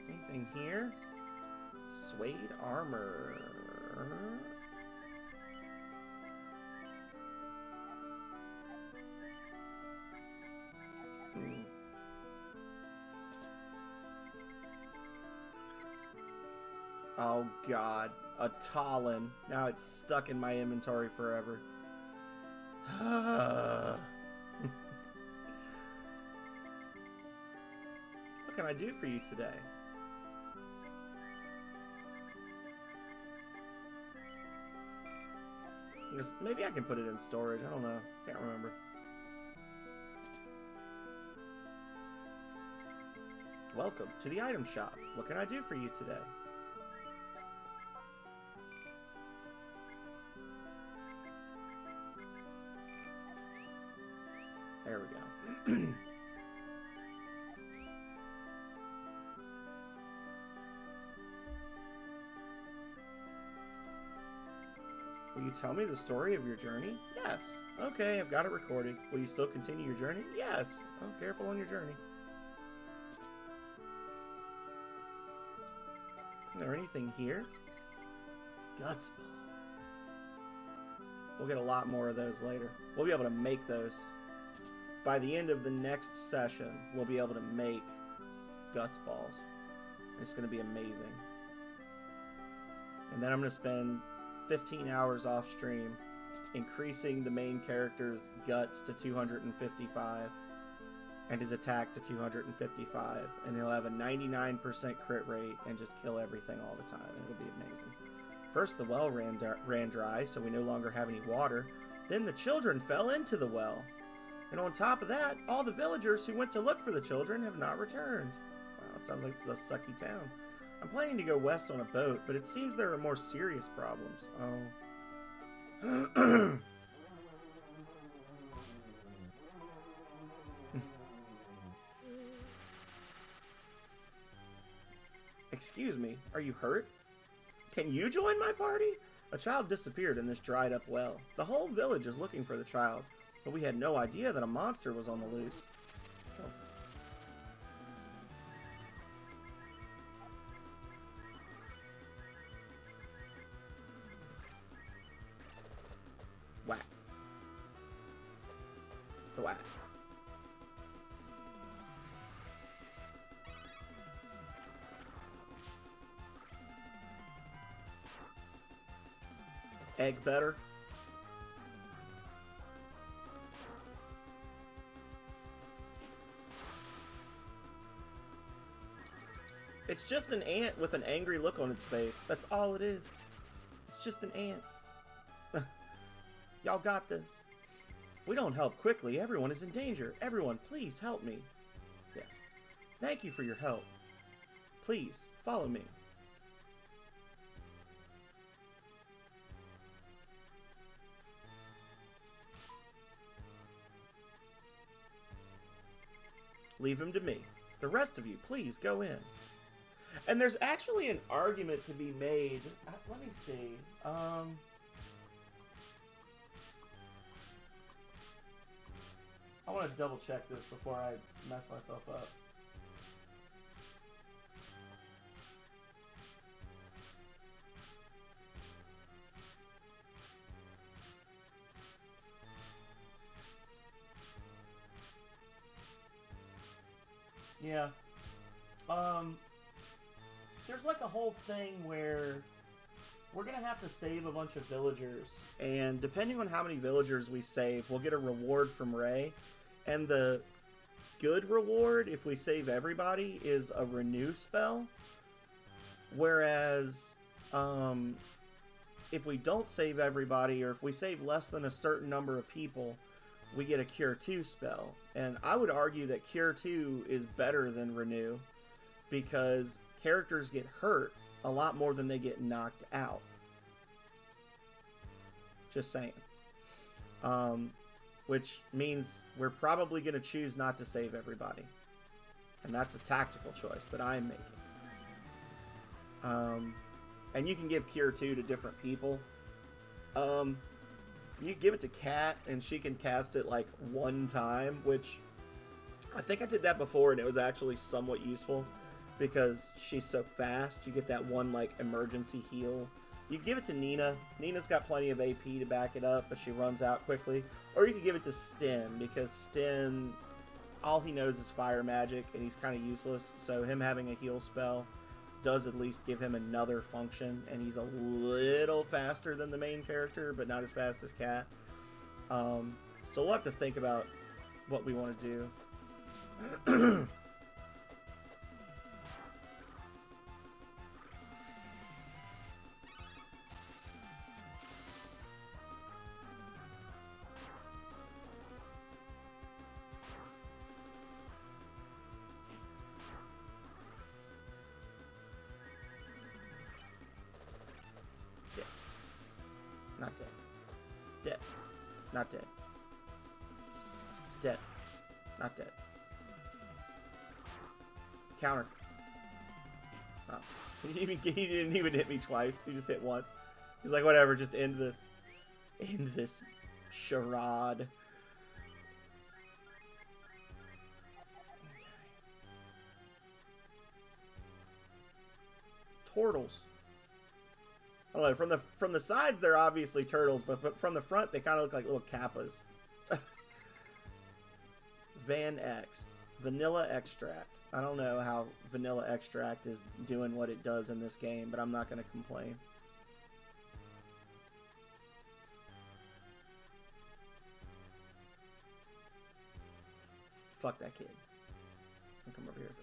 Anything here? Suede armor. Oh god, a Talon. Now it's stuck in my inventory forever. What can I do for you today? Maybe I can put it in storage. I don't know. Can't remember. Welcome to the item shop. What can I do for you today? There we go. Will you tell me the story of your journey? Yes. Okay, I've got it recorded. Will you still continue your journey? Yes. Oh, careful on your journey. Is there anything here? Guts ball. We'll get a lot more of those later. We'll be able to make those. By the end of the next session, we'll be able to make Guts balls. It's going to be amazing. And then I'm going to spend 15 hours off stream increasing the main character's guts to 255 and his attack to 255, and he'll have a 99% crit rate and just kill everything all the time. It'll be amazing. First the well ran dry, so we no longer have any water. Then the children fell into the well. And on top of that, all the villagers who went to look for the children have not returned. Wow, it sounds like this is a sucky town. I'm planning to go west on a boat, but it seems there are more serious problems. Oh. Excuse me, are you hurt? Can you join my party? A child disappeared in this dried up well. The whole village is looking for the child, but we had no idea that a monster was on the loose. Oh. Whack. The whack. Egg better. It's just an ant with an angry look on its face. That's all it is. It's just an ant. Y'all got this. If we don't help quickly, everyone is in danger. Everyone, please help me. Yes. Thank you for your help. Please, follow me. Leave him to me. The rest of you, please go in. And there's actually an argument to be made. Let me see. I want to double check this before I mess myself up. Yeah. There's like a whole thing where we're gonna have to save a bunch of villagers, and depending on how many villagers we save, we'll get a reward from Ray. And the good reward, if we save everybody, is a renew spell. Whereas, if we don't save everybody, or if we save less than a certain number of people, we get a Cure 2 spell. And I would argue that Cure 2 is better than Renew, because characters get hurt a lot more than they get knocked out. Just saying. Which means we're probably going to choose not to save everybody. And that's a tactical choice that I'm making. And you can give Cure 2 to different people. You give it to Kat, and she can cast it like one time, which I think I did that before, and it was actually somewhat useful because she's so fast. You get that one like emergency heal. You give it to Nina. Nina's got plenty of AP to back it up, but she runs out quickly. Or you could give it to Sten, because Sten, all he knows is fire magic, and he's kind of useless. So him having a heal spell does at least give him another function, and he's a little faster than the main character, but not as fast as Kat. So we'll have to think about what we want to do. Not dead. Dead. Not dead. Dead. Not dead. Counter. Oh. He didn't even hit me twice. He just hit once. He's like, whatever, just end this. End this charade. Turtles. I don't know, from the sides they're obviously turtles, but from the front they kind of look like little kappas. Van Ext. Vanilla Extract. I don't know how Vanilla Extract is doing what it does in this game, but I'm not going to complain. Fuck that kid. I'll come over here first.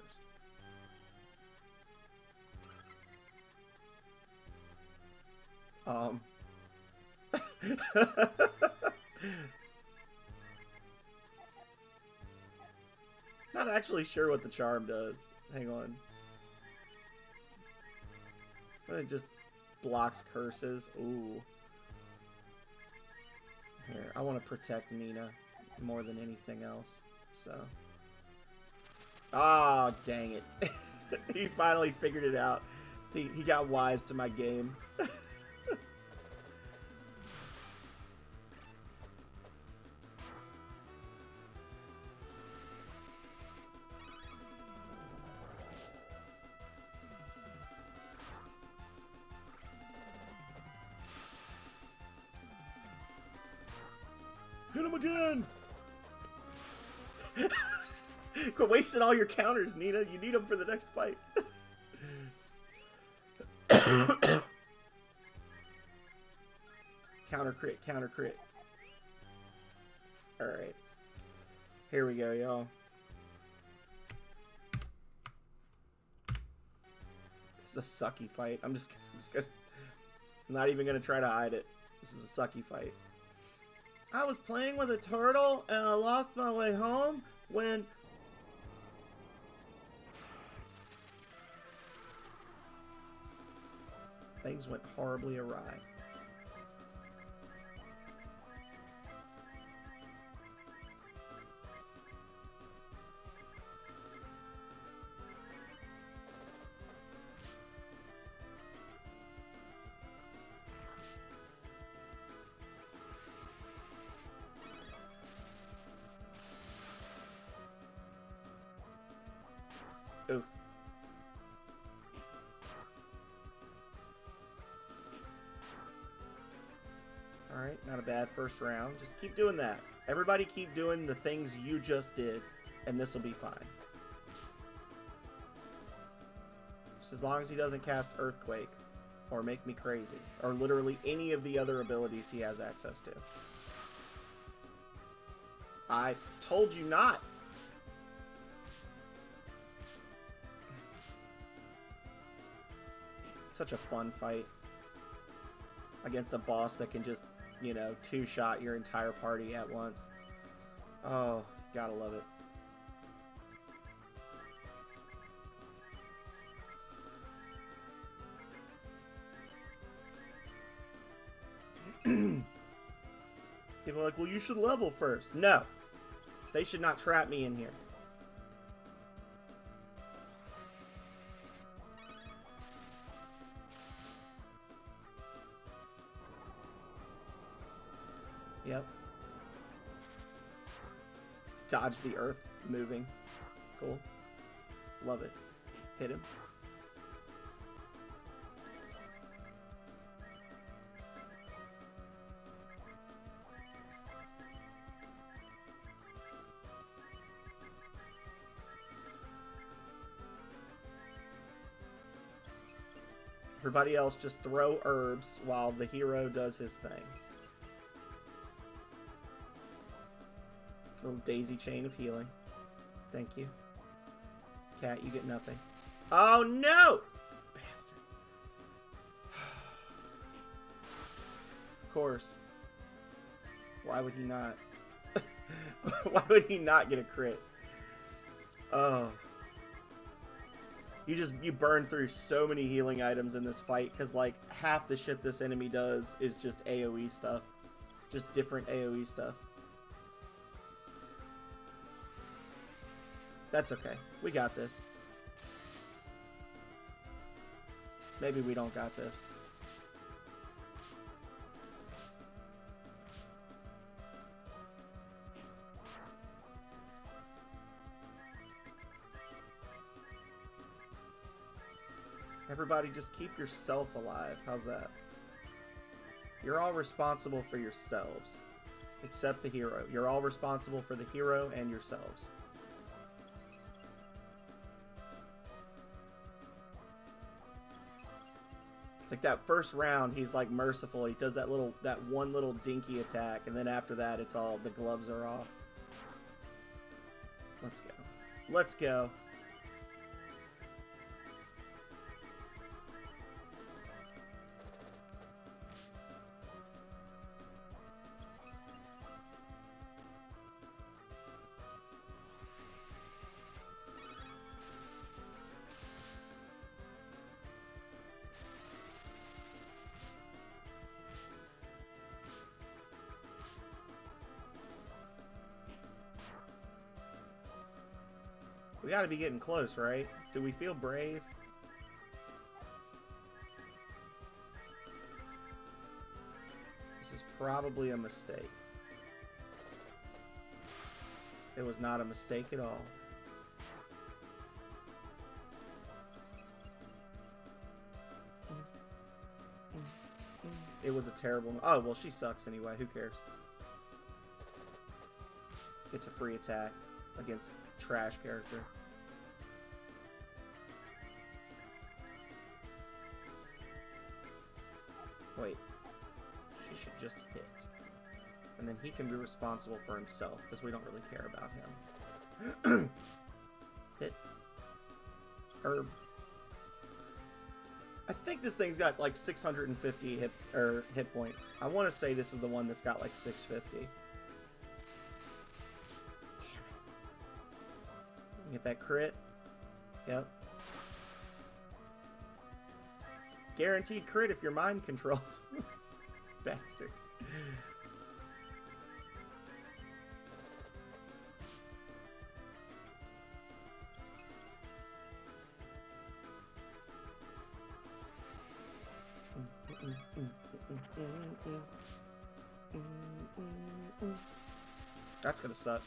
Not actually sure what the charm does. Hang on. It just blocks curses. Ooh. Here, I want to protect Nina more than anything else. So. Ah, dang it. He finally figured it out. He got wise to my game. Hit him again! Quit wasting all your counters, Nina. You need them for the next fight. Counter crit, counter crit. Alright. Here we go, y'all. This is a sucky fight. I'm just gonna... I'm not even gonna try to hide it. This is a sucky fight. I was playing with a turtle and I lost my way home when... Things went horribly awry. Oof. Alright, not a bad first round. Just keep doing that. Everybody keep doing the things you just did, and this will be fine. Just as long as he doesn't cast Earthquake, or make me crazy, or literally any of the other abilities he has access to. I told you not! Such a fun fight against a boss that can just, you know, two-shot your entire party at once. Oh, gotta love it. People are like, well, you should level first. No. They should not trap me in here. Yep. Dodge the earth moving. Cool. Love it. Hit him. Everybody else just throw herbs while the hero does his thing. Little daisy chain of healing. Thank you. Cat, you get nothing. Oh no! Bastard. Of course. Why would he not? Why would he not get a crit? Oh. You burn through so many healing items in this fight, because like half the shit this enemy does is just AoE stuff. Just different AoE stuff. That's okay. We got this. Maybe we don't got this. Everybody just keep yourself alive. How's that? You're all responsible for yourselves. Except the hero. You're all responsible for the hero and yourselves. It's like that first round, he's like merciful. He does that one little dinky attack, and then after that, it's all the gloves are off. Let's go. Let's go. We gotta be getting close, right? Do we feel brave? This is probably a mistake. It was not a mistake at all. It was a terrible... Oh, well, she sucks anyway. Who cares? It's a free attack against trash character. Wait. She should just hit. And then he can be responsible for himself, because we don't really care about him. Hit. Herb. I think this thing's got like 650 hit points. I want to say this is the one that's got like 650. Get that crit. Yep. Guaranteed crit if you're mind controlled. Bastard. That's gonna suck.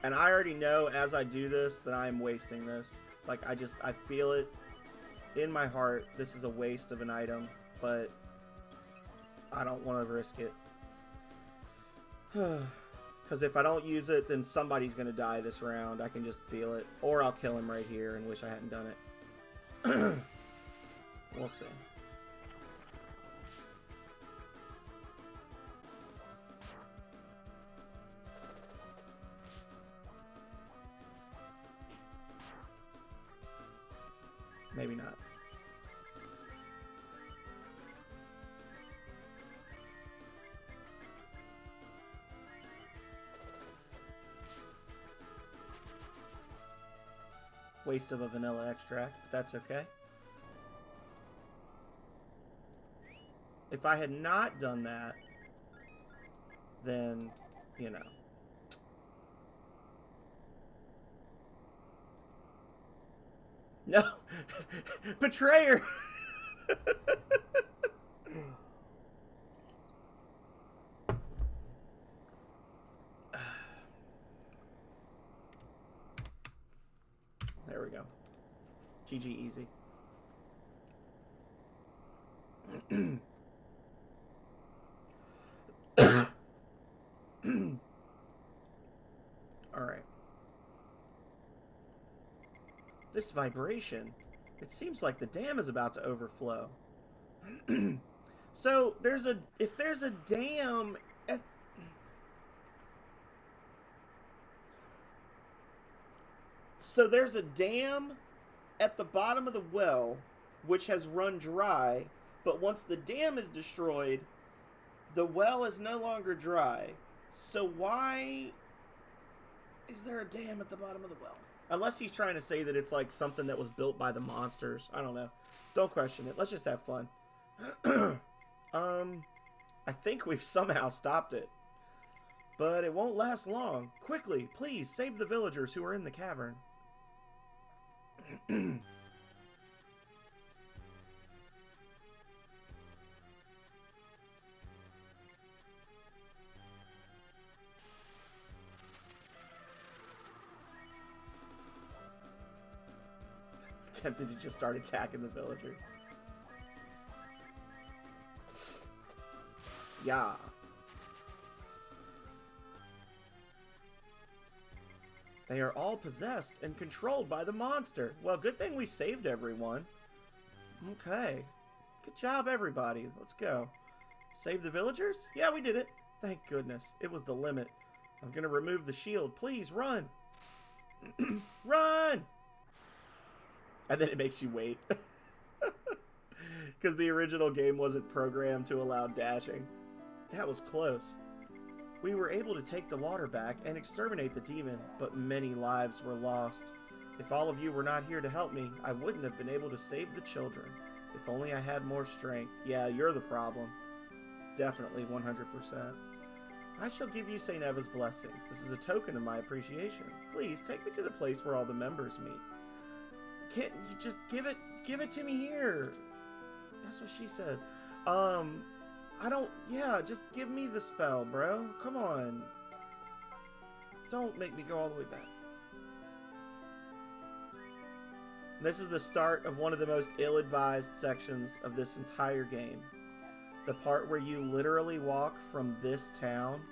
And I already know as I do this that I'm wasting this. Like, I feel it in my heart. This is a waste of an item, but I don't want to risk it. Because if I don't use it, then somebody's going to die this round. I can just feel it. Or I'll kill him right here and wish I hadn't done it. We'll see. Maybe not. Waste of a vanilla extract, but that's okay. If I had not done that, then, you know. No! Betrayer! There we go. GG easy. Alright. This vibration, it seems like the dam is about to overflow. So, if there's a dam at... So there's a dam at the bottom of the well, which has run dry, but once the dam is destroyed, the well is no longer dry. So why is there a dam at the bottom of the well? Unless he's trying to say that it's like something that was built by the monsters. I don't know. Don't question it. Let's just have fun. I think we've somehow stopped it. But it won't last long. Quickly, please, save the villagers who are in the cavern. Tempted to just start attacking the villagers. Yeah. They are all possessed and controlled by the monster. Well, good thing we saved everyone. Okay. Good job, everybody. Let's go. Save the villagers? Yeah, we did it. Thank goodness. It was the limit. I'm gonna remove the shield. Please, run! Run! And then it makes you wait. Because the original game wasn't programmed to allow dashing. That was close. We were able to take the water back and exterminate the demon, but many lives were lost. If all of you were not here to help me, I wouldn't have been able to save the children. If only I had more strength. Yeah, you're the problem. Definitely 100%. I shall give you St. Eva's blessings. This is a token of my appreciation. Please, take me to the place where all the members meet. Can't you just give it to me here? That's what she said. Just give me the spell, bro. Come on. Don't make me go all the way back. This is the start of one of the most ill-advised sections of this entire game. The part where you literally walk from this town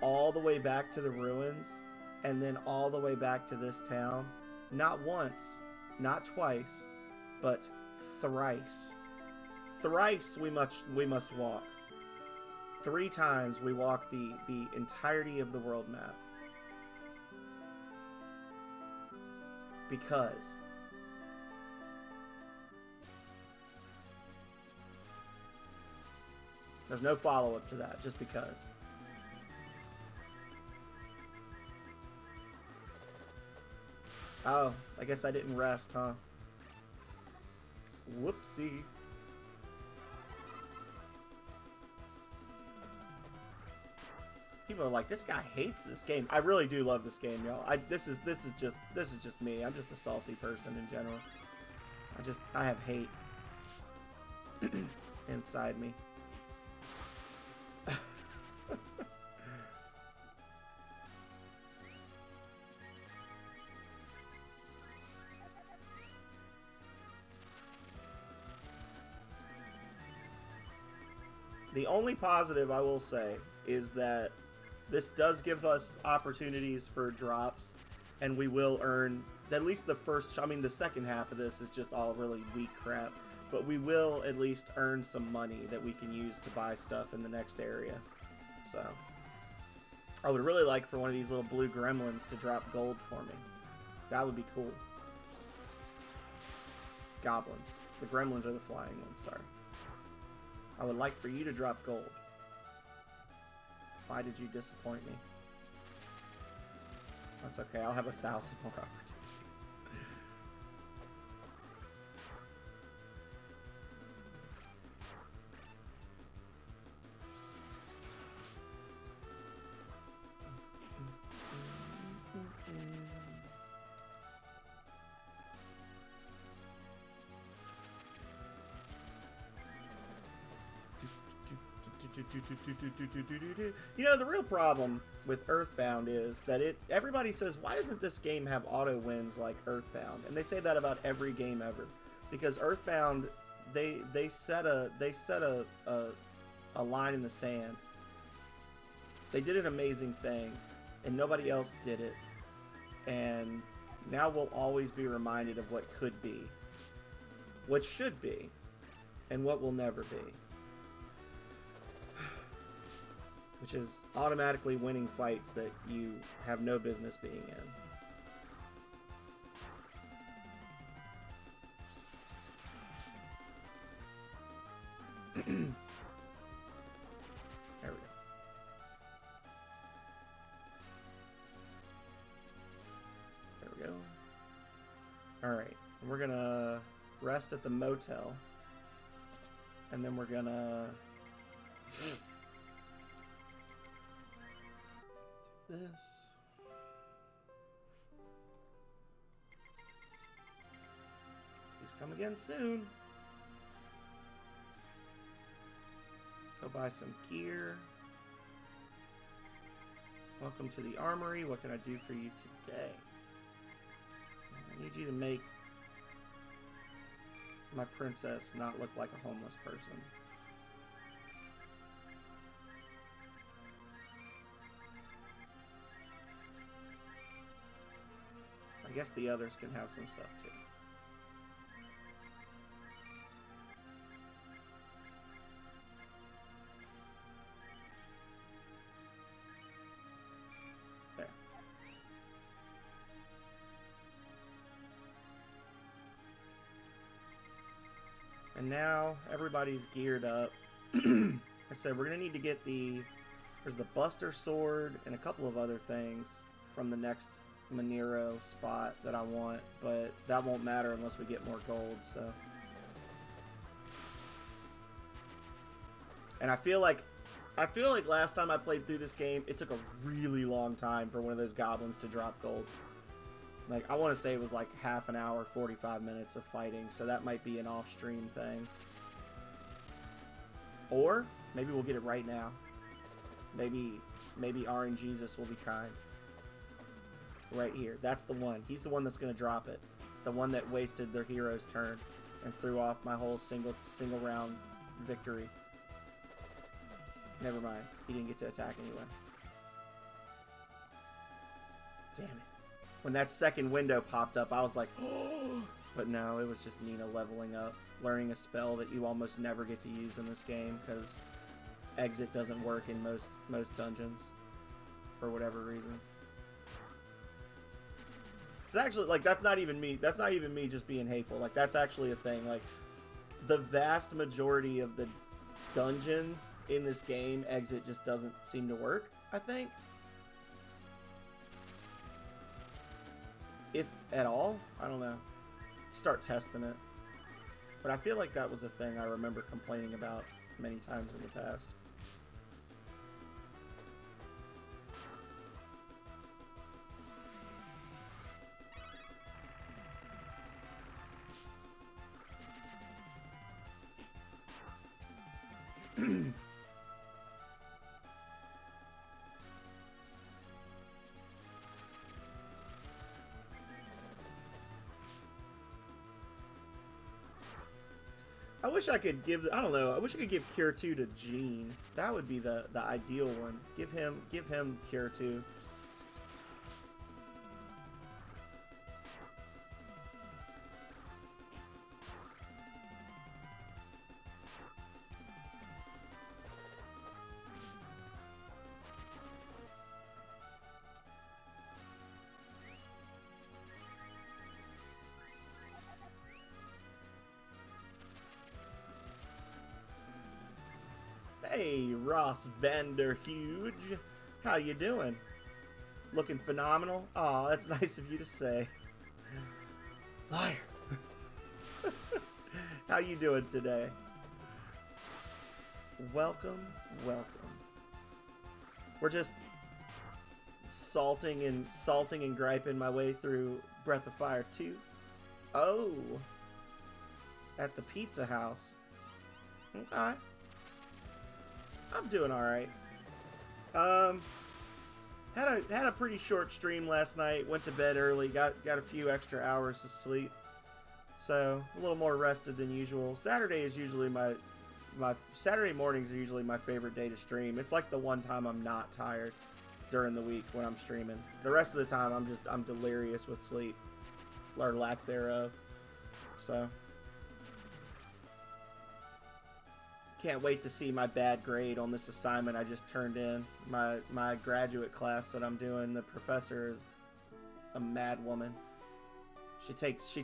all the way back to the ruins, and then all the way back to this town. Not once, not twice, but thrice. Thrice we must walk. 3 times we walk the entirety of the world map. Because There's no follow-up to that, just because. Oh, I guess I didn't rest, huh? Whoopsie. People are like, this guy hates this game. I really do love this game, y'all. This is just me. I'm just a salty person in general. I have hate inside me. The only positive I will say is that this does give us opportunities for drops, and we will earn at least the first. I mean, the second half of this is just all really weak crap, but we will at least earn some money that we can use to buy stuff in the next area. So, I would really like for one of these little blue gremlins to drop gold for me. That would be cool. Goblins. The gremlins are the flying ones, sorry. I would like for you to drop gold. Why did you disappoint me? That's okay, I'll have 1,000 more opportunities. You know, the real problem with Earthbound is that everybody says, why doesn't this game have auto wins like Earthbound? And they say that about every game ever, because Earthbound, they set a line in the sand. They did an amazing thing, and nobody else did it. And now we'll always be reminded of what could be, what should be, and what will never be. Which is automatically winning fights that you have no business being in. There we go. There we go. Alright, we're gonna rest at the motel. And then we're gonna... this. Please come again soon. Go buy some gear. Welcome to the armory. What can I do for you today? I need you to make my princess not look like a homeless person. I guess the others can have some stuff too. There. And now everybody's geared up. I said we're gonna need to get there's the Buster Sword and a couple of other things from the next Monero spot that I want, but that won't matter unless we get more gold, so. And I feel like last time I played through this game, it took a really long time for one of those goblins to drop gold. Like, I want to say it was like half an hour, 45 minutes of fighting, so that might be an off-stream thing. Or, maybe we'll get it right now. Maybe RNGesus will be kind. Right here. That's the one. He's the one that's going to drop it. The one that wasted their hero's turn and threw off my whole single round victory. Never mind. He didn't get to attack anyway. Damn it. When that second window popped up, I was like, oh! But no, it was just Nina leveling up, learning a spell that you almost never get to use in this game because exit doesn't work in most dungeons for whatever reason. It's actually, like, that's not even me just being hateful. Like, that's actually a thing. Like, the vast majority of the dungeons in this game, exit just doesn't seem to work, I think. If at all, I don't know. Start testing it. But I feel like that was a thing I remember complaining about many times in the past. I wish I could give, I don't know, I wish I could give Cure 2 to Gene. That would be the ideal one. Give him Cure 2. Hey, Ross Vanderhuge. How you doing? Looking phenomenal? Aw, that's nice of you to say. Liar. How you doing today? Welcome, welcome. We're just salting and griping my way through Breath of Fire 2. Oh, at the pizza house. Okay. I'm doing alright. Had a pretty short stream last night. Went to bed early. Got a few extra hours of sleep. So a little more rested than usual. Saturday is usually my Saturday mornings are usually my favorite day to stream. It's like the one time I'm not tired during the week when I'm streaming. The rest of the time I'm delirious with sleep or lack thereof. So can't wait to see my bad grade on this assignment I just turned in. My graduate class that I'm doing, the professor is a mad woman. She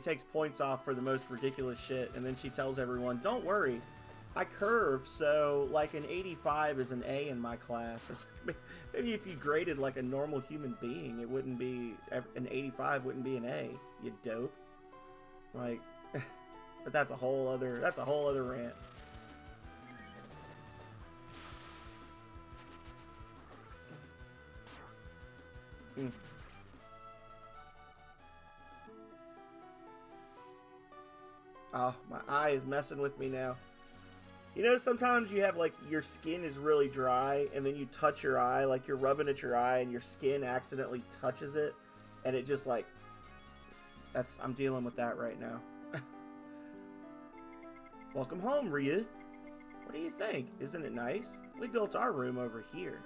takes points off for the most ridiculous shit, and then she tells everyone, "Don't worry, I curve, so like an 85 is an A in my class." It's like, maybe if you graded like a normal human being, it wouldn't be an 85 wouldn't be an A. You dope. Like, but that's a whole other rant. Oh, my eye is messing with me now. You know, sometimes you have, like, your skin is really dry, and then you touch your eye, like, you're rubbing at your eye, and your skin accidentally touches it, and it just, like, I'm dealing with that right now. Welcome home, Ryu. What do you think? Isn't it nice? We built our room over here.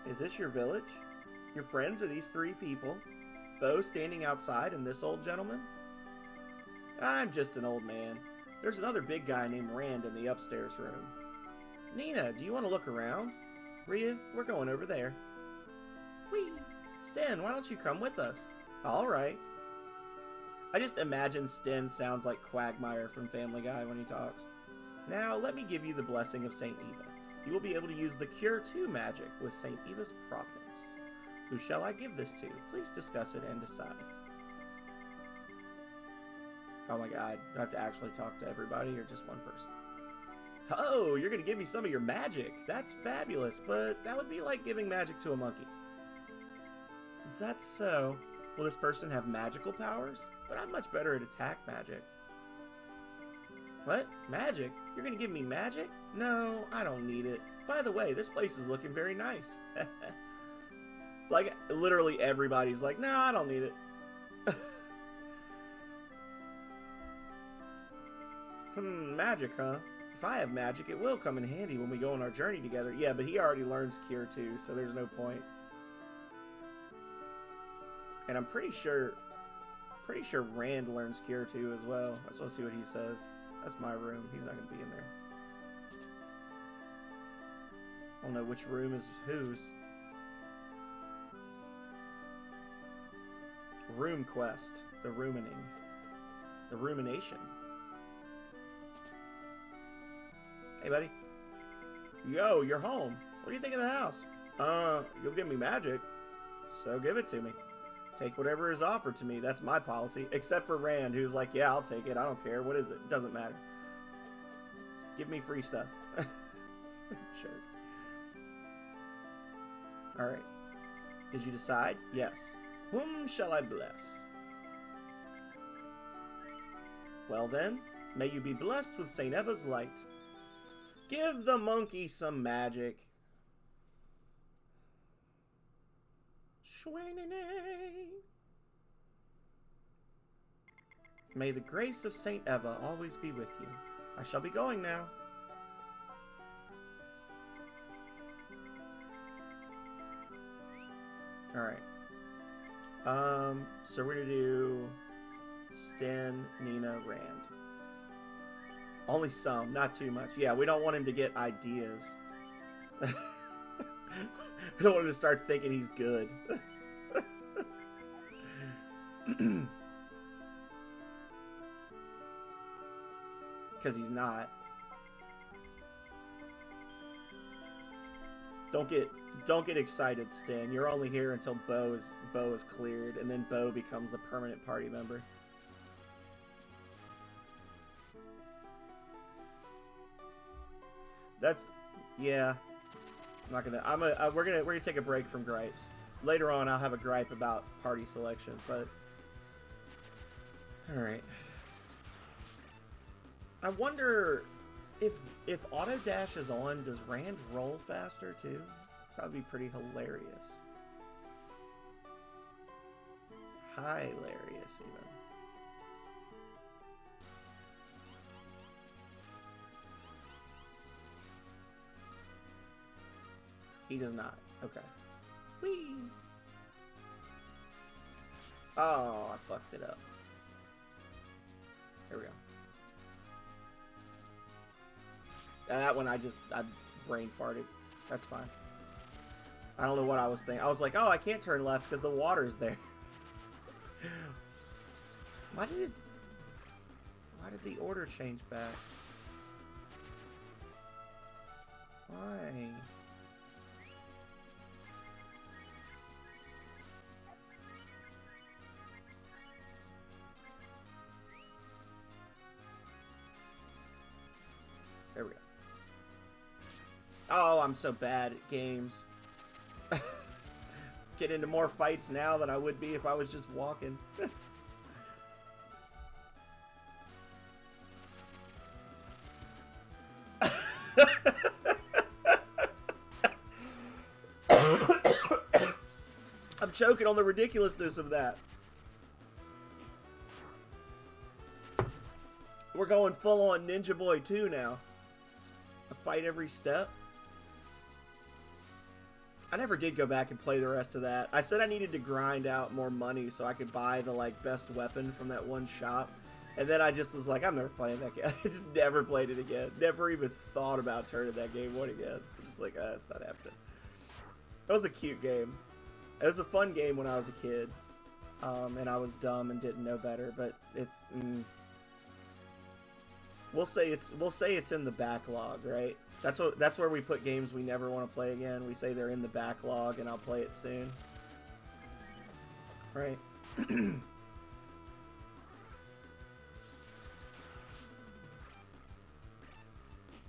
Is this your village? Your friends are these three people? Bo standing outside and this old gentleman? I'm just an old man. There's another big guy named Rand in the upstairs room. Nina, do you want to look around? Rhea, we're going over there. Whee! Sten, why don't you come with us? Alright. I just imagine Sten sounds like Quagmire from Family Guy when he talks. Now, let me give you the blessing of St. Eva. You will be able to use the Cure 2 magic with St. Eva's Providence. Who shall I give this to? Please discuss it and decide. Oh my god, do I have to actually talk to everybody or just one person? Oh, you're going to give me some of your magic. That's fabulous, but that would be like giving magic to a monkey. Is that so? Will this person have magical powers? But I'm much better at attack magic. What? Magic? You're gonna give me magic? No, I don't need it. By the way, this place is looking very nice. Like, literally everybody's like, no, I don't need it. Magic, huh? If I have magic, it will come in handy when we go on our journey together. Yeah, but he already learns Cure 2, so there's no point. And I'm pretty sure Rand learns Cure 2 as well. Let's see what he says. That's my room. He's not going to be in there. I don't know which room is whose. Room quest. The Ruining. The rumination. Hey, buddy. Yo, you're home. What do you think of the house? You'll give me magic, so give it to me. Take whatever is offered to me. That's my policy. Except for Rand, who's like, yeah, I'll take it. I don't care. What is it? It doesn't matter. Give me free stuff. Jerk. Alright. Did you decide? Yes. Whom shall I bless? Well then, may you be blessed with St. Eva's light. Give the monkey some magic. May the grace of St. Eva always be with you. I shall be going now. Alright. So we're gonna do Sten, Nina, Rand. Only some, not too much. Yeah, we don't want him to get ideas. We don't want him to start thinking he's good. Because he's not. Don't get excited, Stan. You're only here until Bo is cleared, and then Bo becomes a permanent party member. That's, yeah. I'm not gonna. We're gonna take a break from gripes. Later on, I'll have a gripe about party selection, but all right. I wonder if auto dash is on, does Rand roll faster too? So that would be pretty hilarious. Hilarious, even. He does not. Okay. Whee! Oh, I fucked it up. There we go. That one I brain farted. That's fine. I don't know what I was thinking. I was like, oh, I can't turn left because the water's there. Why did the order change back? Why? There we go. Oh, I'm so bad at games. Get into more fights now than I would be if I was just walking. I'm choking on the ridiculousness of that. We're going full on Ninja Boy 2 now. A fight every step. I never did go back and play the rest of that. I said I needed to grind out more money so I could buy the like best weapon from that one shop. And then I just was like, I'm never playing that game. I just never played it again. Never even thought about turning that game on again. It's just like, it's not happening. That was a cute game. It was a fun game when I was a kid. And I was dumb and didn't know better, but it's we'll say it's in the backlog, right? That's where we put games we never want to play again. We say they're in the backlog and I'll play it soon. Right?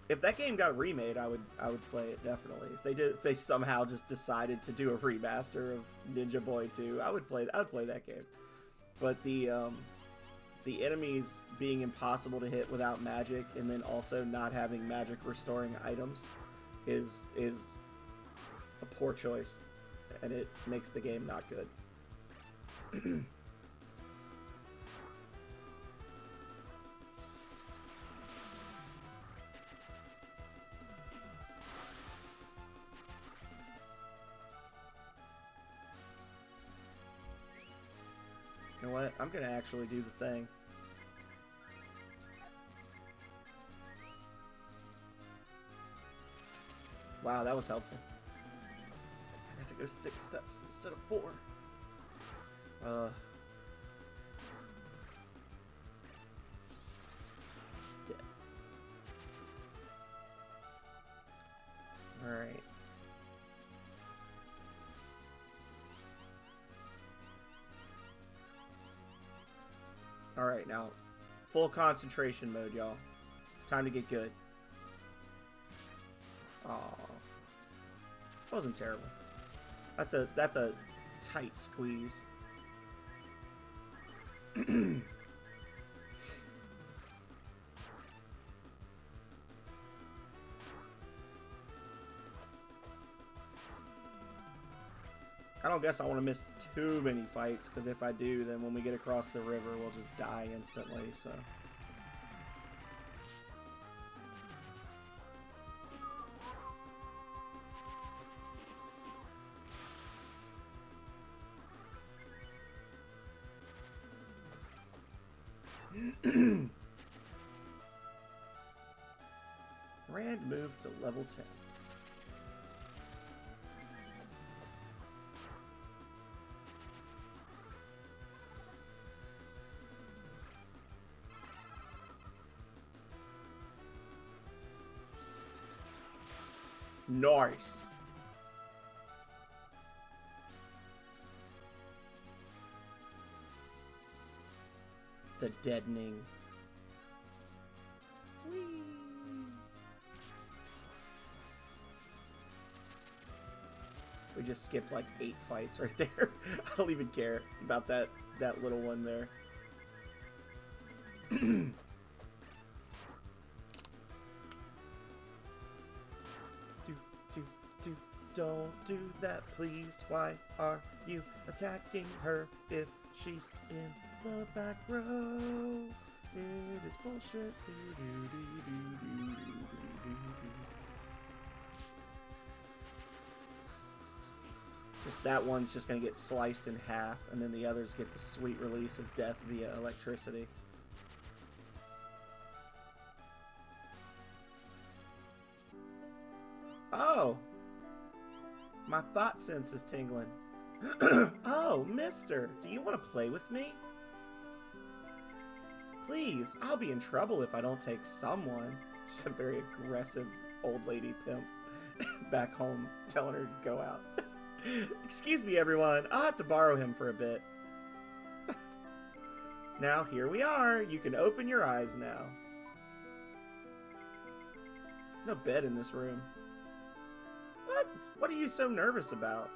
If that game got remade, I would play it definitely. If they somehow just decided to do a remaster of Ninja Boy 2, I would play that game. But the enemies being impossible to hit without magic, and then also not having magic restoring items, is a poor choice, and it makes the game not good. You know what? I'm gonna actually do the thing. Wow, that was helpful. I had to go 6 steps instead of 4. Alright, now, full concentration mode, y'all. Time to get good. Aw. Wasn't terrible. That's a tight squeeze. I don't guess I want to miss too many fights, because if I do, then when we get across the river, we'll just die instantly, so... Rand moved to level 10. Nice. The deadening. Whee. We just skipped like 8 fights right there. I don't even care about that little one there. Don't do that, please. Why are you attacking her if she's in the back row? It is bullshit. Just that one's just gonna get sliced in half, and then the others get the sweet release of death via electricity. Oh! My thought sense is tingling. Oh, mister, do you want to play with me? Please, I'll be in trouble if I don't take someone. She's a very aggressive old lady pimp back home telling her to go out. Excuse me, everyone. I'll have to borrow him for a bit. Now, here we are. You can open your eyes now. No bed in this room. What? What are you so nervous about?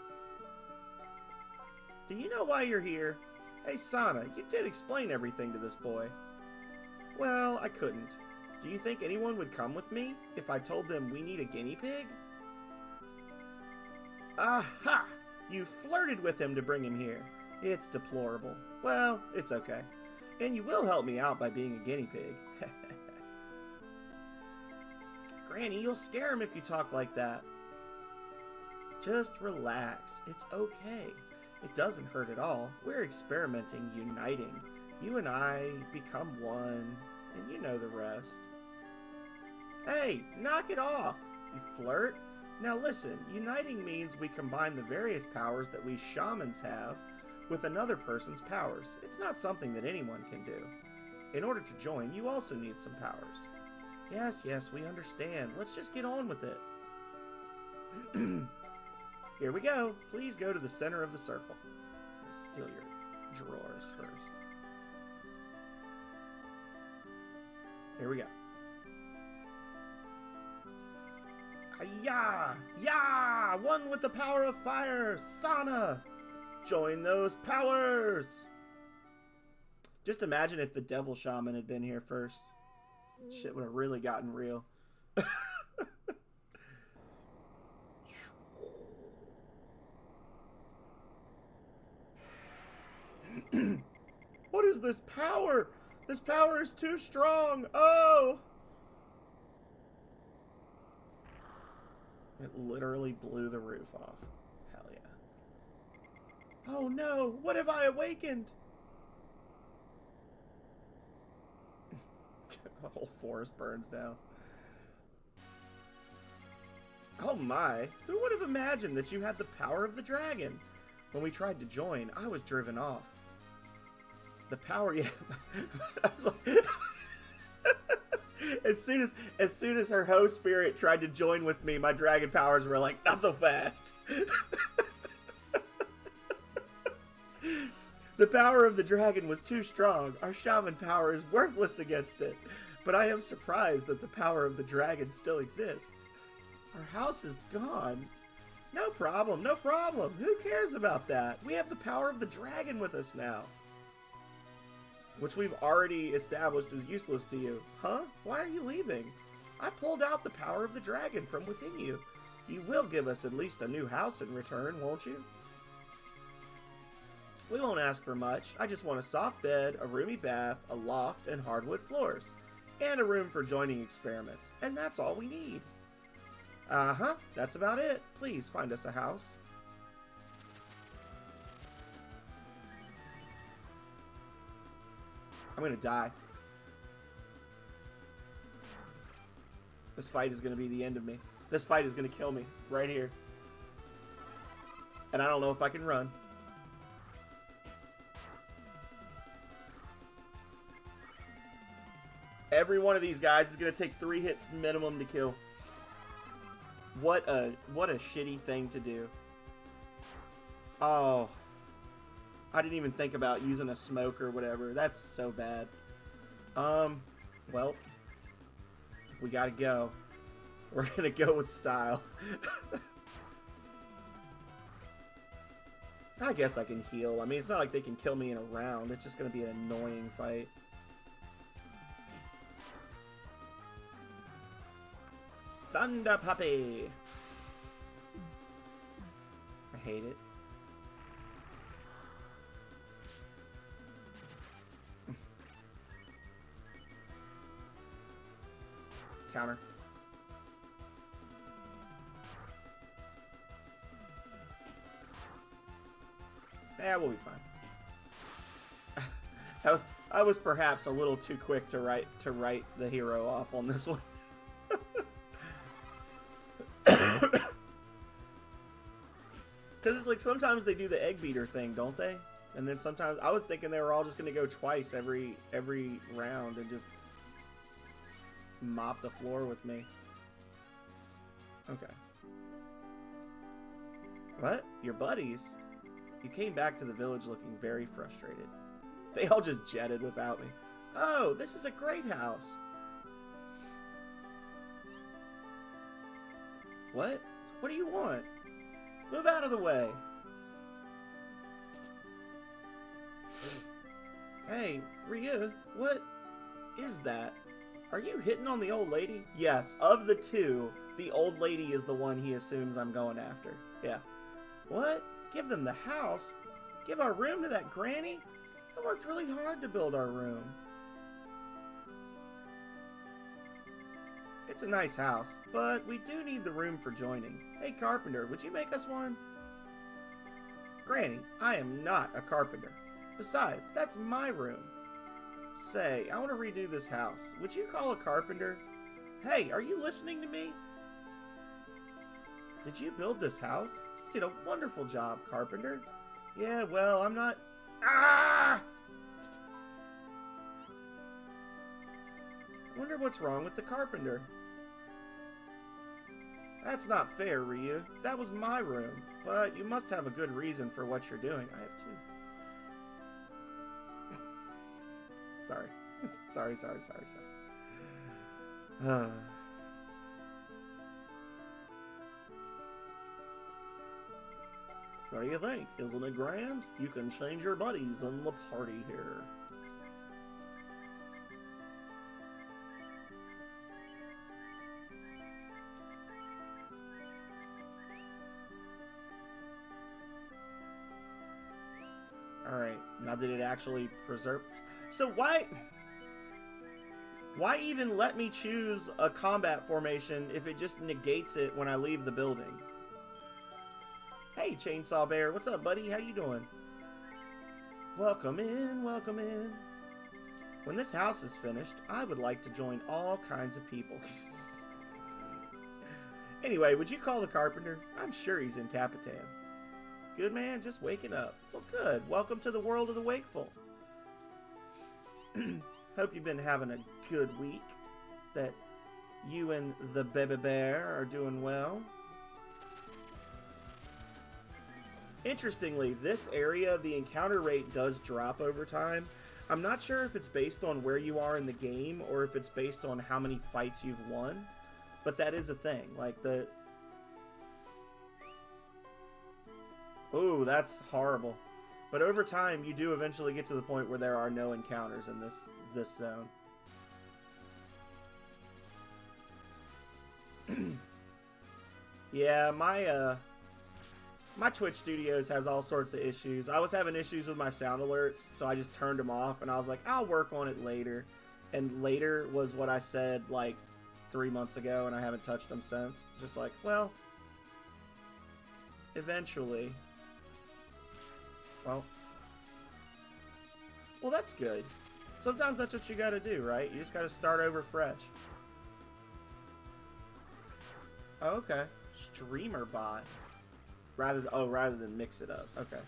Do you know why you're here? Hey, Sana, you did explain everything to this boy. Well, I couldn't. Do you think anyone would come with me if I told them we need a guinea pig? Aha! You flirted with him to bring him here. It's deplorable. Well, it's okay. And you will help me out by being a guinea pig. Granny, you'll scare him if you talk like that. Just relax. It's okay. It doesn't hurt at all. We're experimenting, uniting. You and I become one, and you know the rest. Hey, knock it off, you flirt. Now listen, uniting means we combine the various powers that we shamans have with another person's powers. It's not something that anyone can do. In order to join, you also need some powers. Yes, we understand. Let's just get on with it. Here we go. Please go to the center of the circle. Steal your drawers first. Here we go. Yah! Yah! One with the power of fire! Sana! Join those powers! Just imagine if the devil shaman had been here first. Shit would have really gotten real. What is this power? This power is too strong. Oh! It literally blew the roof off. Hell yeah. Oh no! What have I awakened? The whole forest burns down. Oh my! Who would have imagined that you had the power of the dragon? When we tried to join, I was driven off. The power, yeah. I was like, as soon as her host spirit tried to join with me, my dragon powers were like, not so fast. The power of the dragon was too strong. Our shaman power is worthless against it. But I am surprised that the power of the dragon still exists. Our house is gone. No problem, no problem. Who cares about that? We have the power of the dragon with us now. Which we've already established is useless to you. Huh? Why are you leaving? I pulled out the power of the dragon from within you. You will give us at least a new house in return, won't you? We won't ask for much. I just want a soft bed, a roomy bath, a loft, and hardwood floors. And a room for joining experiments. And that's all we need. Uh-huh. That's about it. Please find us a house. I'm gonna die. This fight is gonna be the end of me. This fight is gonna kill me. Right here. And I don't know if I can run. Every one of these guys is gonna take 3 hits minimum to kill. What a shitty thing to do. Oh. I didn't even think about using a smoke or whatever. That's so bad. Well, if we gotta go, we're gonna go with style. I guess I can heal. I mean, it's not like they can kill me in a round. It's just gonna be an annoying fight. Thunder Puppy! I hate it. Counter. Yeah, we'll be fine. I was perhaps a little too quick to write the hero off on this one. Because it's like sometimes they do the egg beater thing, don't they? And then sometimes I was thinking they were all just going to go twice every round and just mop the floor with me. Okay. What? Your buddies? You came back to the village looking very frustrated. They all just jetted without me. Oh, this is a great house. What? What do you want? Move out of the way. Hey, Ryu, what is that? Are you hitting on the old lady? Yes, of the two, the old lady is the one he assumes I'm going after. Yeah. What? Give them the house? Give our room to that granny? I worked really hard to build our room. It's a nice house, but we do need the room for joining. Hey, carpenter, would you make us one? Granny, I am not a carpenter. Besides, that's my room. Say, I want to redo this house. Would you call a carpenter? Hey, are you listening to me? Did you build this house? You did a wonderful job, carpenter. Yeah, well, I'm not... Ah! Wonder what's wrong with the carpenter. That's not fair, Ryu. That was my room. But you must have a good reason for what you're doing. I have two. Sorry. sorry. What do you think? Isn't it grand? You can change your buddies in the party here. Alright, now did it actually preserve... So why even let me choose a combat formation if it just negates it when I leave the building? Hey, Chainsaw Bear, what's up, buddy? How you doing? Welcome in, welcome in. When this house is finished, I would like to join all kinds of people. Anyway, would you call the carpenter? I'm sure he's in Capitan. Good man, just waking up. Well, good. Welcome to the world of the wakeful. Hope you've been having a good week. That you and the baby bear are doing well. Interestingly, this area, the encounter rate does drop over time. I'm not sure if it's based on where you are in the game or if it's based on how many fights you've won, but that is a thing. Like the... Ooh, that's horrible. But over time, you do eventually get to the point where there are no encounters in this zone. Yeah, my Twitch Studios has all sorts of issues. I was having issues with my sound alerts, so I just turned them off, and I was like, I'll work on it later. And later was what I said, like, 3 months ago, and I haven't touched them since. It's just like, well, eventually. Well, that's good. Sometimes that's what you gotta do, right? You just gotta start over fresh. Oh, okay. Streamer bot. Rather than mix it up. Okay.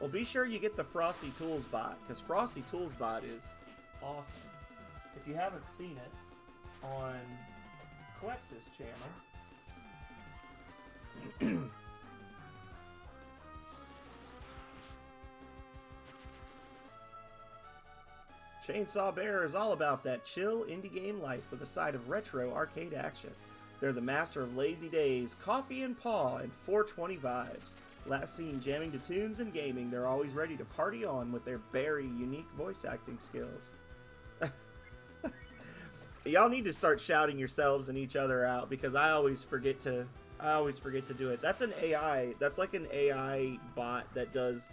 Well, be sure you get the Frosty Tools bot, because Frosty Tools bot is awesome. If you haven't seen it on Quex's channel, Chainsaw Bear is all about that chill indie game life with a side of retro arcade action. They're the master of lazy days, coffee and paw, and 420 vibes. Last seen jamming to tunes and gaming, they're always ready to party on with their very unique voice acting skills. Y'all need to start shouting yourselves and each other out, because I always forget to do it. That's an AI. That's like an AI bot that does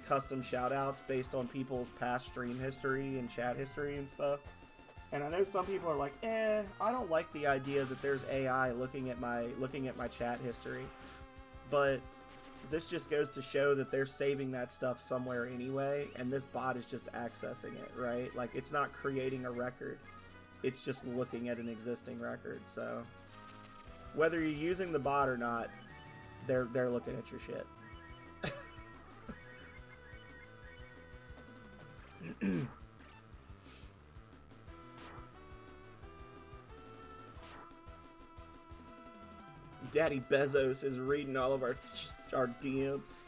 custom shoutouts based on people's past stream history and chat history and stuff. And I know some people are like, I don't like the idea that there's AI looking at my chat history. But this just goes to show that they're saving that stuff somewhere anyway, and this bot is just accessing it, right? Like, it's not creating a record. It's just looking at an existing record. So whether you're using the bot or not, they're looking at your shit. Daddy Bezos is reading all of our DMs.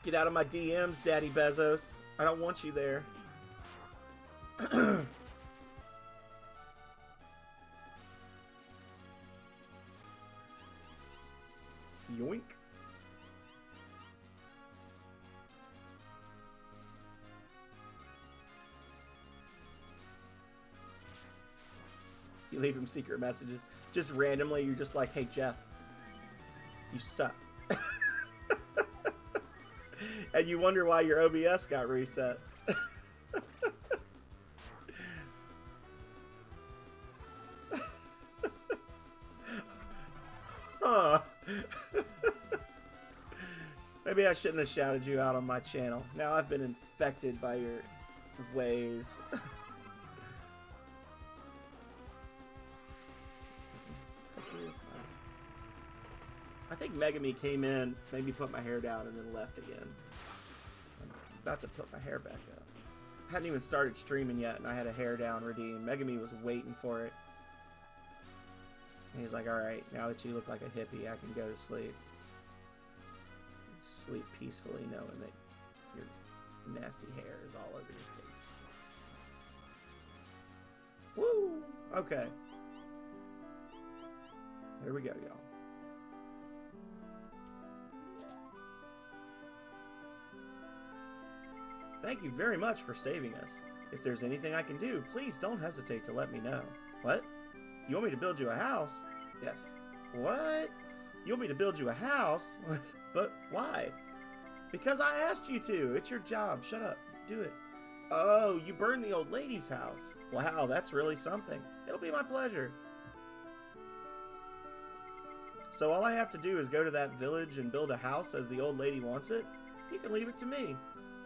Get out of my DMs, Daddy Bezos. I don't want you there. Yoink. You leave him secret messages. Just randomly, you're just like, hey, Jeff, you suck. And you wonder why your OBS got reset. Huh. Maybe I shouldn't have shouted you out on my channel. Now I've been infected by your ways. I think Megami came in, made me put my hair down, and then left again. I'm about to put my hair back up. I hadn't even started streaming yet, and I had a hair down redeem. Megami was waiting for it. And he's like, alright, now that you look like a hippie, I can go to sleep. Sleep peacefully knowing that your nasty hair is all over your face. Woo! Okay. Here we go, y'all. Thank you very much for saving us. If there's anything I can do, please don't hesitate to let me know. What? You want me to build you a house? Yes. What? You want me to build you a house? But why? Because I asked you to. It's your job. Shut up. Do it. Oh, you burned the old lady's house. Wow, that's really something. It'll be my pleasure. So all I have to do is go to that village and build a house as the old lady wants it? You can leave it to me.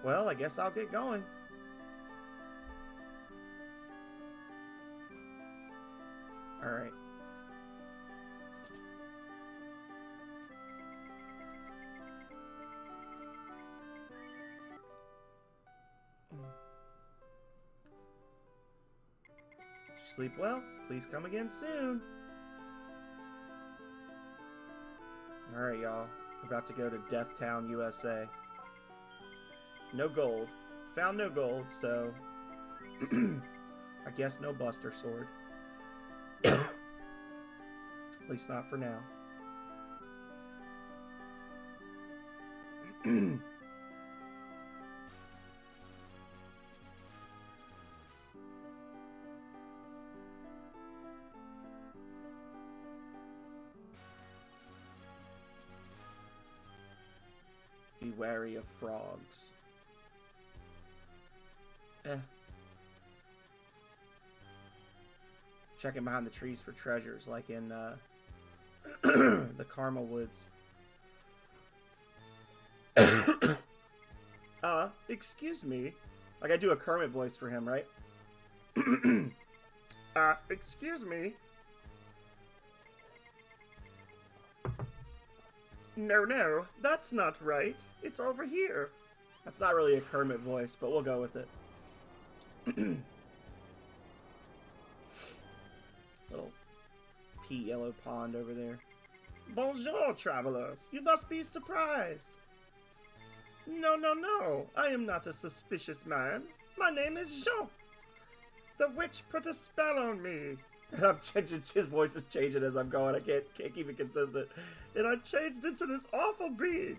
Well, I guess I'll get going. Alright. Sleep well. Please come again soon. Alright, y'all. We're about to go to Death Town, USA. No gold. Found no gold, so... I guess no Buster Sword. At least not for now. Be wary of frogs. Checking behind the trees for treasures, like in the Karma Woods. Excuse me. Like I do a Kermit voice for him, right? Excuse me. No, that's not right. It's over here. That's not really a Kermit voice, but we'll go with it. Little pea yellow pond over there. Bonjour, travelers. You must be surprised. No. I am not a suspicious man. My name is Jean. The witch put a spell on me. And I'm changing, his voice is changing as I'm going. I can't keep it consistent. And I changed into this awful being.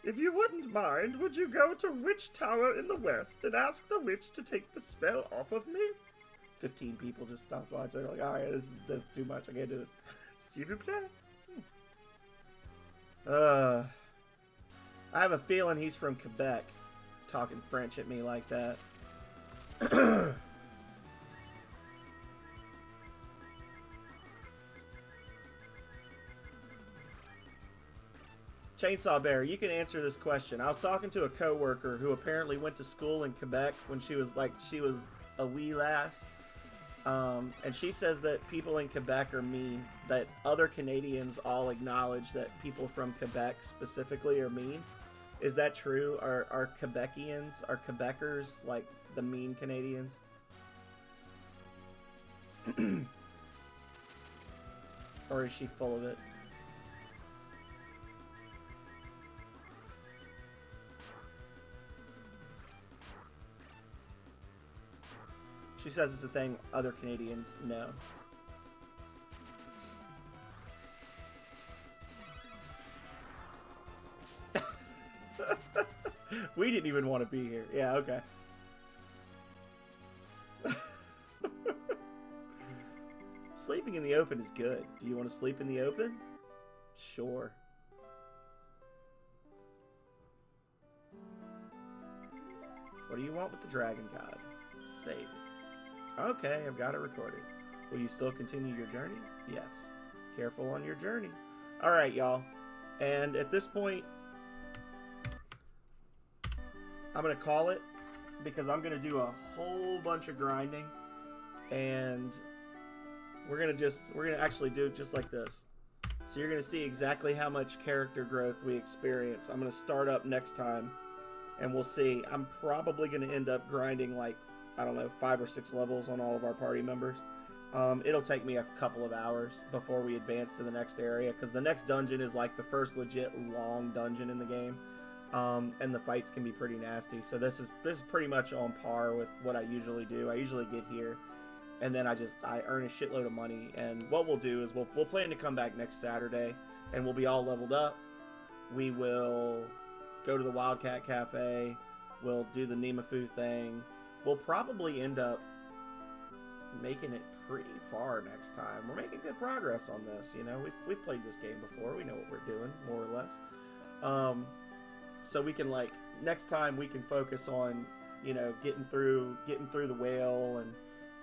If you wouldn't mind, would you go to Witch Tower in the west and ask the witch to take the spell off of me? 15 people just stopped watching. They're like, alright, this is too much. I can't do this. S'il vous plaît. I have a feeling he's from Quebec, talking French at me like that. Chainsaw Bear, you can answer this question. I was talking to a coworker who apparently went to school in Quebec when she was a wee lass. And she says that people in Quebec are mean, that other Canadians all acknowledge that people from Quebec specifically are mean. Is that true? Are Quebecians, are Quebecers like the mean Canadians? Or is she full of it? She says it's a thing other Canadians know. We didn't even want to be here. Yeah, okay. Sleeping in the open is good. Do you want to sleep in the open? Sure. What do you want with the Dragon God? Save. Okay, I've got it recorded. Will you still continue your journey? Yes. Careful on your journey. Alright, y'all. And at this point, I'm going to call it because I'm going to do a whole bunch of grinding. And we're going to actually do it just like this. So you're going to see exactly how much character growth we experience. I'm going to start up next time and we'll see. I'm probably going to end up grinding like, I don't know, 5 or 6 levels on all of our party members. It'll take me a couple of hours before we advance to the next area, because the next dungeon is like the first legit long dungeon in the game, and the fights can be pretty nasty. So this is pretty much on par with what I usually do. I usually get here, and then I earn a shitload of money. And what we'll do is we'll plan to come back next Saturday, and we'll be all leveled up. We will go to the Wildcat Cafe. We'll do the Nemafu thing. We'll probably end up making it pretty far next time. We're making good progress on this, you know. We've played this game before. We know what we're doing, more or less. So we can, like, next time we can focus on, you know, getting through the whale and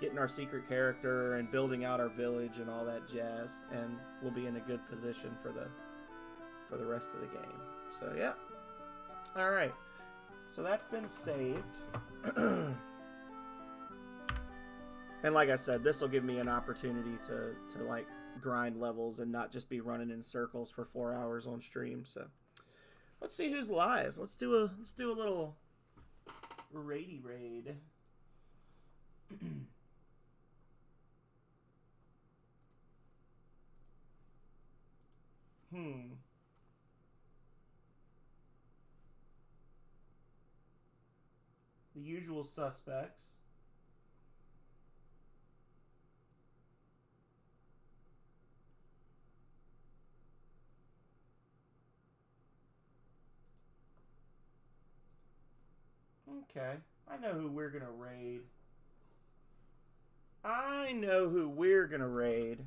getting our secret character and building out our village and all that jazz, and we'll be in a good position for the rest of the game. So yeah. All right. So that's been saved. And like I said, this will give me an opportunity to like grind levels and not just be running in circles for 4 hours on stream. So let's see who's live. Let's do a little raid. usual suspects. Okay, I know who we're gonna raid. I know who we're gonna raid.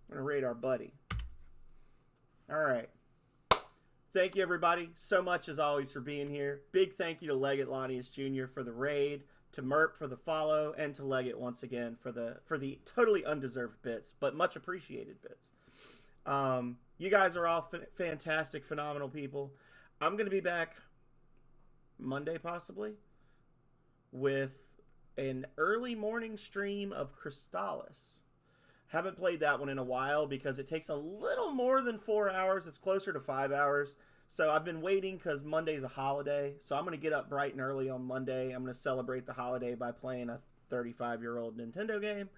I'm gonna raid our buddy. All right. Thank you, everybody, so much as always for being here. Big thank you to Leggett Lanius Jr. for the raid, to Merp for the follow, and to Leggett once again for the totally undeserved bits, but much appreciated bits. You guys are all fantastic, phenomenal people. I'm going to be back Monday, possibly, with an early morning stream of Crystalis. Haven't played that one in a while because it takes a little more than 4 hours. It's closer to 5 hours. So I've been waiting because Monday's a holiday. So I'm going to get up bright and early on Monday. I'm going to celebrate the holiday by playing a 35-year-old Nintendo game.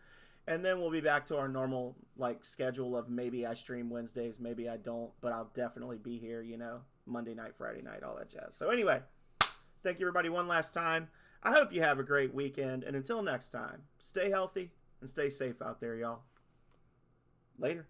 And then we'll be back to our normal schedule of maybe I stream Wednesdays, maybe I don't, but I'll definitely be here, Monday night, Friday night, all that jazz. So anyway, thank you everybody one last time. I hope you have a great weekend, and until next time, stay healthy and stay safe out there, y'all. Later.